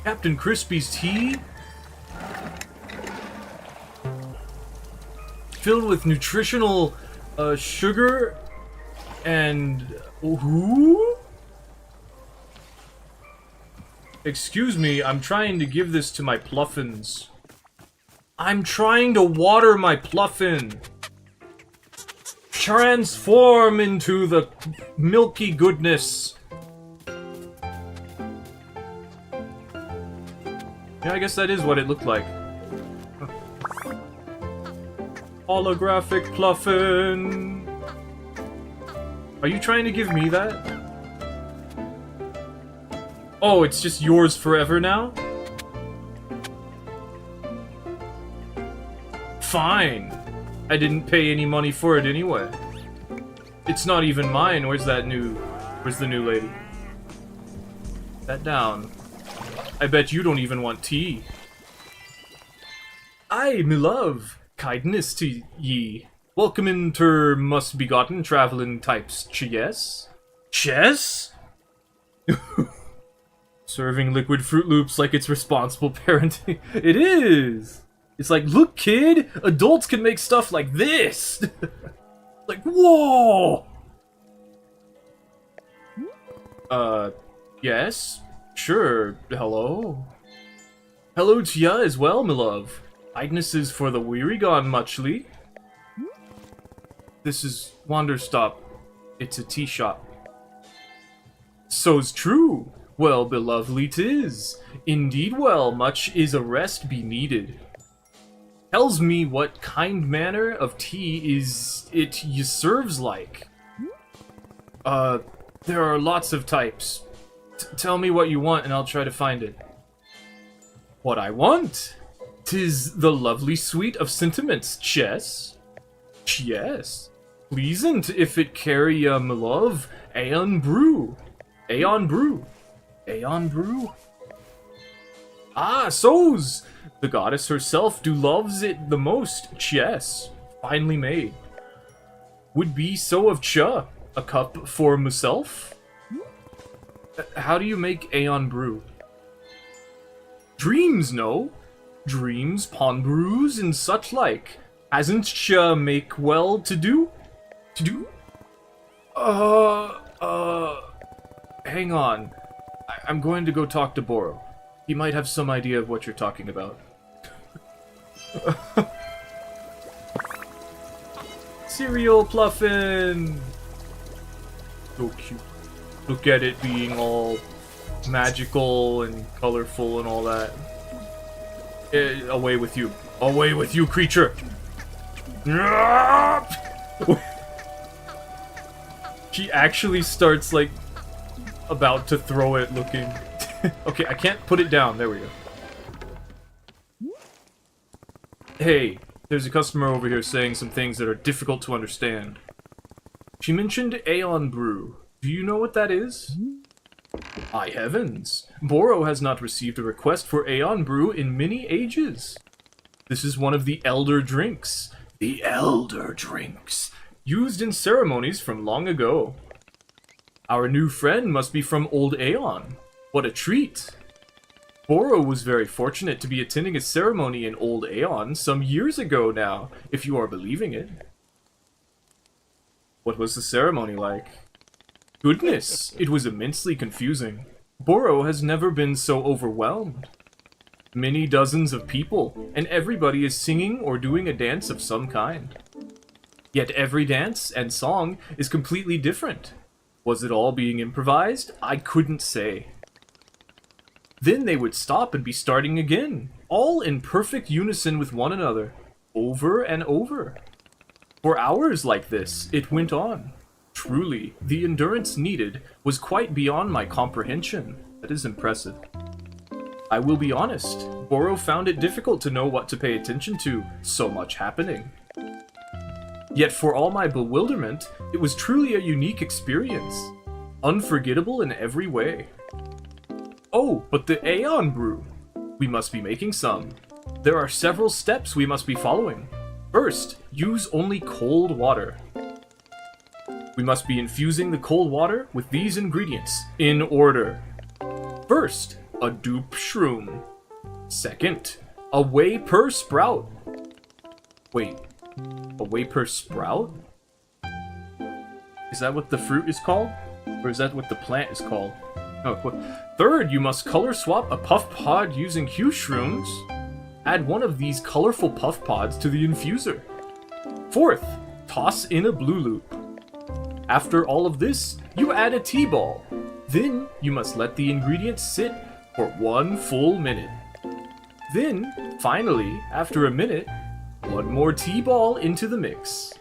A: Captain Crispy's tea? Filled with nutritional sugar and... who? Excuse me, I'm trying to give this to my pluffins. I'm trying to water my pluffin. Transform into the milky goodness. Yeah, I guess that is what it looked like. Holographic pluffin. Are you trying to give me that? Oh, it's just yours forever now? Fine. I didn't pay any money for it anyway. It's not even mine. Where's the new lady? That down. I bet you don't even want tea. Aye, me love. Kindness to ye. Welcome inter must-begotten traveling types, yes? Chess? Serving liquid Fruit Loops like it's responsible parenting. It is! It's like, look kid, adults can make stuff like this! Like, whoa! Yes? Sure, hello? Hello to ya as well, my love. Kindness is for the weary gone muchly. This is Wanderstop. It's a tea shop. So's true. Well, belovely 'tis. Indeed well, much is a rest be needed. Tells me what kind manner of tea is it ye serves like. There are lots of types. Tell me what you want and I'll try to find it. What I want? 'Tis the lovely sweet of sentiments, chess. Yes. Pleasant if it carry me love, aeon brew. Aeon brew. Aeon brew. Ah, so's! The goddess herself do loves it the most, chess. Finely made. Would be so of cha, a cup for myself? How do you make aeon brew? Dreams, no? Dreams, pond brews, and such like. Hasn't cha make well to do? To do? Hang on. I'm going to go talk to Boro. He might have some idea of what you're talking about. Cereal Pluffin! So cute. Look at it being all magical and colorful and all that. Away with you. Away with you, creature! She actually starts, like, about to throw it looking. Okay, I can't put it down. There we go. Hey, there's a customer over here saying some things that are difficult to understand. She mentioned Aeon Brew. Do you know what that is? High heavens! Boro has not received a request for Aeon Brew in many ages. This is one of the Elder Drinks. The Elder Drinks. Used in ceremonies from long ago. Our new friend must be from Old Aeon. What a treat! Boro was very fortunate to be attending a ceremony in Old Aeon some years ago now, if you are believing it. What was the ceremony like? Goodness, it was immensely confusing. Boro has never been so overwhelmed. Many dozens of people, and everybody is singing or doing a dance of some kind. Yet every dance and song is completely different. Was it all being improvised? I couldn't say. Then they would stop and be starting again, all in perfect unison with one another, over and over. For hours like this, it went on. Truly, the endurance needed was quite beyond my comprehension. That is impressive. I will be honest, Boro found it difficult to know what to pay attention to, so much happening. Yet for all my bewilderment, it was truly a unique experience. Unforgettable in every way. Oh, but the Aeon Brew! We must be making some. There are several steps we must be following. First, use only cold water. We must be infusing the cold water with these ingredients, in order. First, a dupe shroom. Second, a whey per sprout. Wait, a whey per sprout? Is that what the fruit is called? Or is that what the plant is called? Oh, what? Third, you must color swap a puff pod using hue shrooms. Add one of these colorful puff pods to the infuser. Fourth, toss in a blue loop. After all of this, you add a tea ball. Then, you must let the ingredients sit for 1 full minute. Then, finally, after a minute, one more tea ball into the mix.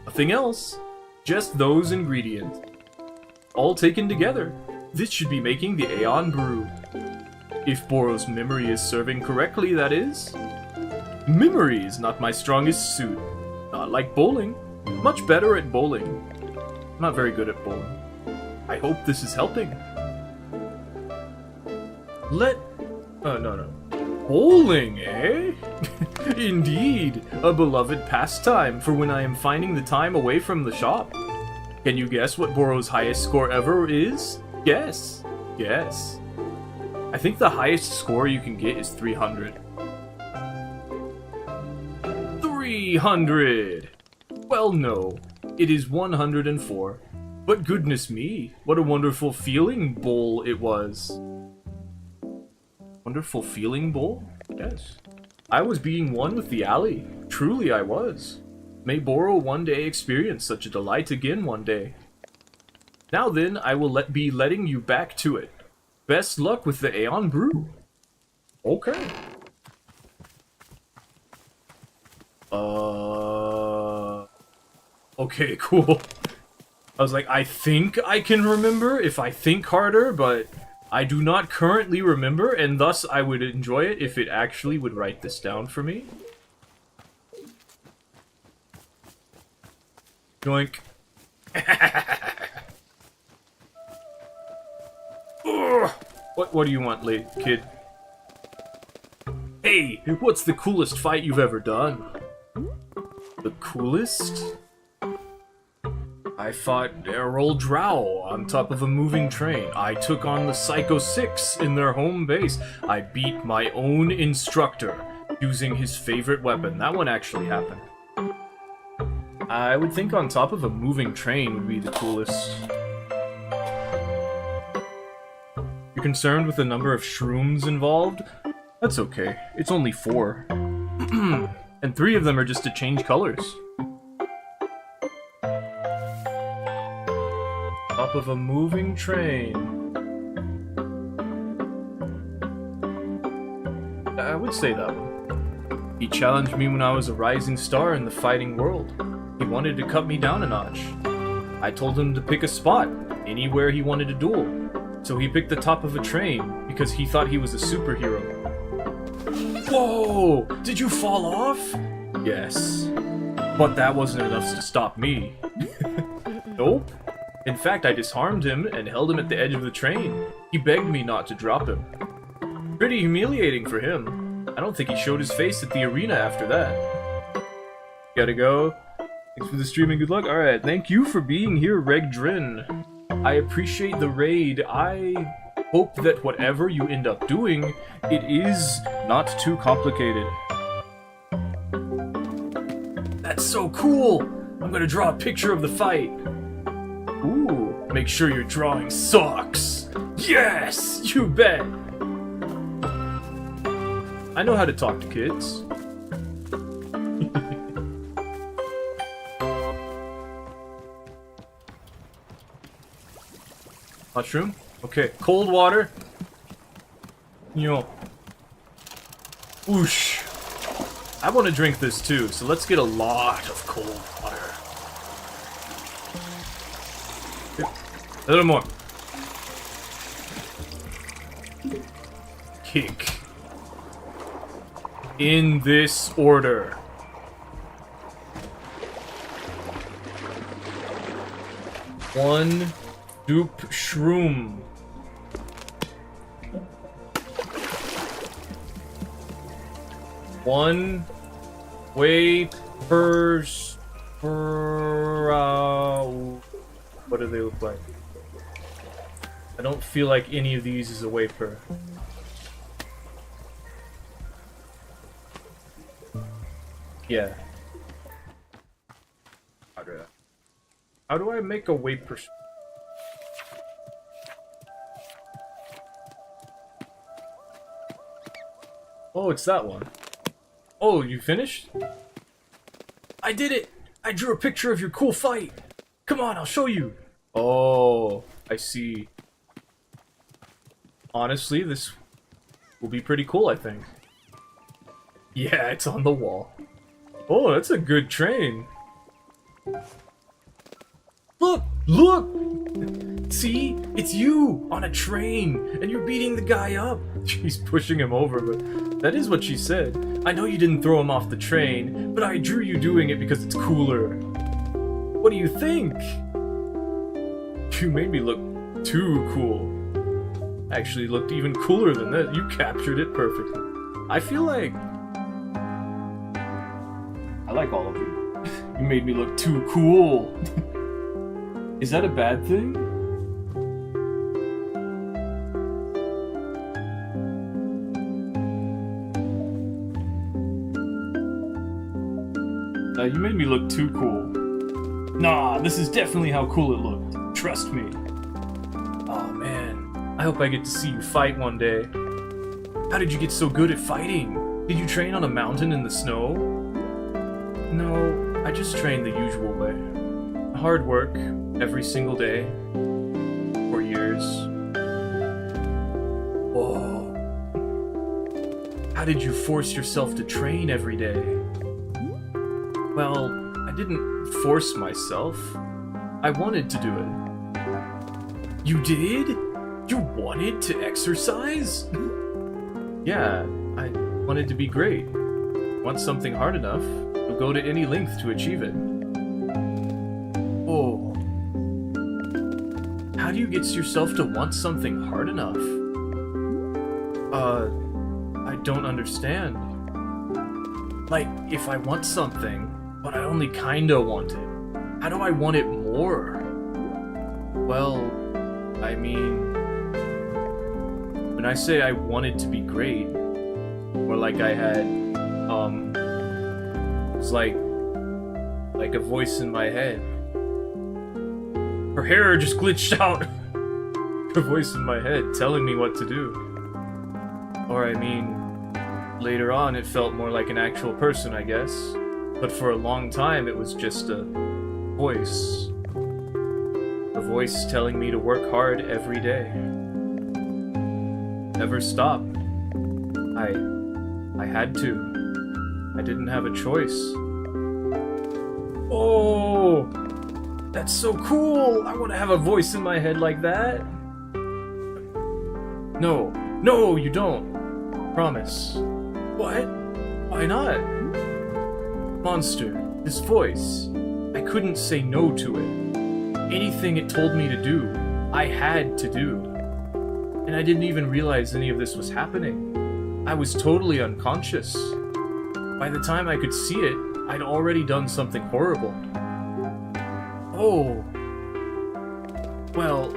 A: Nothing else, just those ingredients. All taken together, this should be making the Aeon Brew. If Boro's memory is serving correctly, that is. Memory is not my strongest suit. Not like bowling. Much better at bowling. I'm not very good at bowling. I hope this is helping. No. Bowling, eh? Indeed, a beloved pastime for when I am finding the time away from the shop. Can you guess what Boro's highest score ever is? Guess. I think the highest score you can get is 300. 300! Well, no. It is 104. But goodness me, what a wonderful feeling bowl it was. Wonderful feeling bowl? Yes. I was being one with the alley. Truly I was. May Boro one day experience such a delight again one day. Now then, I will be letting you back to it. Best luck with the Aeon Brew. Okay. Okay, cool. I was like, I think I can remember if I think harder, but I do not currently remember, and thus I would enjoy it if it actually would write this down for me. Yoink. What do you want, kid? Hey, what's the coolest fight you've ever done? The coolest? I fought Errol Drow on top of a moving train. I took on the Psycho 6 in their home base. I beat my own instructor using his favorite weapon. That one actually happened. I would think on top of a moving train would be the coolest. You're concerned with the number of shrooms involved? That's okay. It's only 4. And 3 of them are just to change colors. Top of a moving train. I would say that one. He challenged me when I was a rising star in the fighting world. He wanted to cut me down a notch. I told him to pick a spot, anywhere he wanted to duel. So he picked the top of a train, because he thought he was a superhero. Whoa! Did you fall off? Yes. But that wasn't enough to stop me. Nope. In fact, I disarmed him and held him at the edge of the train. He begged me not to drop him. Pretty humiliating for him. I don't think he showed his face at the arena after that. Gotta go. Thanks for the stream and good luck. Alright, thank you for being here, Reg Drin. I appreciate the raid. I hope that whatever you end up doing, it is not too complicated. That's so cool! I'm gonna draw a picture of the fight. Ooh, make sure your drawing sucks. Yes, you bet. I know how to talk to kids. Mushroom? Okay, cold water. Yo. Whoosh. I want to drink this too, so let's get a lot of cold water. A little more. Kick. In this order. One dupe shroom. One wafers. What do they look like? I don't feel like any of these is a wafer. Yeah. How do I make a wafer? Oh, it's that one. Oh, you finished? I did it! I drew a picture of your cool fight! Come on, I'll show you! Oh, I see. Honestly, this will be pretty cool, I think. Yeah, it's on the wall. Oh, that's a good train. Look! Look! See? It's you! On a train! And you're beating the guy up! She's pushing him over, but that is what she said. I know you didn't throw him off the train, but I drew you doing it because it's cooler. What do you think? You made me look too cool. Actually looked even cooler than that. You captured it perfectly. I feel like... I like all of you. You made me look too cool. Is that a bad thing? You made me look too cool. Nah, this is definitely how cool it looked. Trust me. Oh man, I hope I get to see you fight one day. How did you get so good at fighting? Did you train on a mountain in the snow? No, I just trained the usual way. Hard work, every single day. voice. Whoa. How did you force yourself to train every day? Well, I didn't force myself. I wanted to do it. You did? You wanted to exercise? Yeah, I wanted to be great. Want something hard enough, you'll go to any length to achieve it. Oh. How do you get yourself to want something hard enough? I don't understand. Like, if I want something, but I only kinda want it, how do I want it more? Well, I mean, when I say I wanted to be great, or like I had, it's like a voice in my head. Her hair just glitched out. A voice in my head telling me what to do. Or I mean, later on it felt more like an actual person, I guess. But for a long time it was just a voice. A voice telling me to work hard every day. Never stop. I had to. I didn't have a choice. Oh! That's so cool! I want to have a voice in my head like that. No. No, you don't. Promise. What? Why not? Monster, this voice. I couldn't say no to it. Anything it told me to do, I had to do. And I didn't even realize any of this was happening. I was totally unconscious. By the time I could see it, I'd already done something horrible. Oh. Well,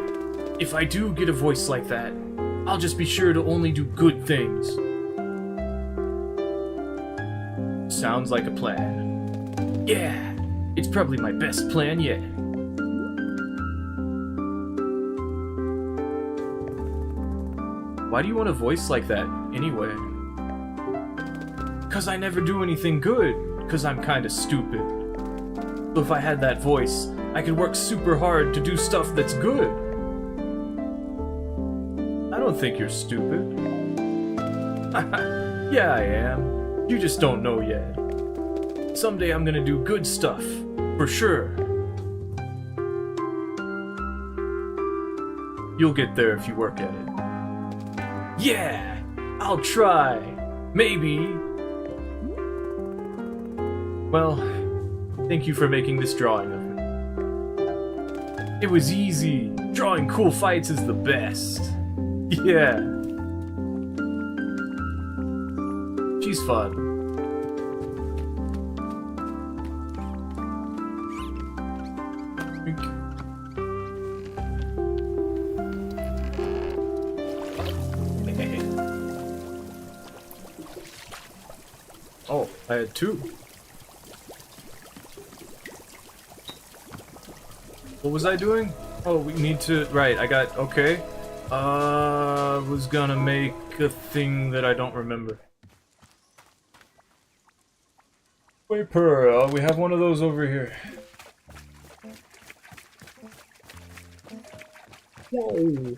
A: if I do get a voice like that, I'll just be sure to only do good things. Sounds like a plan. Yeah, it's probably my best plan yet. Why do you want a voice like that, anyway? 'Cause I never do anything good, 'cause I'm kinda stupid. So if I had that voice, I could work super hard to do stuff that's good. I don't think you're stupid. Yeah, I am. You just don't know yet. Someday I'm gonna do good stuff, for sure. You'll get there if you work at it. Yeah! I'll try! Maybe! Well, thank you for making this drawing of me. It was easy! Drawing cool fights is the best! Yeah! She's fun. Oh, I had two. What was I doing? Oh, we need to... Right, I got... Okay. Was gonna make a thing that I don't remember. Waper, we have one of those over here. Whoa.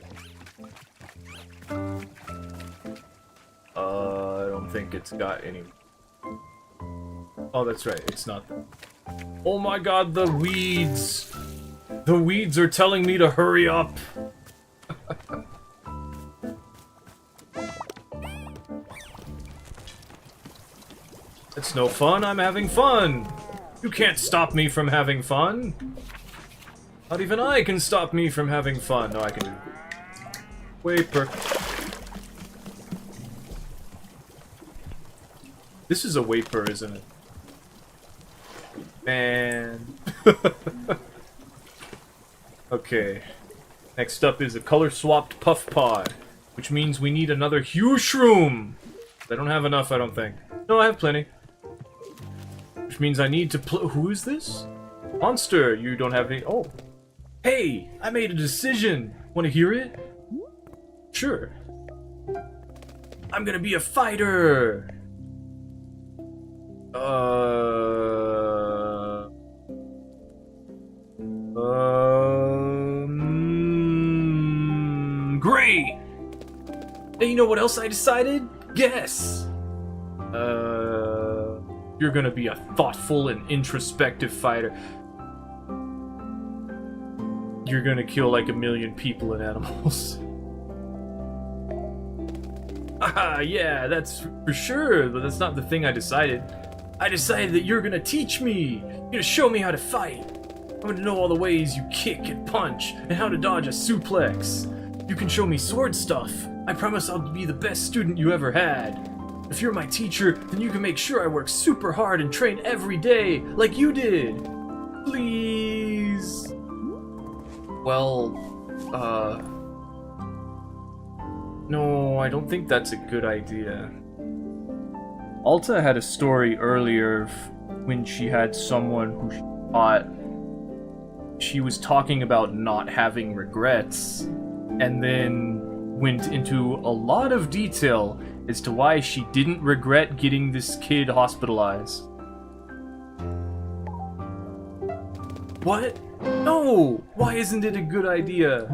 A: I don't think it's got any... Oh, that's right, it's not that. Oh my god, the weeds! The weeds are telling me to hurry up! It's no fun, I'm having fun! You can't stop me from having fun! Not even I can stop me from having fun. No, I can do it. Waper. This is a waper, isn't it? Man. Okay. Next up is a color-swapped puff pod, which means we need another huge shroom. I don't have enough, I don't think. No, I have plenty. Which means I need to who is this? Monster, you don't have any- oh. Hey, I made a decision. Want to hear it? Sure. I'm gonna be a fighter. Great! And you know what else I decided? Guess! You're gonna be a thoughtful and introspective fighter. You're gonna kill like 1,000,000 people and animals. Ah, yeah, that's for sure, but that's not the thing I decided. I decided that you're gonna teach me. You're gonna show me how to fight. I'm gonna know all the ways you kick and punch, and how to dodge a suplex. You can show me sword stuff. I promise I'll be the best student you ever had. If you're my teacher, then you can make sure I work super hard and train every day, like you did. Please. Well, no, I don't think that's a good idea. Alta had a story earlier when she had someone who she thought she was talking about not having regrets, and then went into a lot of detail as to why she didn't regret getting this kid hospitalized. What? No! Why isn't it a good idea?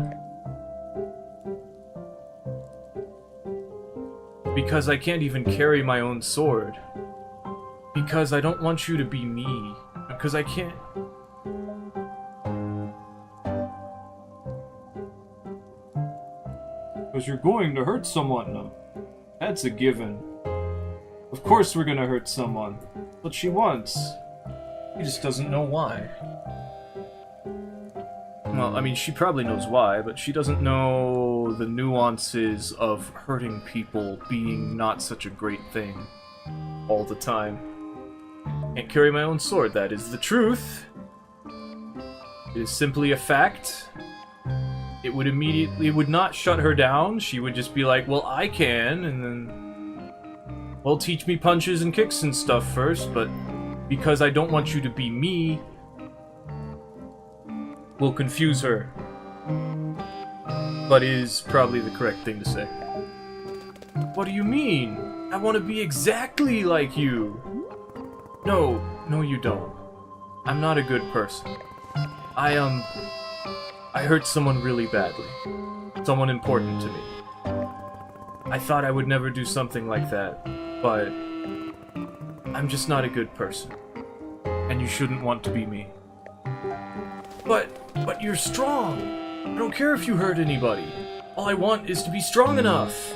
A: Because I can't even carry my own sword. Because I don't want you to be me. Because I can't... Because you're going to hurt someone. That's a given. Of course we're gonna hurt someone. What she wants. She just doesn't know why. Well, I mean, she probably knows why, but she doesn't know the nuances of hurting people being not such a great thing all the time. Can't carry my own sword, that is the truth. It is simply a fact. It would not shut her down. She would just be like, well, I can, and then... Well, teach me punches and kicks and stuff first, but because I don't want you to be me, will confuse her. But is probably the correct thing to say. What do you mean? I want to be exactly like you. No, you don't. I'm not a good person. I hurt someone really badly. Someone important to me. I thought I would never do something like that, but I'm just not a good person. And you shouldn't want to be me. But you're strong. I don't care if you hurt anybody. All I want is to be strong enough.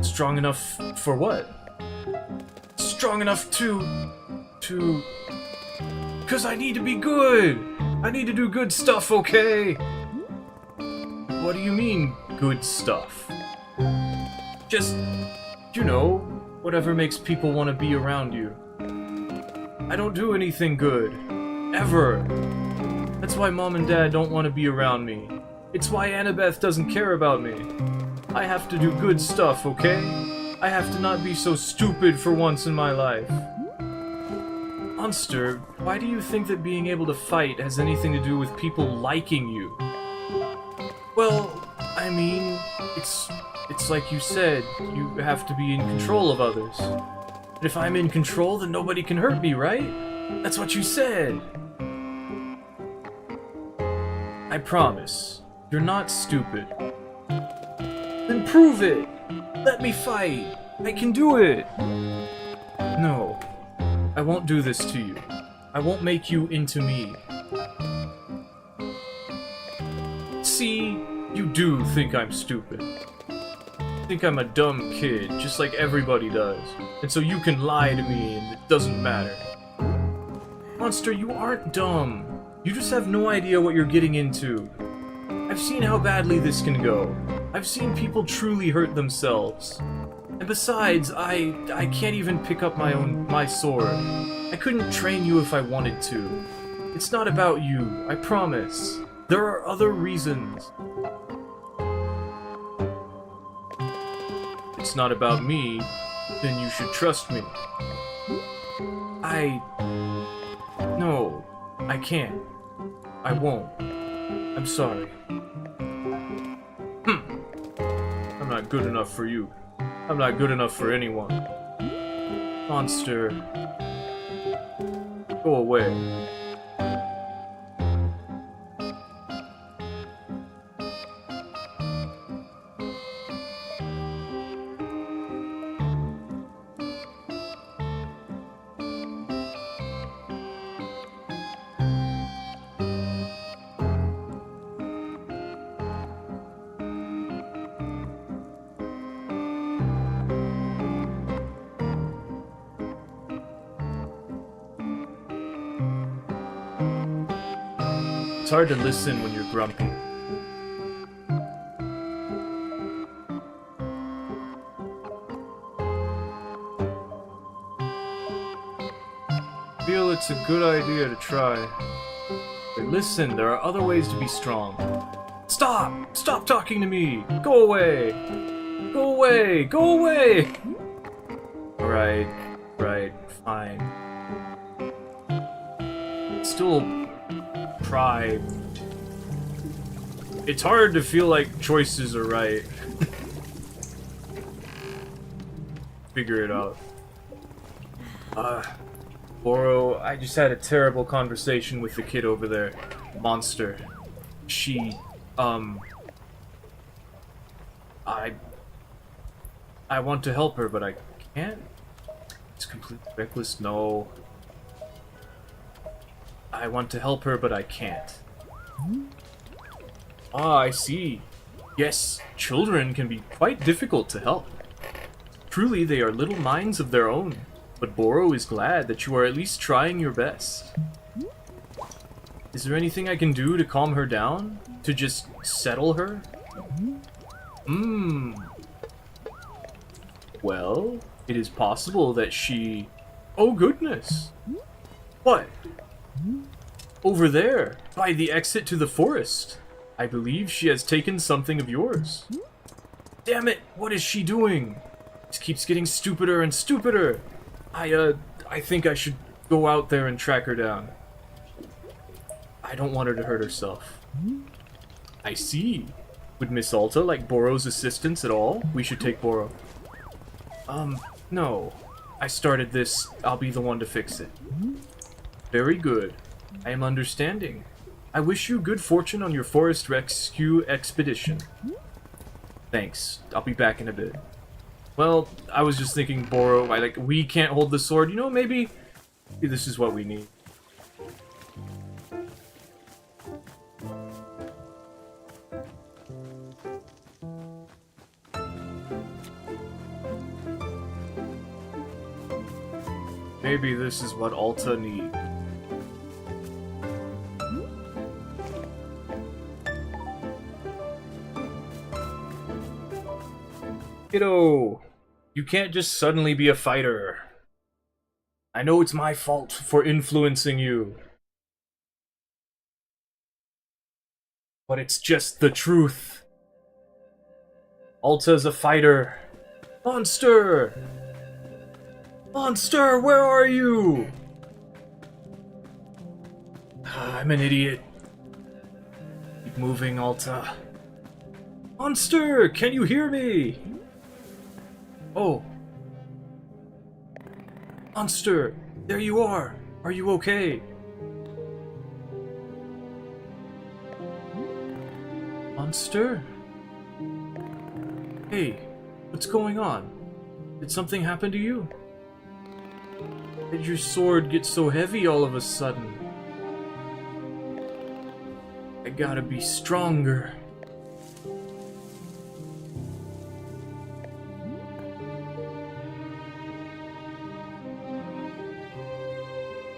A: Strong enough for what? Strong enough to... 'Cause I need to be good! I need to do good stuff, okay? What do you mean, good stuff? Just, you know, whatever makes people want to be around you. I don't do anything good. Ever. That's why Mom and Dad don't want to be around me. It's why Annabeth doesn't care about me. I have to do good stuff, okay? I have to not be so stupid for once in my life. Monster, why do you think that being able to fight has anything to do with people liking you? Well, I mean, it's like you said, you have to be in control of others. And if I'm in control, then nobody can hurt me, right? That's what you said. I promise, you're not stupid. Then prove it! Let me fight! I can do it! No. I won't do this to you. I won't make you into me. See, you do think I'm stupid. Think I'm a dumb kid, just like everybody does. And so you can lie to me and it doesn't matter. Monster, you aren't dumb. You just have no idea what you're getting into. I've seen how badly this can go. I've seen people truly hurt themselves. And besides, I can't even pick up my sword. I couldn't train you if I wanted to. It's not about you, I promise. There are other reasons. It's not about me, then you should trust me. No, I can't. I won't. I'm sorry. I'm not good enough for you. I'm not good enough for anyone. Monster. Go away. It's hard to listen when you're grumpy. I feel it's a good idea to try. But listen, there are other ways to be strong. Stop! Stop talking to me! Go away! Go away! Go away! Right, fine. Still try. It's hard to feel like choices are right. Figure it out. Boro, I just had a terrible conversation with the kid over there. Monster. She, I want to help her, but I can't. It's completely reckless. No. I want to help her, but I can't. Ah, I see. Yes, children can be quite difficult to help. Truly, they are little minds of their own. But Boro is glad that you are at least trying your best. Is there anything I can do to calm her down? To just settle her? Well, it is possible that she... Oh goodness! What? Over there, by the exit to the forest. I believe she has taken something of yours. Damn it, what is she doing? This keeps getting stupider and stupider. I think I should go out there and track her down. I don't want her to hurt herself. I see. Would Miss Alta like Boro's assistance at all? We should take Boro. No. I started this. I'll be the one to fix it. Very good. I am understanding. I wish you good fortune on your forest rescue expedition. Thanks. I'll be back in a bit. Well, I was just thinking, Boro, we can't hold the sword. You know, maybe this is what we need. Maybe this is what Alta needs. Kiddo, you can't just suddenly be a fighter. I know it's my fault for influencing you. But it's just the truth. Alta's a fighter. Monster! Monster, where are you? I'm an idiot. Keep moving, Alta. Monster, can you hear me? Oh. Monster, there you are. Are you okay? Monster? Hey, what's going on? Did something happen to you? Did your sword get so heavy all of a sudden? I gotta be stronger.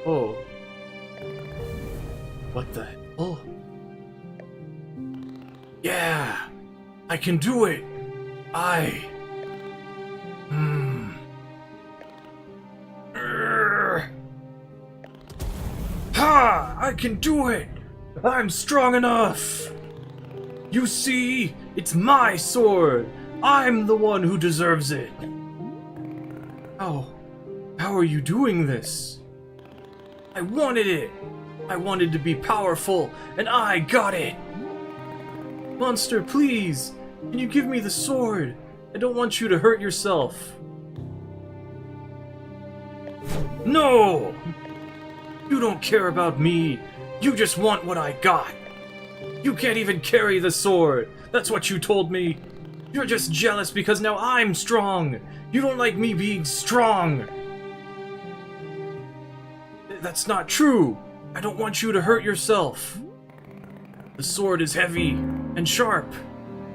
A: Oh. What the hell? Yeah! I can do it! Ha! I can do it! I'm strong enough! You see? It's my sword! I'm the one who deserves it! How are you doing this? I wanted it! I wanted to be powerful, and I got it! Monster, please! Can you give me the sword? I don't want you to hurt yourself. No! You don't care about me. You just want what I got. You can't even carry the sword. That's what you told me. You're just jealous because now I'm strong. You don't like me being strong. That's not true. I don't want you to hurt yourself. The sword is heavy and sharp.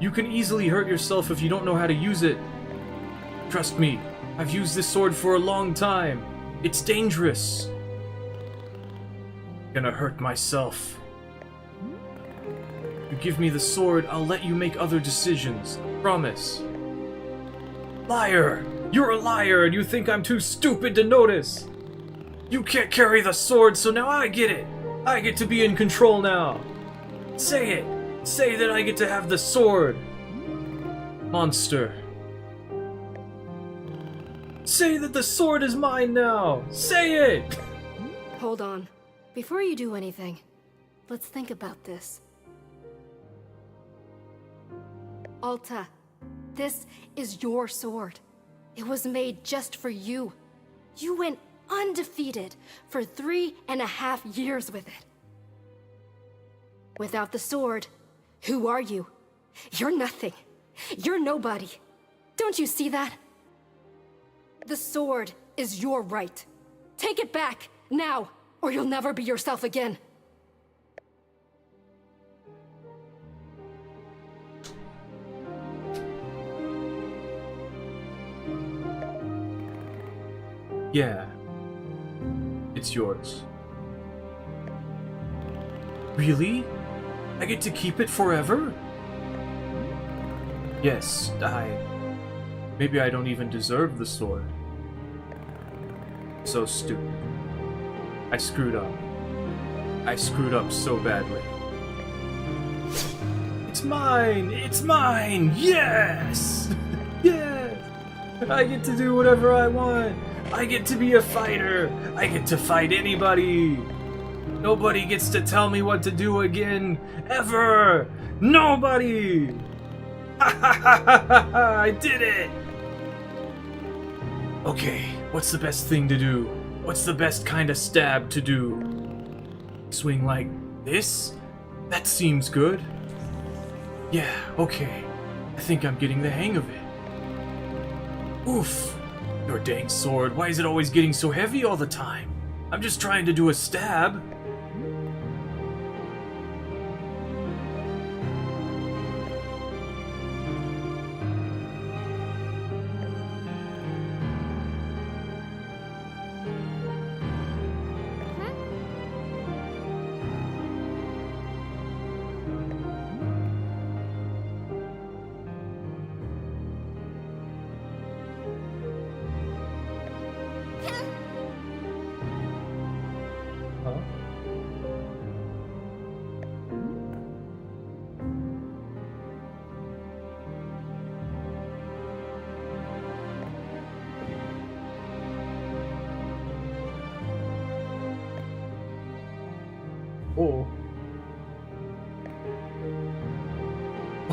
A: You can easily hurt yourself if you don't know how to use it. Trust me, I've used this sword for a long time. It's dangerous. I'm gonna hurt myself. You give me the sword, I'll let you make other decisions. Promise. Liar! You're a liar, and you think I'm too stupid to notice! You can't carry the sword, so now I get it! I get to be in control now! Say it! Say that I get to have the sword! Monster. Say that the sword is mine now! Say it!
B: Hold on. Before you do anything, let's think about this. Alta, this is your sword. It was made just for you. You went undefeated for 3.5 years with it. Without the sword, who are you? You're nothing. You're nobody. Don't you see that? The sword is your right. Take it back, now, or you'll never be yourself again.
A: Yeah. It's yours. Really? I get to keep it forever? Yes, maybe I don't even deserve the sword. So stupid. I screwed up. I screwed up so badly. It's mine! It's mine! Yes! Yes! I get to do whatever I want! I get to be a fighter! I get to fight anybody! Nobody gets to tell me what to do again! Ever! Nobody! Ha ha ha ha ha! I did it! Okay, what's the best thing to do? What's the best kind of stab to do? Swing like this? That seems good. Yeah, okay. I think I'm getting the hang of it. Oof. Your dang sword, why is it always getting so heavy all the time? I'm just trying to do a stab. Huh? Oh.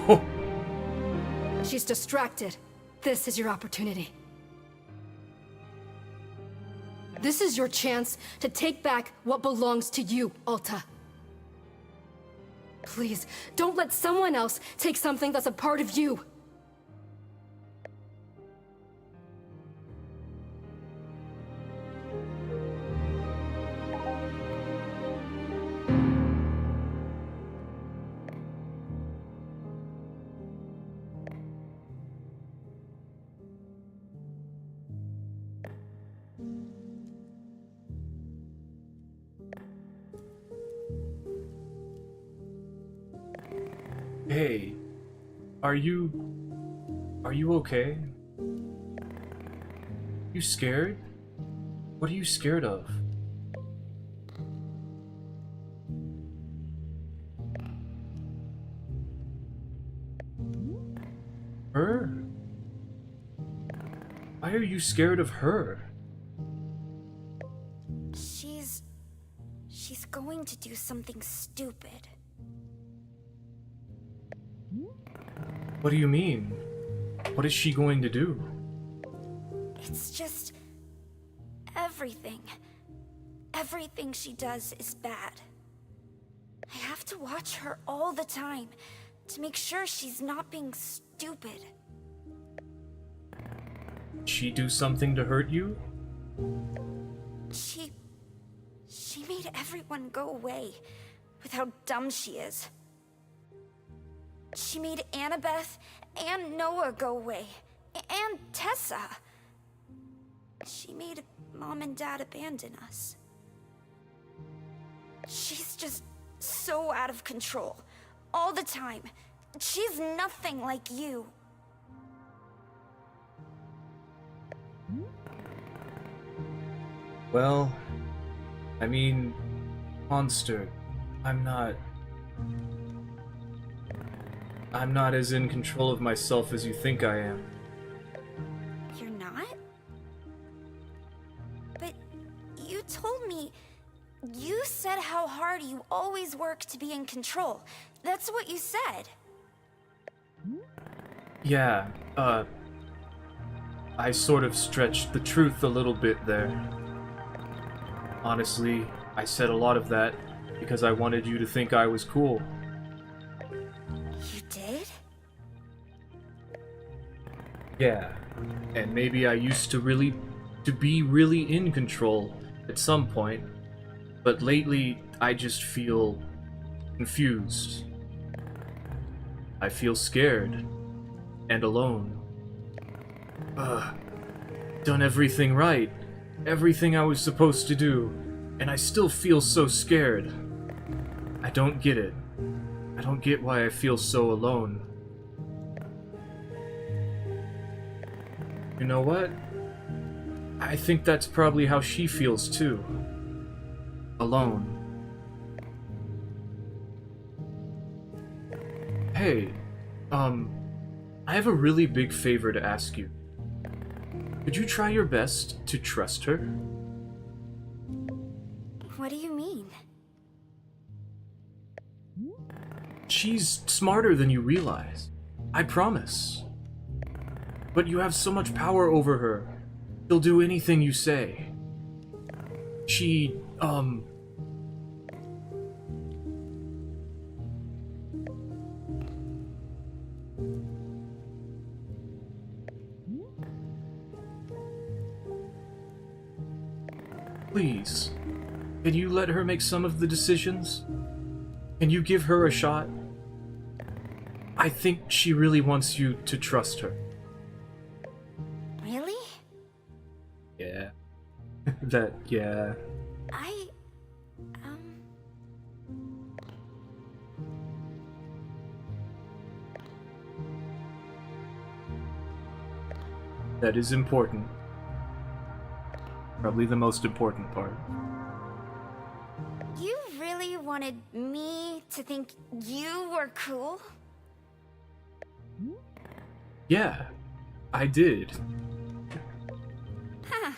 A: Oh.
B: She's distracted. This is your opportunity. This is your chance to take back what belongs to you, Alta. Please, don't let someone else take something that's a part of you.
A: Hey, are you okay? You scared? What are you scared of? Her? Why are you scared of her?
D: She's going to do something stupid.
A: What do you mean? What is she going to do?
D: It's just everything. Everything she does is bad. I have to watch her all the time to make sure she's not being stupid.
A: She do something to hurt you?
D: She made everyone go away with how dumb she is. She made Annabeth and Noah go away, and Tessa. She made Mom and Dad abandon us. She's just so out of control. all the time. She's nothing like you.
A: Well, I mean, Monster, I'm not as in control of myself as you think I am.
D: You're not? But you told me... You said how hard you always work to be in control. That's what you said.
A: Yeah, I sort of stretched the truth a little bit there. Honestly, I said a lot of that because I wanted you to think I was cool.
D: You did?
A: Yeah, and maybe I used to be really in control at some point, but lately I just feel confused. I feel scared and alone. Done everything right, everything I was supposed to do, and I still feel so scared. I don't get it. I don't get why I feel so alone. You know what? I think that's probably how she feels too. Alone. Hey, I have a really big favor to ask you. Could you try your best to trust her?
D: What do you mean?
A: She's smarter than you realize. I promise. But you have so much power over her. She'll do anything you say. She, Please, can you let her make some of the decisions? Can you give her a shot? I think she really wants you to trust her.
D: Really?
A: Yeah. Yeah. That is important. Probably the most important part.
D: You really wanted me to think you were cool?
A: Yeah, I did.
D: Huh.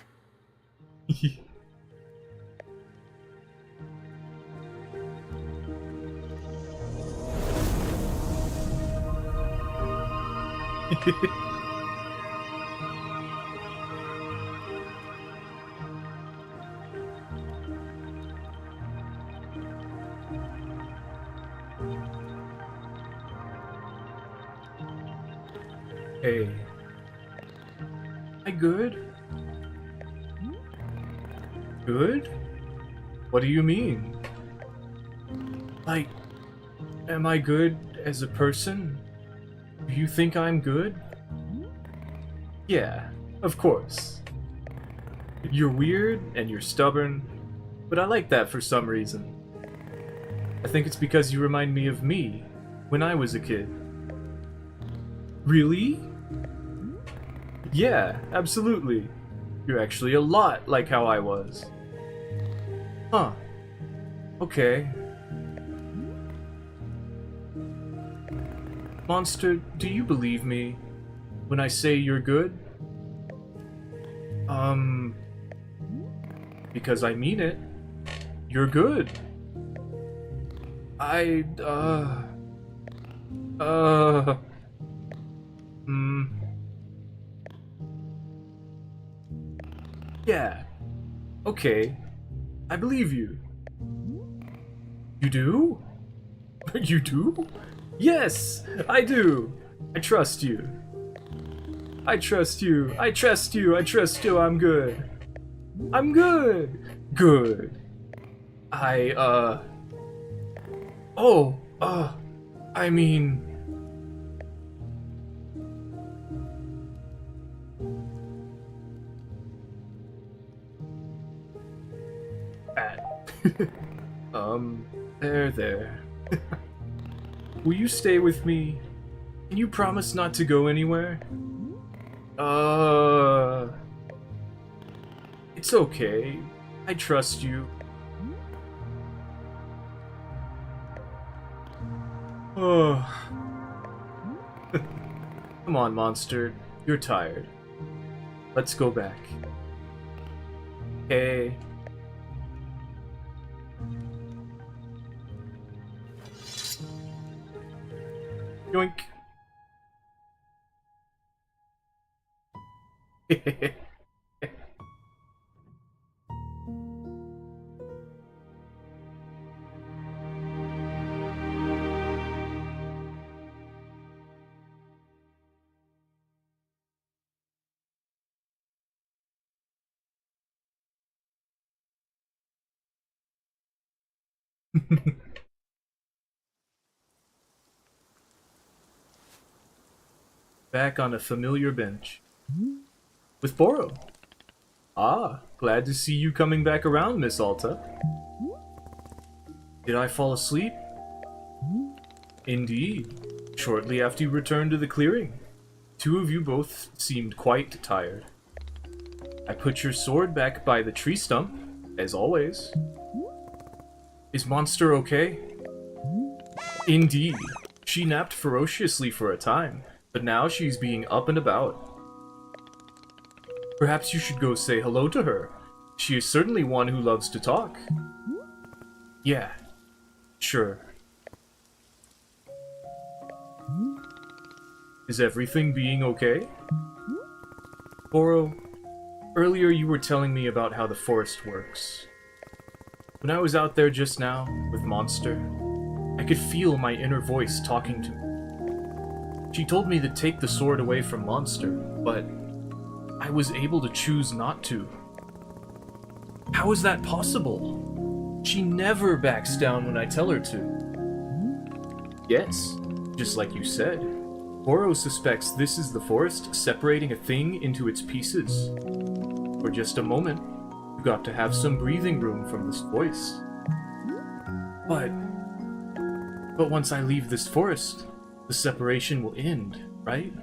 A: Hey. Am I good? Good? What do you mean? Like, am I good as a person? Do you think I'm good? Yeah, of course. You're weird and you're stubborn, but I like that for some reason. I think it's because you remind me of me when I was a kid. Really? Yeah, absolutely. You're actually a lot like how I was. Huh. Okay. Monster, do you believe me when I say you're good? Because I mean it. You're good. Yeah. Okay. I believe you. You do? You do? Yes, I do. I trust you. I trust you. I trust you. I trust you. I'm good. I'm good. Good. I mean... There. Will you stay with me? Can you promise not to go anywhere? It's okay. I trust you. Oh. Come on, monster. You're tired. Let's go back. Hey. Yoink. Back on a familiar bench. With Boro. Ah, glad to see you coming back around, Miss Alta. Did I fall asleep? Indeed. Shortly after you returned to the clearing. Two of you both seemed quite tired. I put your sword back by the tree stump, as always. Is Monster okay? Indeed. She napped ferociously for a time, but now she's being up and about. Perhaps you should go say hello to her. She is certainly one who loves to talk. Yeah, sure. Is everything being okay? Boro, earlier you were telling me about how the forest works. When I was out there just now, with Monster, I could feel my inner voice talking to me. She told me to take the sword away from Monster, but I was able to choose not to. How is that possible? She never backs down when I tell her to. Yes, just like you said, Boro suspects this is the forest separating a thing into its pieces. For just a moment, you got to have some breathing room from this voice. But once I leave this forest, the separation will end, right?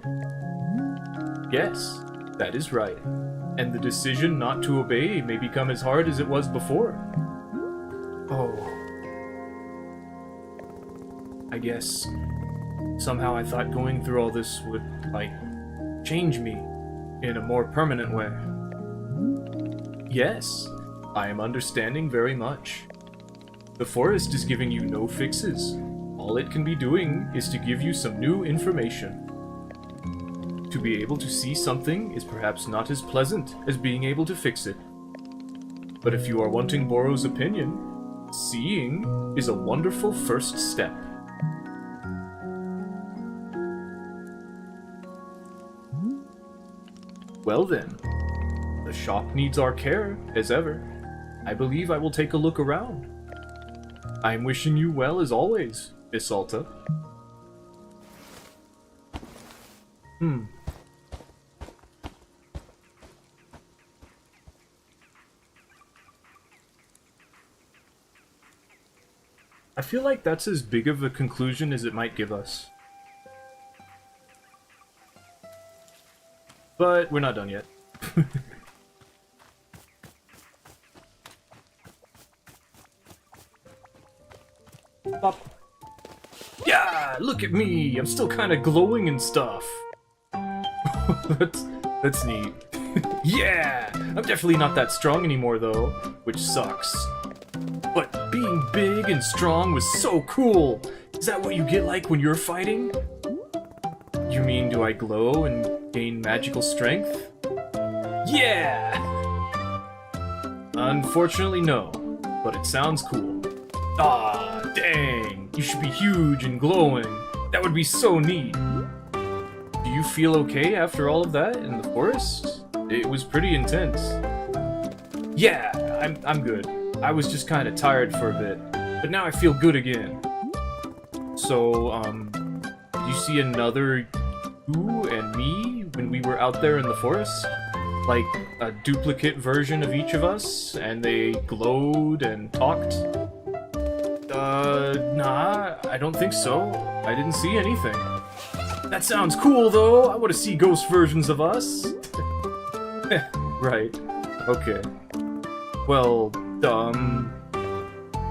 A: Yes, that is right. And the decision not to obey may become as hard as it was before. Oh. I guess somehow I thought going through all this would, like, change me in a more permanent way. Yes, I am understanding very much. The forest is giving you no fixes. All it can be doing is to give you some new information. To be able to see something is perhaps not as pleasant as being able to fix it. But if you are wanting Boro's opinion, seeing is a wonderful first step. Well then, the shop needs our care, as ever. I believe I will take a look around. I am wishing you well as always, Miss Alta. I feel like that's as big of a conclusion as it might give us. But we're not done yet. Pop. Yeah, look at me! I'm still kind of glowing and stuff. that's neat. Yeah! I'm definitely not that strong anymore though, which sucks. But being big and strong was so cool! Is that what you get like when you're fighting? You mean, do I glow and gain magical strength? Yeah! Unfortunately, no. But it sounds cool. Aw, dang! You should be huge and glowing. That would be so neat. Do you feel okay after all of that in the forest? It was pretty intense. Yeah, I'm good. I was just kind of tired for a bit, but now I feel good again. So, did you see another you and me when we were out there in the forest? Like, a duplicate version of each of us, and they glowed and talked? Nah, I don't think so. I didn't see anything. That sounds cool, though. I want to see ghost versions of us. Right. Okay. Well,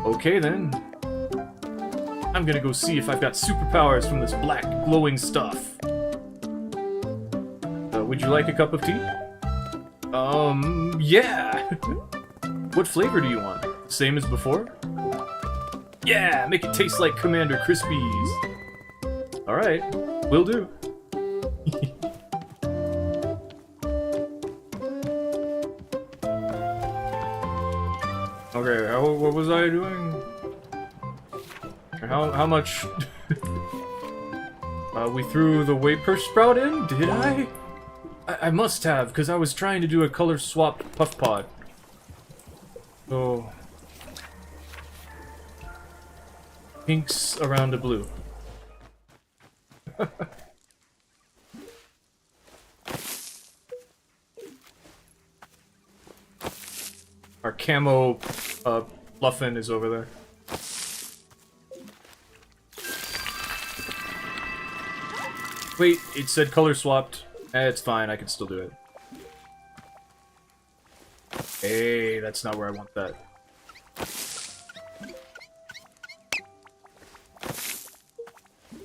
A: okay then. I'm gonna go see if I've got superpowers from this black glowing stuff. Would you like a cup of tea? Yeah! What flavor do you want? Same as before? Yeah! Make it taste like Commander Crispies! Alright, will do. Okay, what was I doing? How much... we threw the Vapor Sprout in? Did I? I must have, because I was trying to do a color swap puff pod. So... pinks around a blue. Our camo Fluffin is over there. Wait, it said color swapped. It's fine, I can still do it. Hey, that's not where I want that.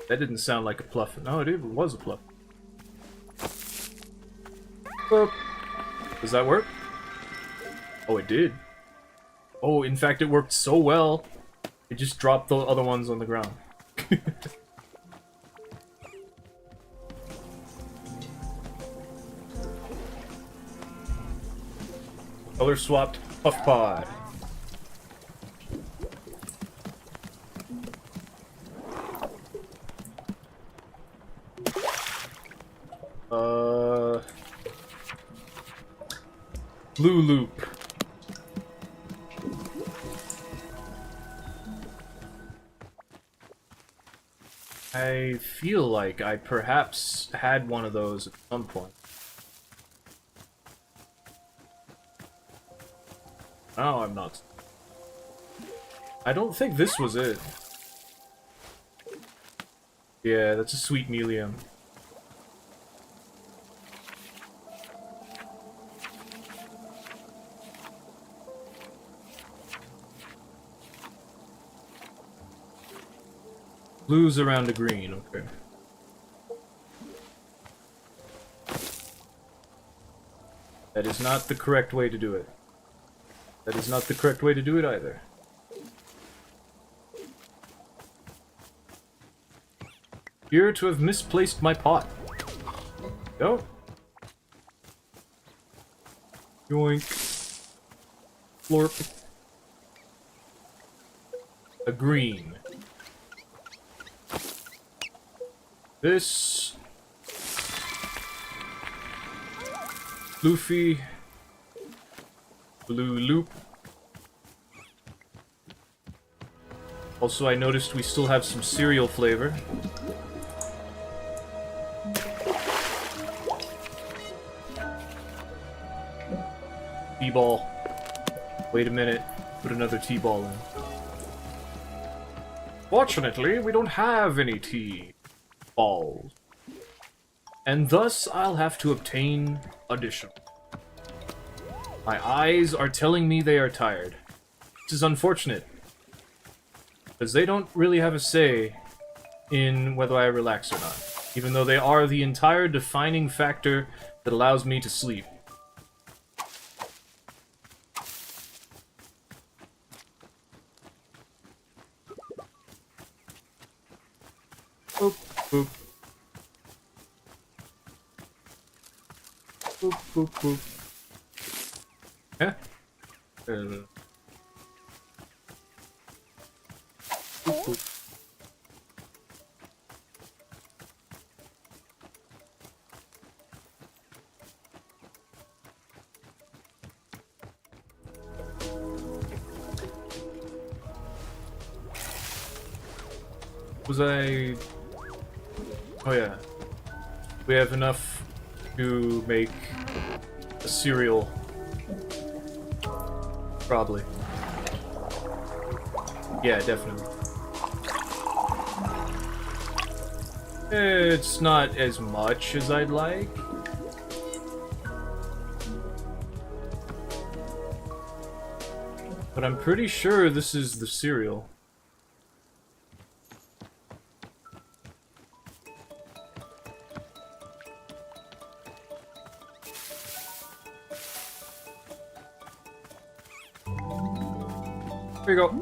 A: That didn't sound like a pluff. No, it was a pluff. Boop. Does that work? Oh, it did. Oh, in fact, it worked so well, it just dropped the other ones on the ground. Color swapped puff pod. Blue loop. I feel like I perhaps had one of those at some point. No, I'm not. I don't think this was it. Yeah, that's a sweet Melium. Blues around a green, okay. That is not the correct way to do it. That is not the correct way to do it either. Appear to have misplaced my pot. Go. Yoink. Florp. A green. This. Floofy. Blue loop. Also, I noticed we still have some cereal flavor. T-ball. Wait a minute. Put another T-ball in. Fortunately, we don't have any T-balls. And thus, I'll have to obtain additional. My eyes are telling me they are tired. This is unfortunate. Because they don't really have a say in whether I relax or not. Even though they are the entire defining factor that allows me to sleep. Boop, boop. Boop, boop, boop. Yeah? Boop, boop. Was I... Oh yeah. We have enough to make a cereal. Probably. Yeah, definitely. It's not as much as I'd like. But I'm pretty sure this is the cereal. Here you go.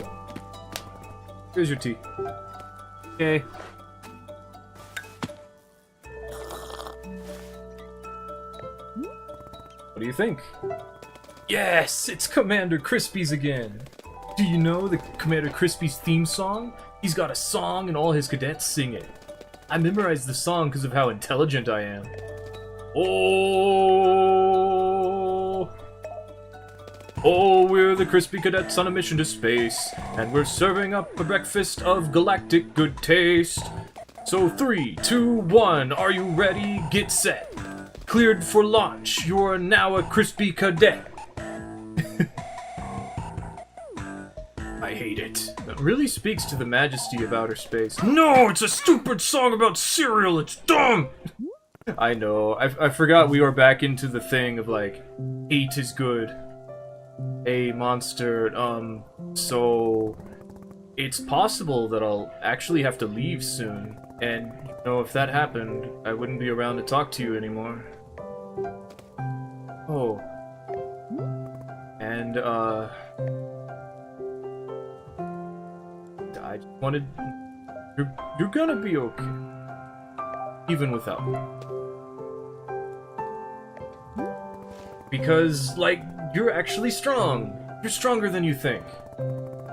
A: Here's your tea. Okay. What do you think? Yes, it's Commander Crispy's again. Do you know the Commander Crispy's theme song? He's got a song and all his cadets sing it. I memorized the song because of how intelligent I am. Oh, we're the Crispy Cadets on a mission to space, and we're serving up a breakfast of galactic good taste. So 3, 2, 1, are you ready? Get set. Cleared for launch. You're now a Crispy Cadet. I hate it. It really speaks to the majesty of outer space. No, it's a stupid song about cereal. It's dumb. I know. I forgot we were back into the thing of like, hate is good. A monster. So it's possible that I'll actually have to leave soon. And, you know, if that happened, I wouldn't be around to talk to you anymore. Oh. And, I just wanted... You're gonna be okay. Even without me. Because, like, you're actually strong. You're stronger than you think.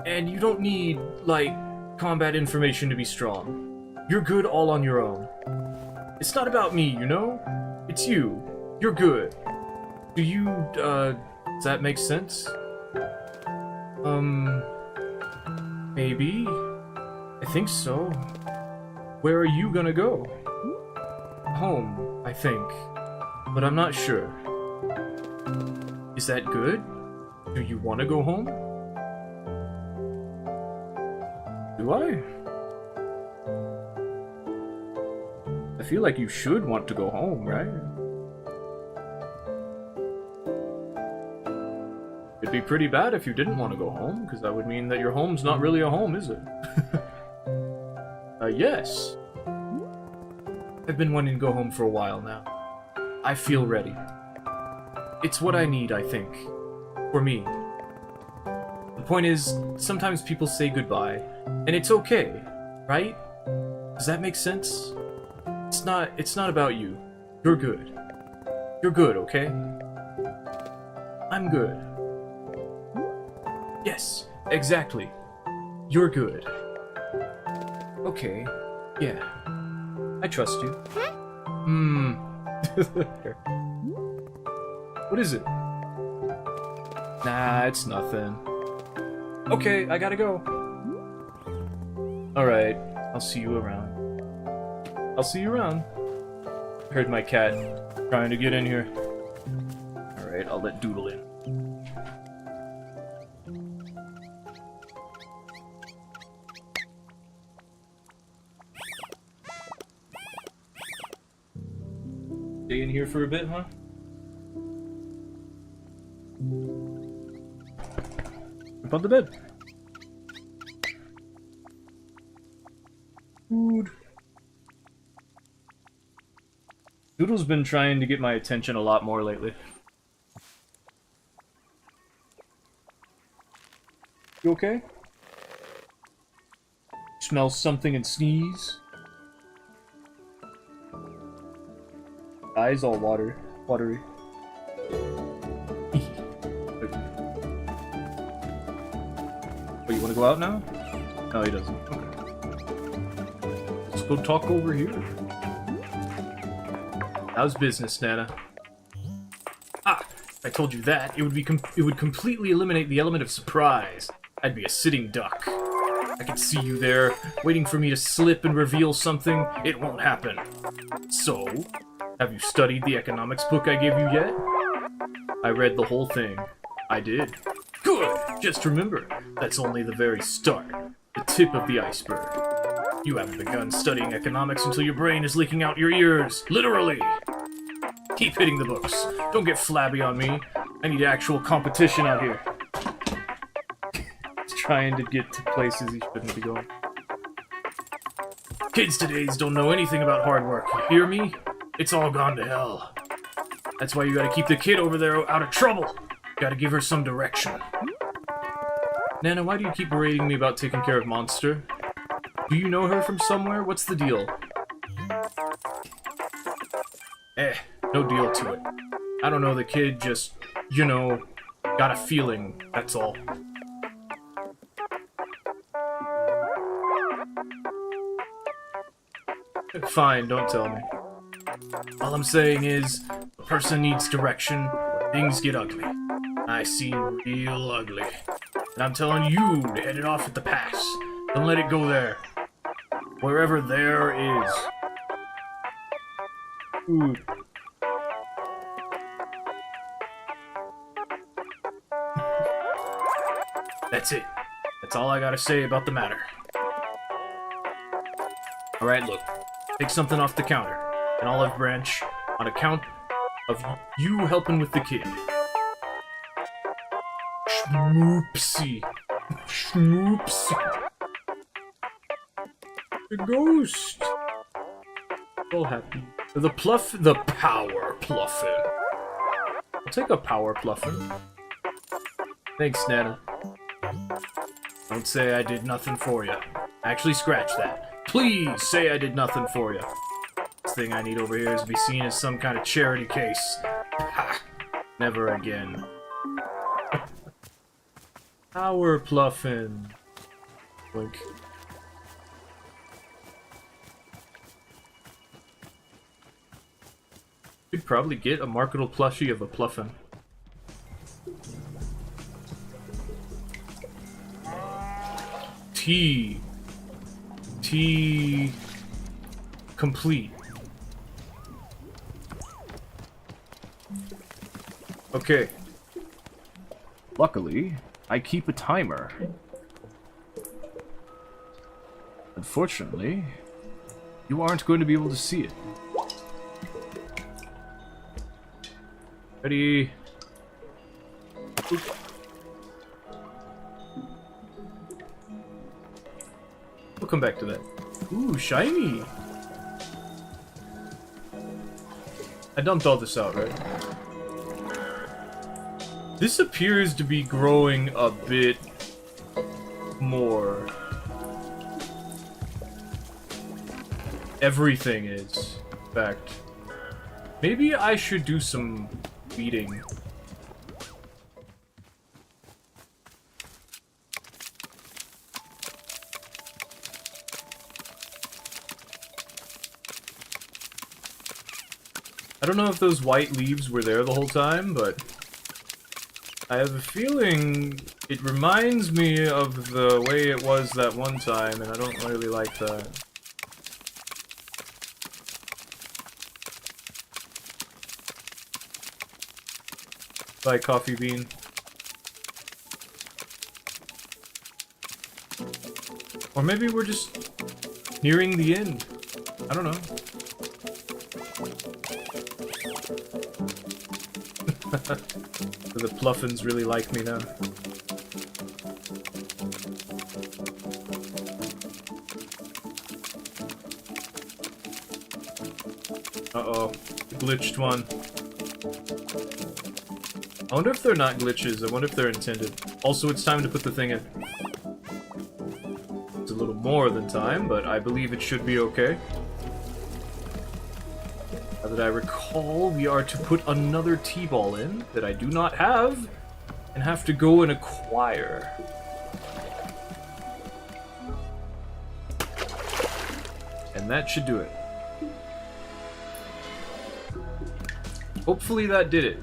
A: And you don't need, like, combat information to be strong. You're good all on your own. It's not about me, you know? It's you. You're good. Do you, does that make sense? Maybe? I think so. Where are you gonna go? Home, I think. But I'm not sure. Is that good? Do you want to go home? Do I? I feel like you should want to go home, right? It'd be pretty bad if you didn't want to go home, because that would mean that your home's not really a home, is it? Yes. I've been wanting to go home for a while now. I feel ready. It's what I need, I think. For me. The point is, sometimes people say goodbye, and it's okay, right? Does that make sense? It's not about you. You're good. You're good, okay? I'm good. Yes, exactly. You're good. Okay, yeah. I trust you. What is it? Nah, it's nothing. Okay, I gotta go. Alright, I'll see you around. I'll see you around. I heard my cat trying to get in here. Alright, I'll let Doodle in. Stay in here for a bit, huh? Jump on the bed. Food. Doodle's been trying to get my attention a lot more lately. You okay? Smell something and sneeze? Eyes all watery. Oh, you want to go out now? No, he doesn't. Okay. Let's go talk over here. How's business, Nana? Ah, if I told you that, it would completely eliminate the element of surprise. I'd be a sitting duck. I can see you there, waiting for me to slip and reveal something. It won't happen. So, have you studied the economics book I gave you yet? I read the whole thing. I did. Good! Just remember, that's only the very start. The tip of the iceberg. You haven't begun studying economics until your brain is leaking out your ears. Literally! Keep hitting the books. Don't get flabby on me. I need actual competition out here. He's trying to get to places he shouldn't be going. Kids today's don't know anything about hard work. You hear me? It's all gone to hell. That's why you gotta keep the kid over there out of trouble. You gotta give her some direction. Nana, why do you keep berating me about taking care of Monster? Do you know her from somewhere? What's the deal? No deal to it. I don't know, the kid just, you know, got a feeling, that's all. Fine, don't tell me. All I'm saying is, a person needs direction, things get ugly. I seem real ugly. And I'm telling you to head it off at the pass. Don't let it go there. Wherever there is. Ooh. That's it. That's all I gotta say about the matter. Alright, look. Take something off the counter. An olive branch on account of you helping with the kid. Schmoopsie. Schmoopsie. The ghost. All happy. The power pluffin. I'll take a power pluffin. Thanks, Nana. Don't say I did nothing for you. Actually, scratch that. Please say I did nothing for you. This thing I need over here is to be seen as some kind of charity case. Ha! Never again. Power pluffin. Blink. You'd probably get a marketable plushie of a pluffin. T complete. Okay. Luckily, I keep a timer. Unfortunately, you aren't going to be able to see it. Ready? Oop. We'll come back to that. Ooh, shiny! I dumped all this out, right? This appears to be growing a bit more. Everything is, in fact. Maybe I should do some weeding. I don't know if those white leaves were there the whole time, but I have a feeling it reminds me of the way it was that one time, and I don't really like that. Bye, Coffee Bean. Or maybe we're just nearing the end. I don't know. Do the Pluffins really like me now? Uh-oh. Glitched one. I wonder if they're not glitches. I wonder if they're intended. Also, it's time to put the thing in. It's a little more than time, but I believe it should be okay. Now that I recall, we are to put another T-ball in that I do not have and have to go and acquire. And that should do it. Hopefully that did it.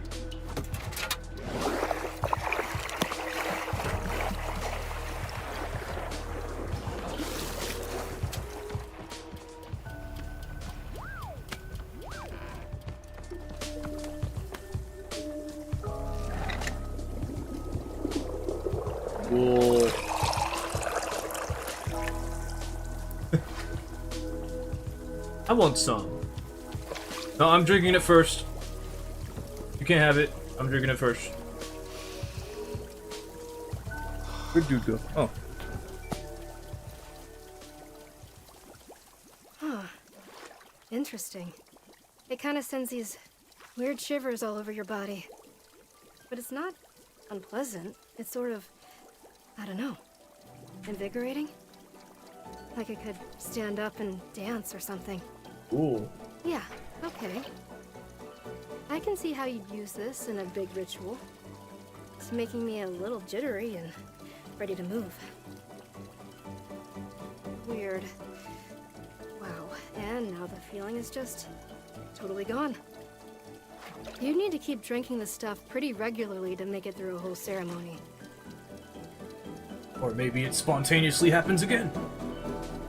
A: Cool. I want some. No, I'm drinking it first. You can't have it. I'm drinking it first. Where'd dude go? Oh.
B: Huh. Interesting. It kind of sends these weird shivers all over your body. But it's not unpleasant. It's sort of, I don't know, invigorating? Like I could stand up and dance or something.
A: Ooh.
B: Yeah, okay. I can see how you'd use this in a big ritual. It's making me a little jittery and ready to move. Weird. Wow, and now the feeling is just totally gone. You need to keep drinking this stuff pretty regularly to make it through a whole ceremony.
A: Or maybe it spontaneously happens again.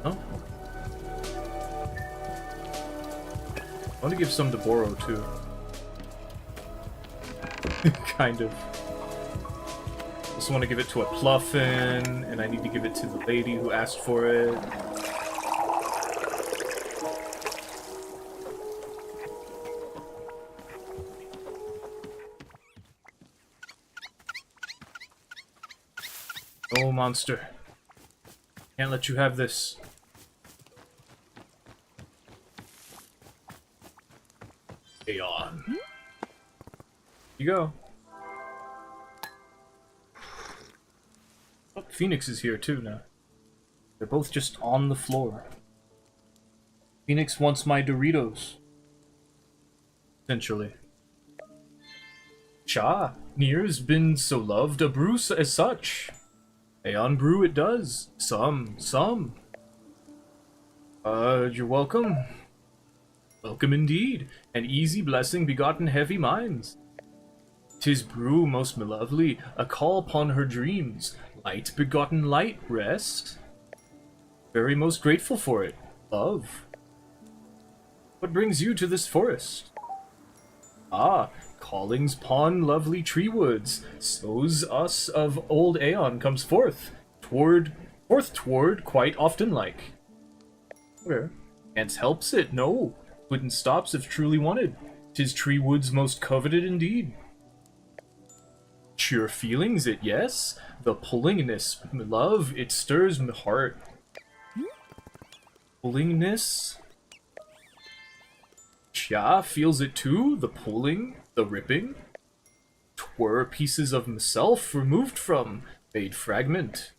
A: Huh? I want to give some to Boro, too. Kind of. Also want to give it to a Pluffin, and I need to give it to the lady who asked for it. Oh, monster. Can't let you have this. Aeon. Here you go. Oh, Phoenix is here too now. They're both just on the floor. Phoenix wants my Doritos. Essentially. Cha, Nier's been so loved a brew as such. Aeon brew it does. Some. You're welcome. Welcome indeed. An easy blessing begotten heavy minds. 'Tis brew most lovely, a call upon her dreams. Light begotten light rest. Very most grateful for it. Love. What brings you to this forest? Ah, callings upon lovely tree woods. So's us of old Aeon comes forth toward quite often like. Where? Hence helps it, no. Wouldn't stops if truly wanted. 'Tis tree woods most coveted indeed. Sure feelings it, yes. The pullingness, love, it stirs my heart. Pullingness? Chia feels it too, the pulling, the ripping. 'Twere pieces of myself removed from, made fragment.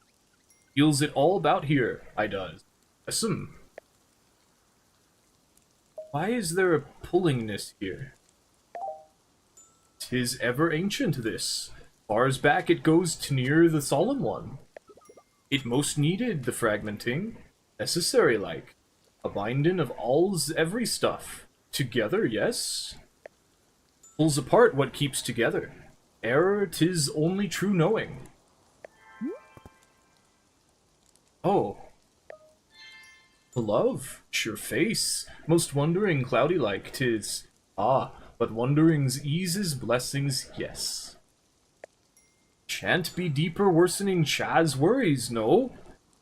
A: Feels it all about here, I does. Listen. Why is there a pullingness here? 'Tis ever ancient this. Far as back it goes to near the solemn one. It most needed the fragmenting, necessary like. A binding of all's every stuff. Together, yes. Pulls apart what keeps together. Error 'tis only true knowing. Oh. Love, sure face, most wondering cloudy like 'tis. Ah, but wondering's eases blessings, yes. Shan't be deeper worsening Chaz worries, no?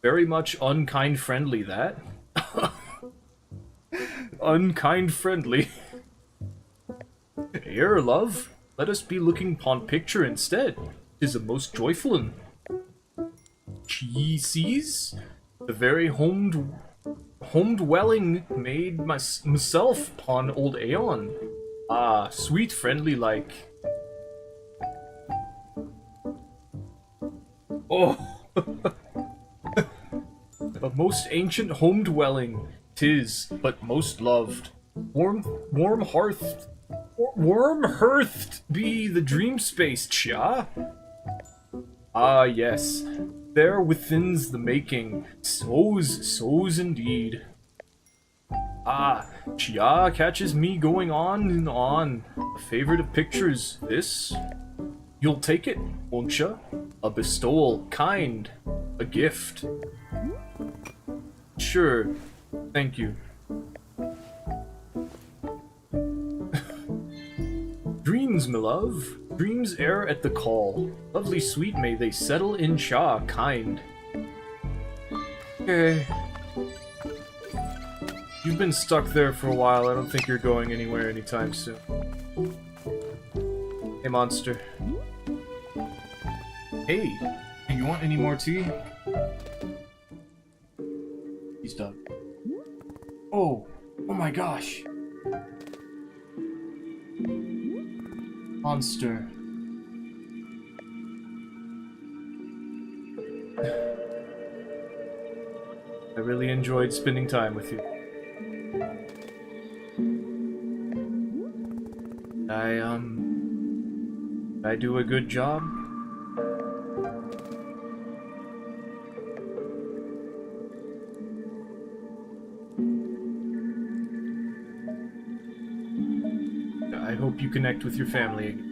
A: Very much unkind friendly that. Unkind friendly. Here, love, let us be looking pon picture instead. 'Tis a most joyful un. She sees the very home dwelling made myself pon old Aeon. Ah, sweet friendly like. Oh, a most ancient home dwelling, 'tis, but most loved. Warm hearthed be the dream space, Chia. Ah, yes, there within's the making, so's indeed. Ah, Chia catches me going on and on. A favorite of pictures, this. You'll take it, won't ya? A bestowal, kind, a gift. Sure, thank you. Dreams, my love, dreams err at the call. Lovely sweet may they settle in Cha, kind. Okay. You've been stuck there for a while. I don't think you're going anywhere anytime soon. Hey, monster. Hey, you want any more tea? He's done. Oh my gosh. Monster. I really enjoyed spending time with you. Did I do a good job? I hope you connect with your family again.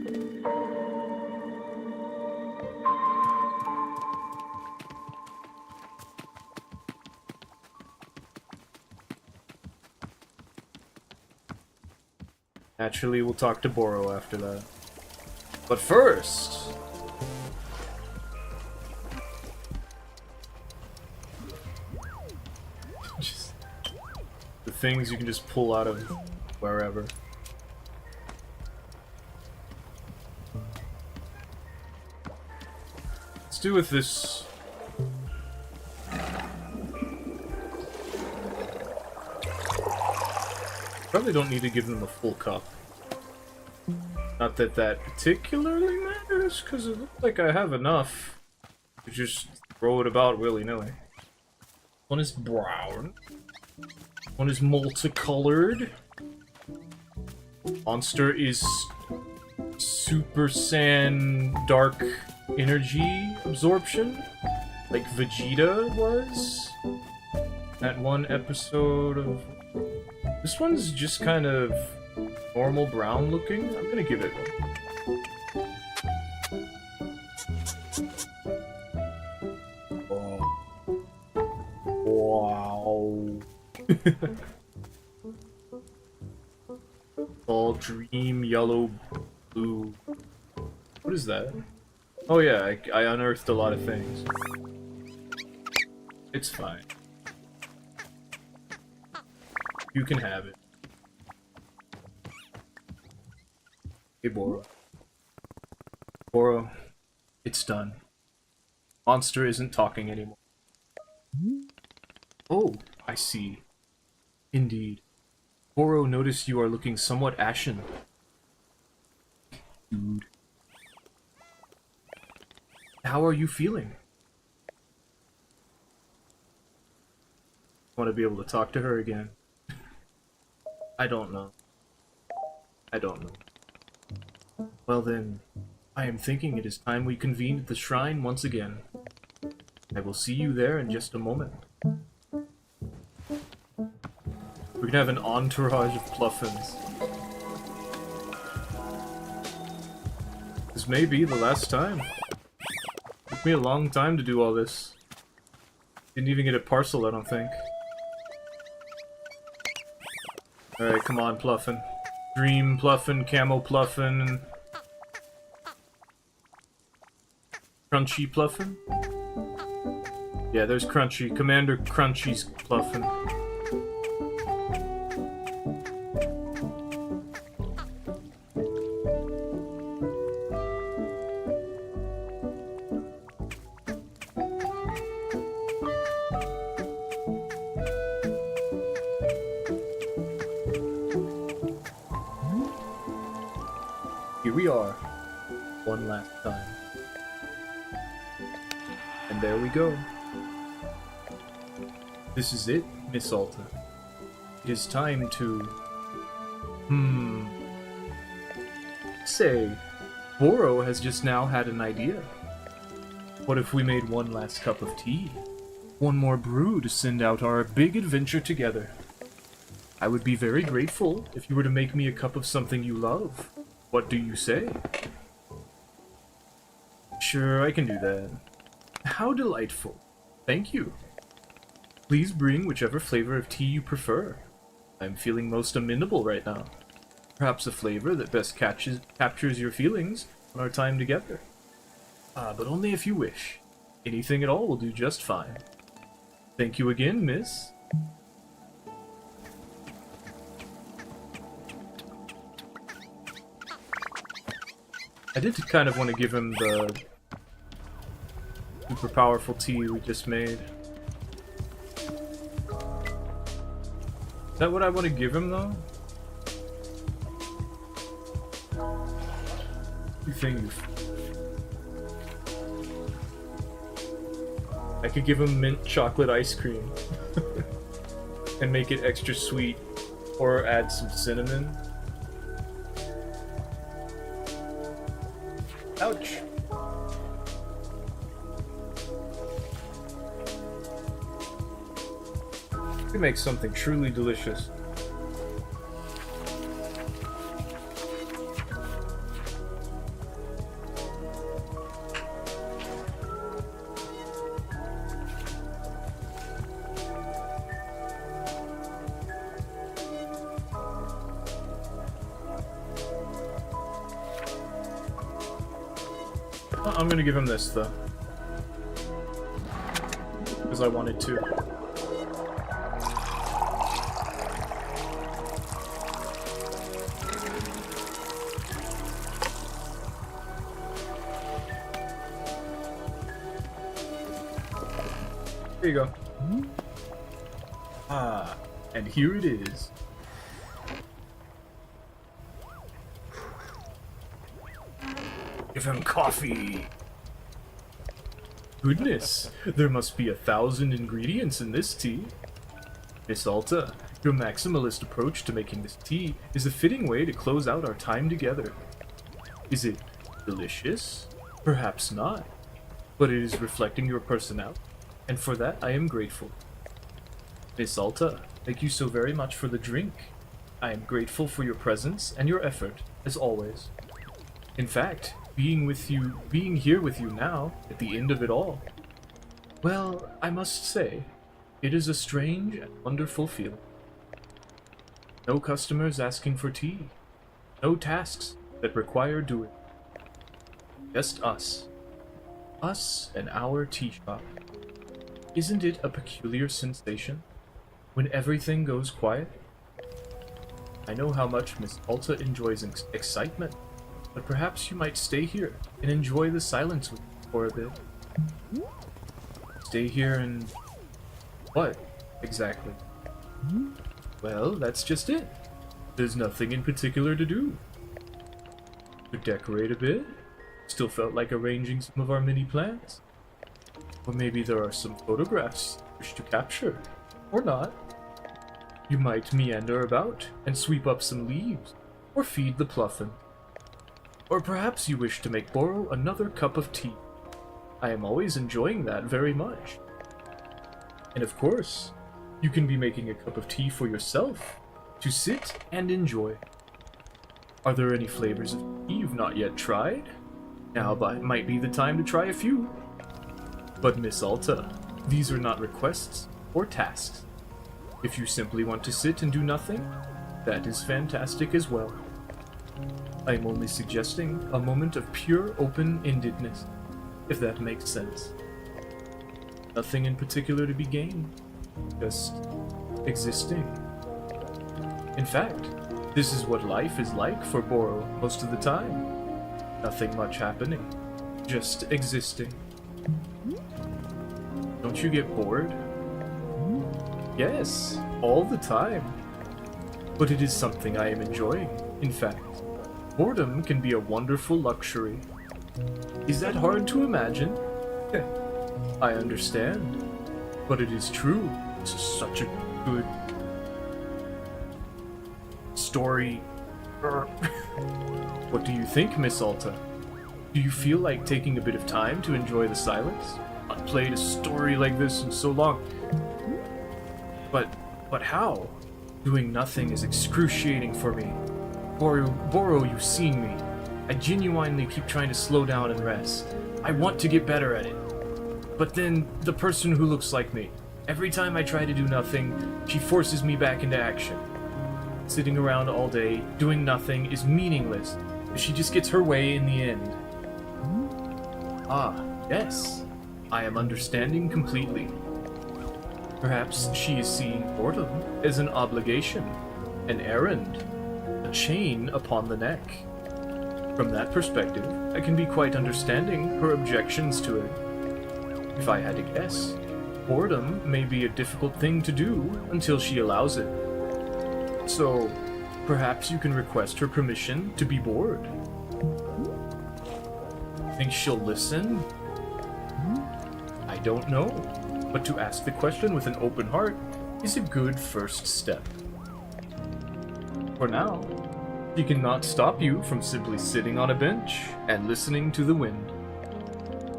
A: Naturally, we'll talk to Boro after that. But first... just the things you can just pull out of wherever. Let's do with this... Probably don't need to give them a full cup. Not that that particularly matters, because it looks like I have enough to just throw it about willy-nilly. One is brown. One is multicolored. Monster is Super Saiyan Dark Energy Absorption, like Vegeta was. That one episode of... This one's just kind of normal brown looking. I'm gonna give it one. Oh. Wow. All dream yellow blue. What is that? Oh yeah, I unearthed a lot of things. It's fine. You can have it. Hey, Boro. Boro, it's done. Monster isn't talking anymore. Oh, I see. Indeed. Boro, notice you are looking somewhat ashen. Dude. How are you feeling? I want to be able to talk to her again. I don't know. I don't know. Well then, I am thinking it is time we convene at the shrine once again. I will see you there in just a moment. We're gonna have an entourage of Pluffins. This may be the last time. Took me a long time to do all this. Didn't even get a parcel, I don't think. Alright, come on, Pluffin. Dream Pluffin, Camo Pluffin. Crunchy Pluffin? Yeah, there's Crunchy. Commander Crunchy's Pluffin. Here we are, one last time. And there we go. This is it, Miss Alta. It is time to... Say, Boro has just now had an idea. What if we made one last cup of tea? One more brew to send out our big adventure together. I would be very grateful if you were to make me a cup of something you love. What do you say? Sure, I can do that. How delightful. Thank you. Please bring whichever flavor of tea you prefer. I'm feeling most amenable right now. Perhaps a flavor that best captures your feelings on our time together. But only if you wish. Anything at all will do just fine. Thank you again, miss. I did kind of want to give him the super powerful tea we just made. Is that what I want to give him, though? You think? I could give him mint chocolate ice cream and make it extra sweet, or add some cinnamon. Ouch. We make something truly delicious. I'm gonna give him this, though. Because I wanted to. There you go. Ah, and here it is. Give him coffee. Goodness, there must be 1,000 ingredients in this tea. Miss Alta, your maximalist approach to making this tea is a fitting way to close out our time together. Is it delicious? Perhaps not, but it is reflecting your personality, and for that I am grateful. Miss Alta, thank you so very much for the drink. I am grateful for your presence and your effort, as always. In fact, being here with you now, at the end of it all, well, I must say, it is a strange and wonderful feeling. No customers asking for tea, no tasks that require doing. Just us. Us and our tea shop. Isn't it a peculiar sensation when everything goes quiet? I know how much Miss Alta enjoys excitement, but perhaps you might stay here and enjoy the silence with me for a bit. Stay here and... what, exactly? Well, that's just it. There's nothing in particular to do. To decorate a bit. Still felt like arranging some of our mini plants. Or maybe there are some photographs you wish to capture. Or not. You might meander about and sweep up some leaves. Or feed the pluffin. Or perhaps you wish to make Boro another cup of tea. I am always enjoying that very much. And of course, you can be making a cup of tea for yourself, to sit and enjoy. Are there any flavors of tea you've not yet tried? Now might be the time to try a few. But Miss Alta, these are not requests or tasks. If you simply want to sit and do nothing, that is fantastic as well. I am only suggesting a moment of pure open-endedness, if that makes sense. Nothing in particular to be gained, just existing. In fact, this is what life is like for Boro most of the time. Nothing much happening, just existing. Don't you get bored? Yes, all the time. But it is something I am enjoying, in fact. Boredom can be a wonderful luxury. Is that hard to imagine? I understand. But it is true. This is such a good story. What do you think, Miss Alta? Do you feel like taking a bit of time to enjoy the silence? I've played a story like this in so long. But how? Doing nothing is excruciating for me. Boro, you've seen me. I genuinely keep trying to slow down and rest. I want to get better at it. But then, the person who looks like me, every time I try to do nothing, she forces me back into action. Sitting around all day, doing nothing, is meaningless. She just gets her way in the end. Ah, yes. I am understanding completely. Perhaps she is seeing boredom as an obligation, an errand, a chain upon the neck. From that perspective, I can be quite understanding her objections to it. If I had to guess, boredom may be a difficult thing to do until she allows it. So, perhaps you can request her permission to be bored. Think she'll listen? I don't know, but to ask the question with an open heart is a good first step. For now, she cannot stop you from simply sitting on a bench and listening to the wind.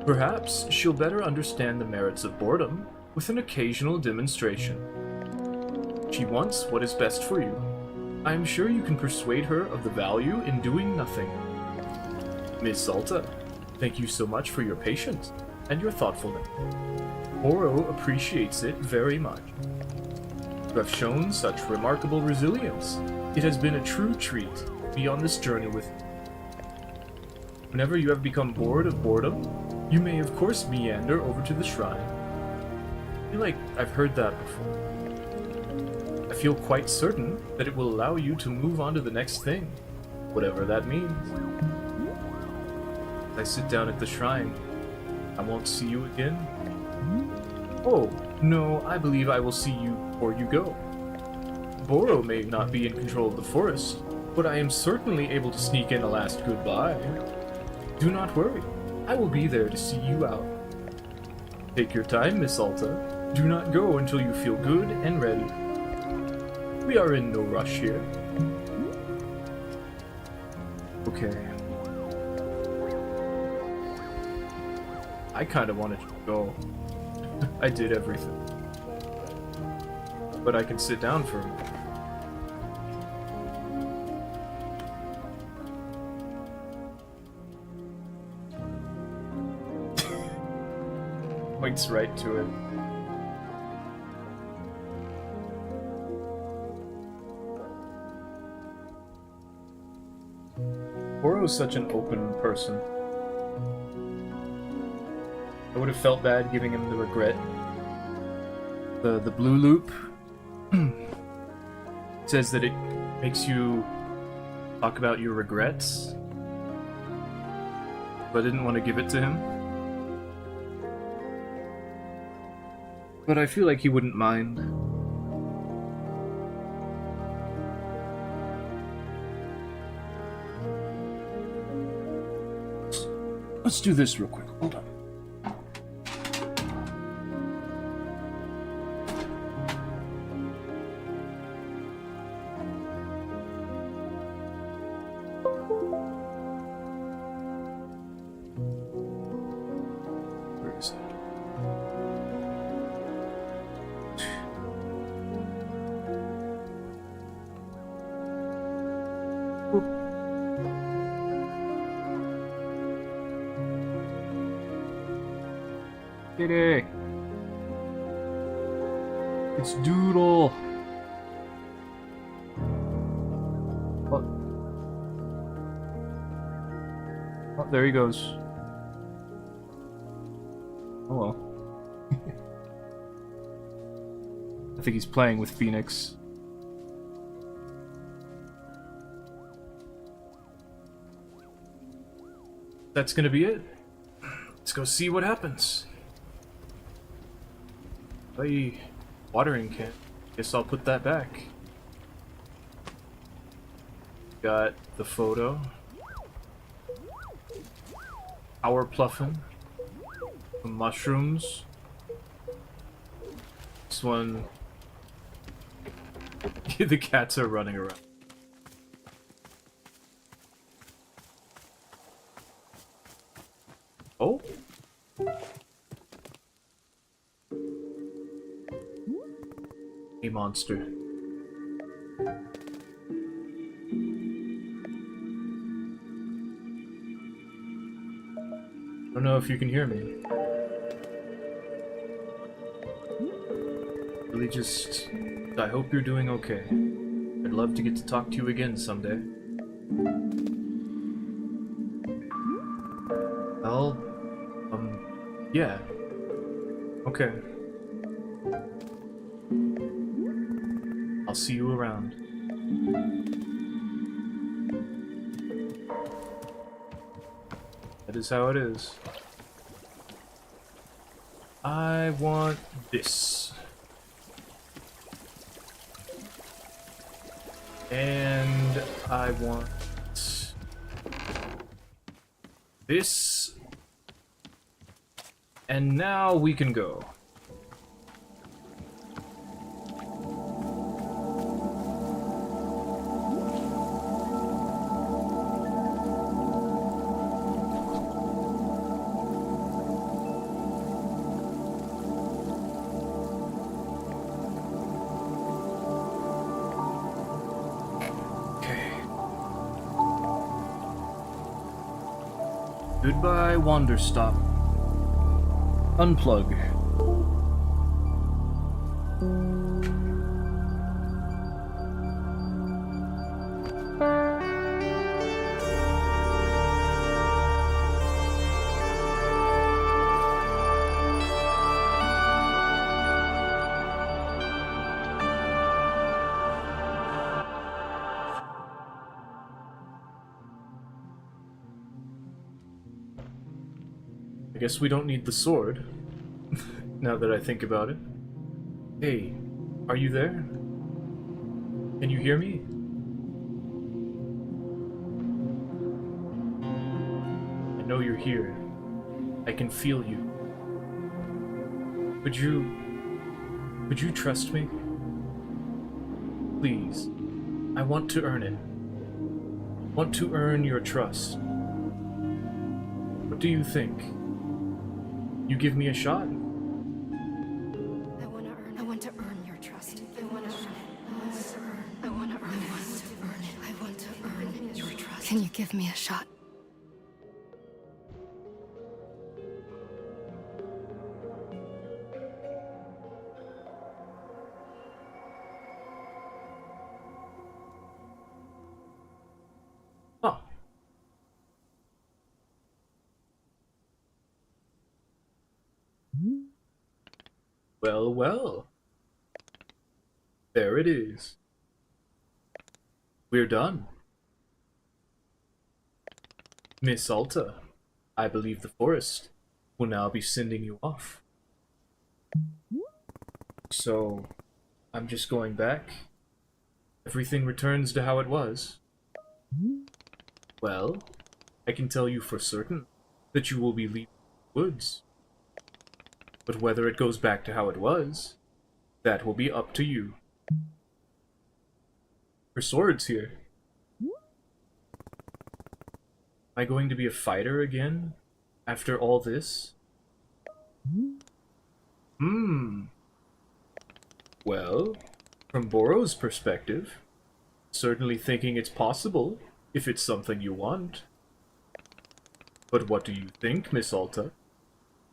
A: Perhaps she'll better understand the merits of boredom with an occasional demonstration. She wants what is best for you. I am sure you can persuade her of the value in doing nothing. Miss Zalta, thank you so much for your patience and your thoughtfulness. Oro appreciates it very much. You have shown such remarkable resilience. It has been a true treat to be on this journey with you. Whenever you have become bored of boredom, you may of course meander over to the shrine. I feel like I've heard that before. I feel quite certain that it will allow you to move on to the next thing, whatever that means. As I sit down at the shrine, I won't see you again. Oh, no, I believe I will see you before you go. Boro may not be in control of the forest, but I am certainly able to sneak in a last goodbye. Do not worry, I will be there to see you out. Take your time, Miss Alta. Do not go until you feel good and ready. We are in no rush here. Okay. I kinda wanted to go. I did everything. But I can sit down for a minute. Points right to it. Oro's such an open person. I would have felt bad giving him the regret. The blue loop says that it makes you talk about your regrets, but I didn't want to give it to him. But I feel like he wouldn't mind. Let's do this real quick. Hold on. Where is it? Kitty! It's Doodle! What? Oh, there he goes. Oh well. I think he's playing with Phoenix. That's gonna be it. Let's go see what happens. Hey, watering can. Guess I'll put that back. Got the photo. Power pluffin'. Some mushrooms. This one. The cats are running around. Oh? A monster. I don't know if you can hear me. Really just... I hope you're doing okay. I'd love to get to talk to you again someday. Well... yeah. Okay. I'll see you around. That is how it is. I want this. And I want this. And now we can go. Goodbye, Wanderstop. Unplug. I guess we don't need the sword, now that I think about it. Hey, are you there? Can you hear me? I know you're here. I can feel you. Would you trust me? Please, I want to earn it. I want to earn your trust. What do you think? You give me a shot?
B: I want to earn your trust. I want to earn your trust. Can you give me a shot?
A: Oh. Well, well. There it is. We're done. Miss Alta, I believe the forest will now be sending you off. So, I'm just going back. Everything returns to how it was. Well, I can tell you for certain that you will be leaving the woods. But whether it goes back to how it was, that will be up to you. Her sword's here. Am I going to be a fighter again after all this? Well, from Boro's perspective, certainly thinking it's possible if it's something you want. But what do you think, Miss Alta?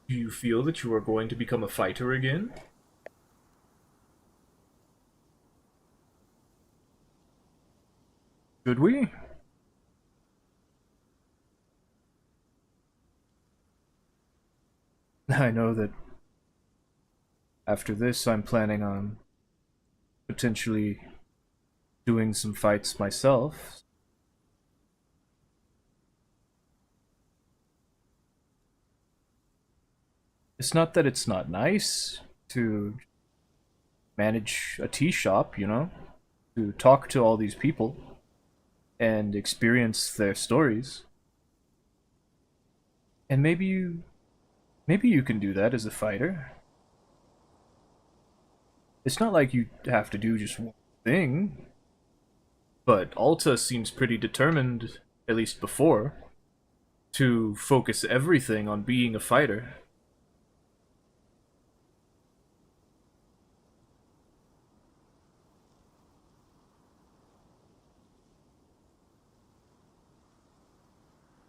A: Do you feel that you are going to become a fighter again? Should we? I know that after this I'm planning on potentially doing some fights myself. It's not that it's not nice to manage a tea shop, you know, to talk to all these people and experience their stories. And maybe you can do that as a fighter. It's not like you have to do just one thing, but Alta seems pretty determined, at least before, to focus everything on being a fighter.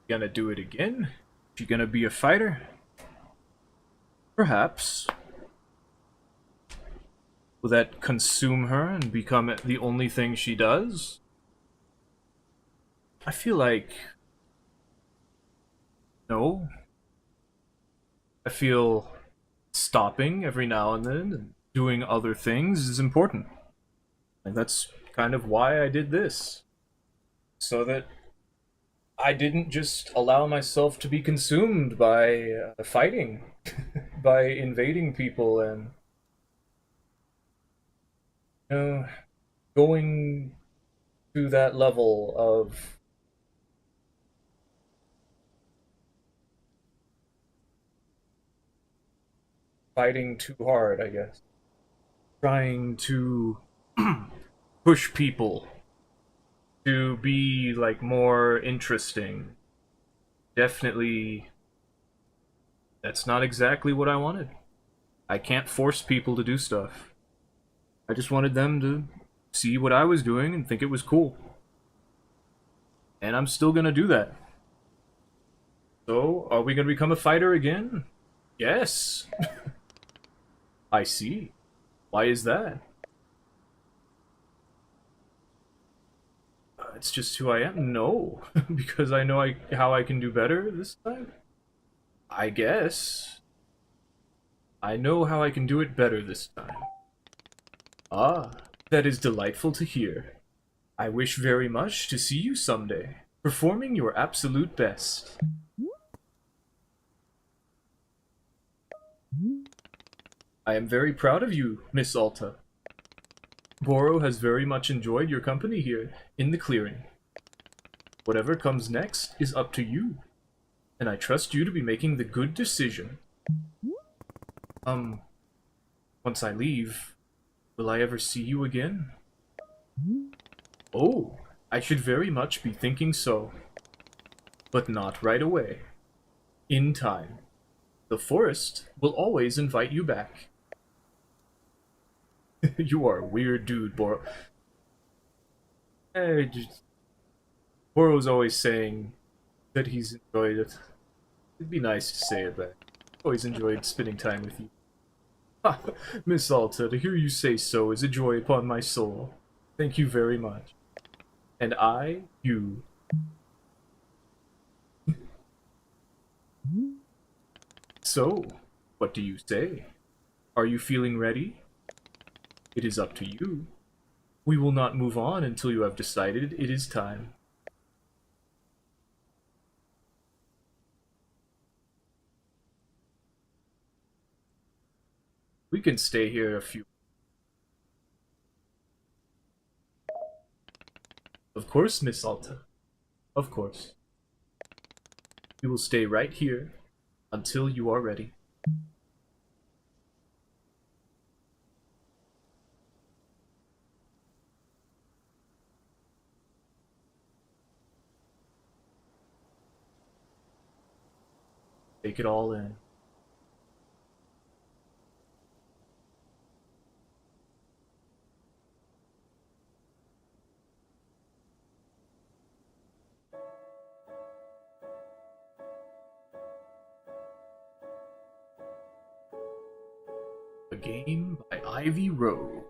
A: Gonna do it again? She gonna be a fighter? Perhaps. Will that consume her and become the only thing she does? I feel like... no. I feel stopping every now and then and doing other things is important. And that's kind of why I did this. So that I didn't just allow myself to be consumed by fighting, by invading people and you know, going to that level of fighting too hard, I guess. Trying to push people to be like more interesting. Definitely, that's not exactly what I wanted. I can't force people to do stuff. I just wanted them to see what I was doing and think it was cool. And I'm still gonna do that. So, are we gonna become a fighter again? Yes. I see. Why is that? It's just who I am? No. Because I know how I can do better this time? I guess. I know how I can do it better this time. Ah, that is delightful to hear. I wish very much to see you someday, performing your absolute best. I am very proud of you, Miss Alta. Boro has very much enjoyed your company here in the clearing. Whatever comes next is up to you, and I trust you to be making the good decision. Once I leave, will I ever see you again? Oh, I should very much be thinking so. But not right away. In time. The forest will always invite you back. You are a weird dude, Boro. Boro's always saying that he's enjoyed it. It'd be nice to say it back. Always enjoyed spending time with you. Ha! Miss Alta, to hear you say so is a joy upon my soul. Thank you very much. And you. So, what do you say? Are you feeling ready? It is up to you. We will not move on until you have decided it is time. We can stay here a few. Of course, Miss Alta. Of course. We will stay right here until you are ready. Take it all in. A game by Ivy Rowe.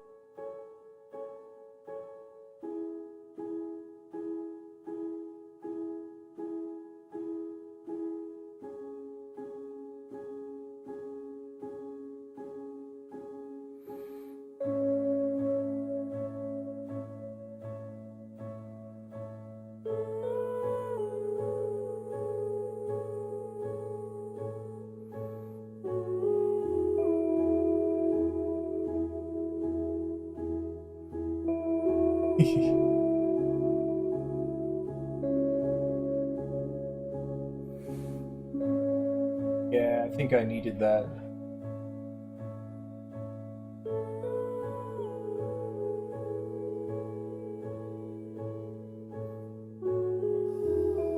A: Yeah, I think I needed that.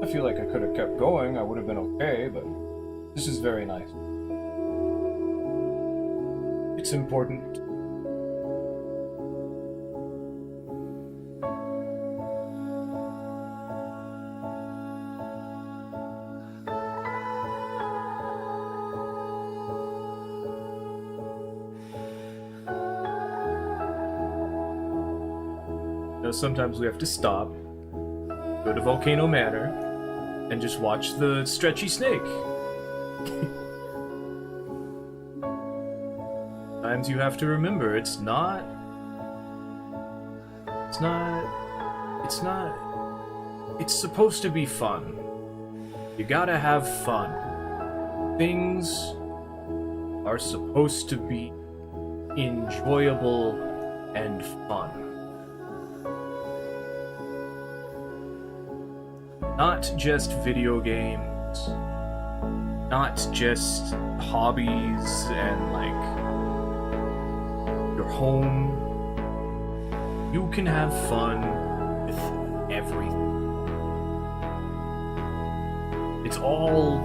A: I feel like I could have kept going, I would have been okay, but this is very nice. It's important. You know, sometimes we have to stop, go to Volcano Manor, and just watch the stretchy snake. Sometimes you have to remember, it's not it's supposed to be fun. You gotta have fun. Things are supposed to be enjoyable and fun. Not just video games, not just hobbies and like your home. You can have fun with everything. It's all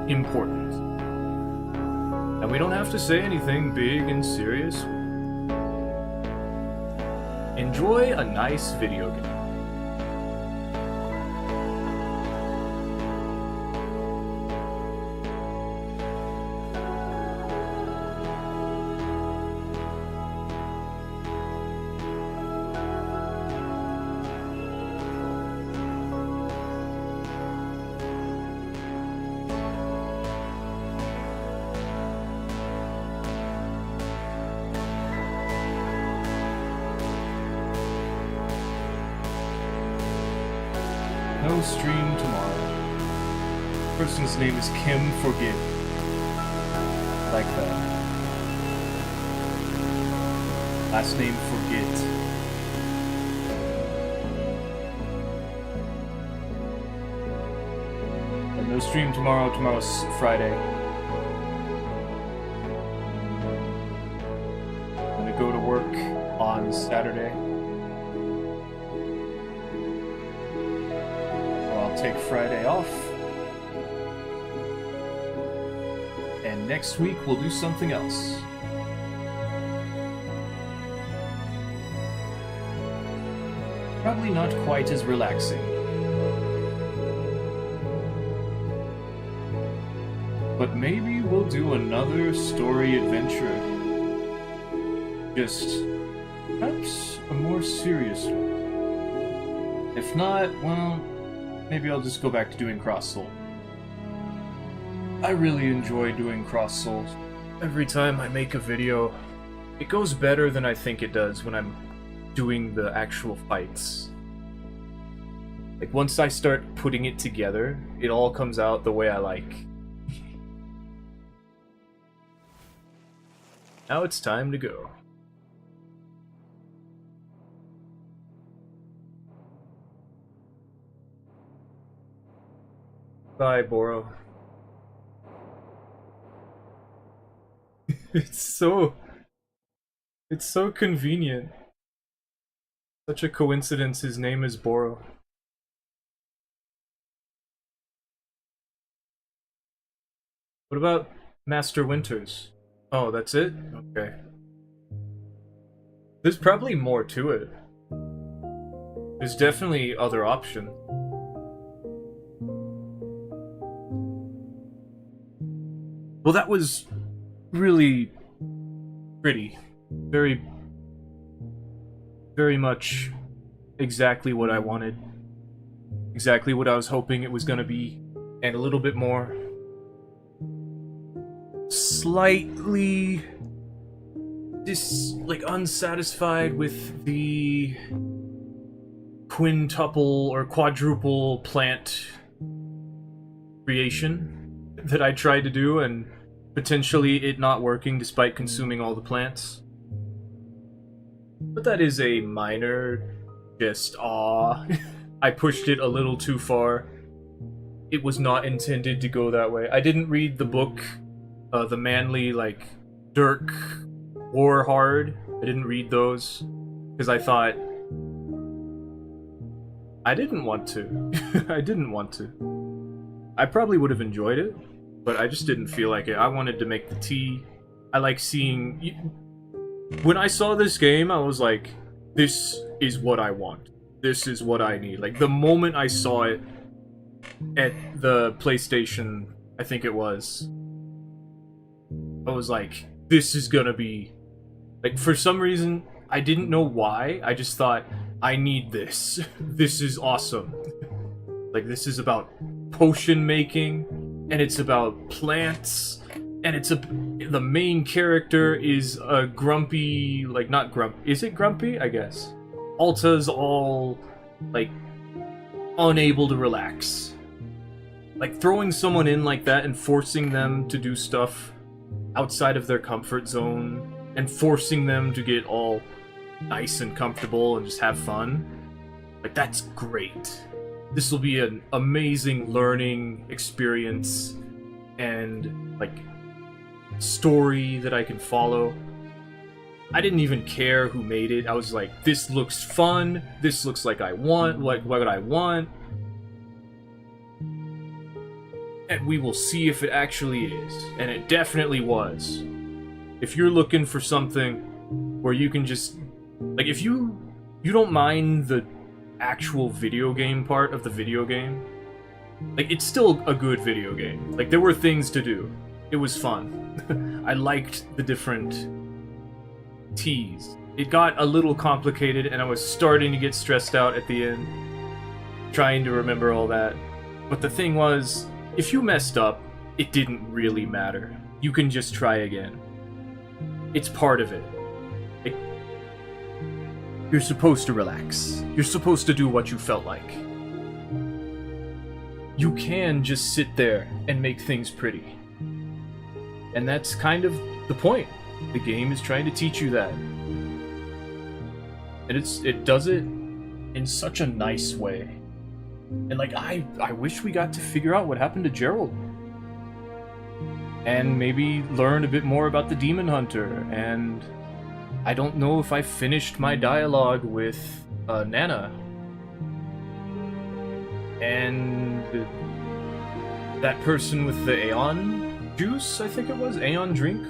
A: important. And we don't have to say anything big and serious. Enjoy a nice video game. No stream tomorrow. Person's name is Kim Forget. Like that. Last name Forget. And no stream tomorrow. Tomorrow's Friday. I'm gonna go to work on Saturday. Take Friday off, and next week we'll do something else. Probably not quite as relaxing, but maybe we'll do another story adventure. Just perhaps a more serious one. If not, well, maybe I'll just go back to doing Cross Soul. I really enjoy doing Cross Souls. Every time I make a video, it goes better than I think it does when I'm doing the actual fights. Like, once I start putting it together, it all comes out the way I like. Now it's time to go. Bye, Boro. It's so convenient. Such a coincidence his name is Boro. What about Master Winters? Oh, that's it? Okay. There's probably more to it. There's definitely other options. Well, that was really pretty. Very much exactly what I wanted. Exactly what I was hoping it was gonna be. And a little bit more. Slightly unsatisfied with the quintuple or quadruple plant creation that I tried to do, and potentially it not working despite consuming all the plants. But that is a minor, just I pushed it a little too far. It was not intended to go that way. I didn't read the book, the manly, Dirk War Hard. I didn't read those, because I thought I didn't want to. I didn't want to. I probably would have enjoyed it, but I just didn't feel like it. I wanted to make the tea. I like seeing... When I saw this game, I was like, this is what I want. This is what I need. Like, the moment I saw it at the PlayStation, I think it was, I was like, this is gonna be... Like, for some reason, I didn't know why, I just thought, I need this. This is awesome. Like, this is about potion making, and it's about plants, and the main character is a grumpy, not grumpy, is it grumpy? I guess. Alta's all, unable to relax. Like, throwing someone in like that and forcing them to do stuff outside of their comfort zone and forcing them to get all nice and comfortable and just have fun, like, that's great. This will be an amazing learning experience and, like, story that I can follow. I didn't even care who made it. I was like, this looks fun, this looks like I want, like, what I want. And we will see if it actually is. And it definitely was. If you're looking for something where you can just, like, if you don't mind the actual video game part of the video game, like, it's still a good video game. Like, there were things to do. It was fun. I liked the different T's. It got a little complicated and I was starting to get stressed out at the end, trying to remember all that. But the thing was, if you messed up, it didn't really matter. You can just try again. It's part of it. Like, you're supposed to relax. You're supposed to do what you felt like. You can just sit there and make things pretty. And that's kind of the point. The game is trying to teach you that. And it does it in such a nice way. And, like, I wish we got to figure out what happened to Gerald. And maybe learn a bit more about the Demon Hunter. And I don't know if I finished my dialogue with Nana. And that person with the Aeon juice, I think it was? Aeon drink?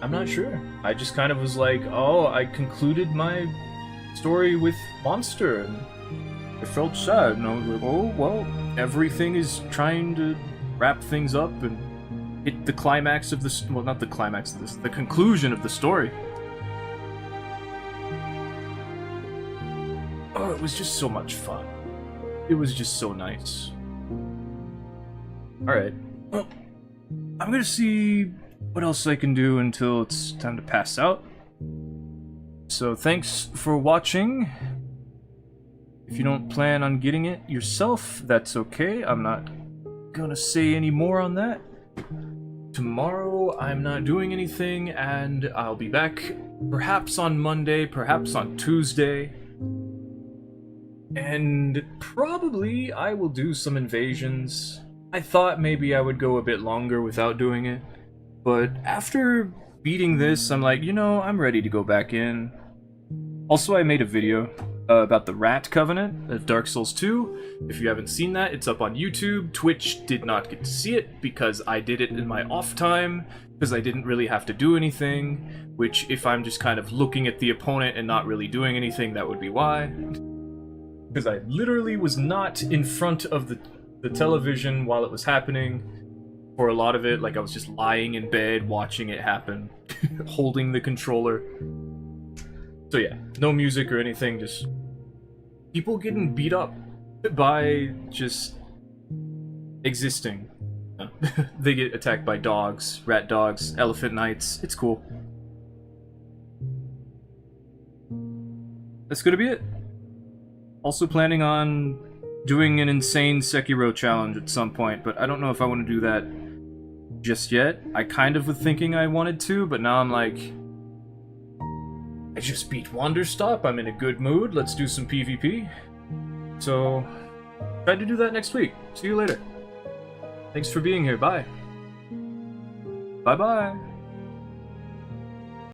A: I'm not sure. I just kind of was like, oh, I concluded my story with Monster, and I felt sad, and I was like, oh, well, everything is trying to wrap things up and hit the climax of the, well, not the climax of this, the conclusion of the story. Oh, it was just so much fun. It was just so nice. Alright, well, I'm gonna see what else I can do until it's time to pass out. So thanks for watching. If you don't plan on getting it yourself, that's okay. I'm not gonna say any more on that. Tomorrow I'm not doing anything, and I'll be back perhaps on Monday, perhaps on Tuesday. And probably I will do some invasions. I thought maybe I would go a bit longer without doing it, but after beating this, I'm like, you know, I'm ready to go back in. Also, I made a video about the Rat Covenant of Dark Souls 2. If you haven't seen that, it's up on YouTube. Twitch did not get to see it because I did it in my off time, because I didn't really have to do anything, which if I'm just kind of looking at the opponent and not really doing anything, that would be why. Because I literally was not in front of the television while it was happening for a lot of it. Like, I was just lying in bed watching it happen, holding the controller. So yeah, no music or anything, just people getting beat up by just existing. They get attacked by dogs, rat dogs, elephant knights. It's cool. That's gonna be it. Also planning on doing an insane Sekiro challenge at some point, but I don't know if I want to do that just yet. I kind of was thinking I wanted to, but now I'm like, I just beat Wanderstop, I'm in a good mood, let's do some PvP. So, try to do that next week. See you later. Thanks for being here, bye. Bye-bye.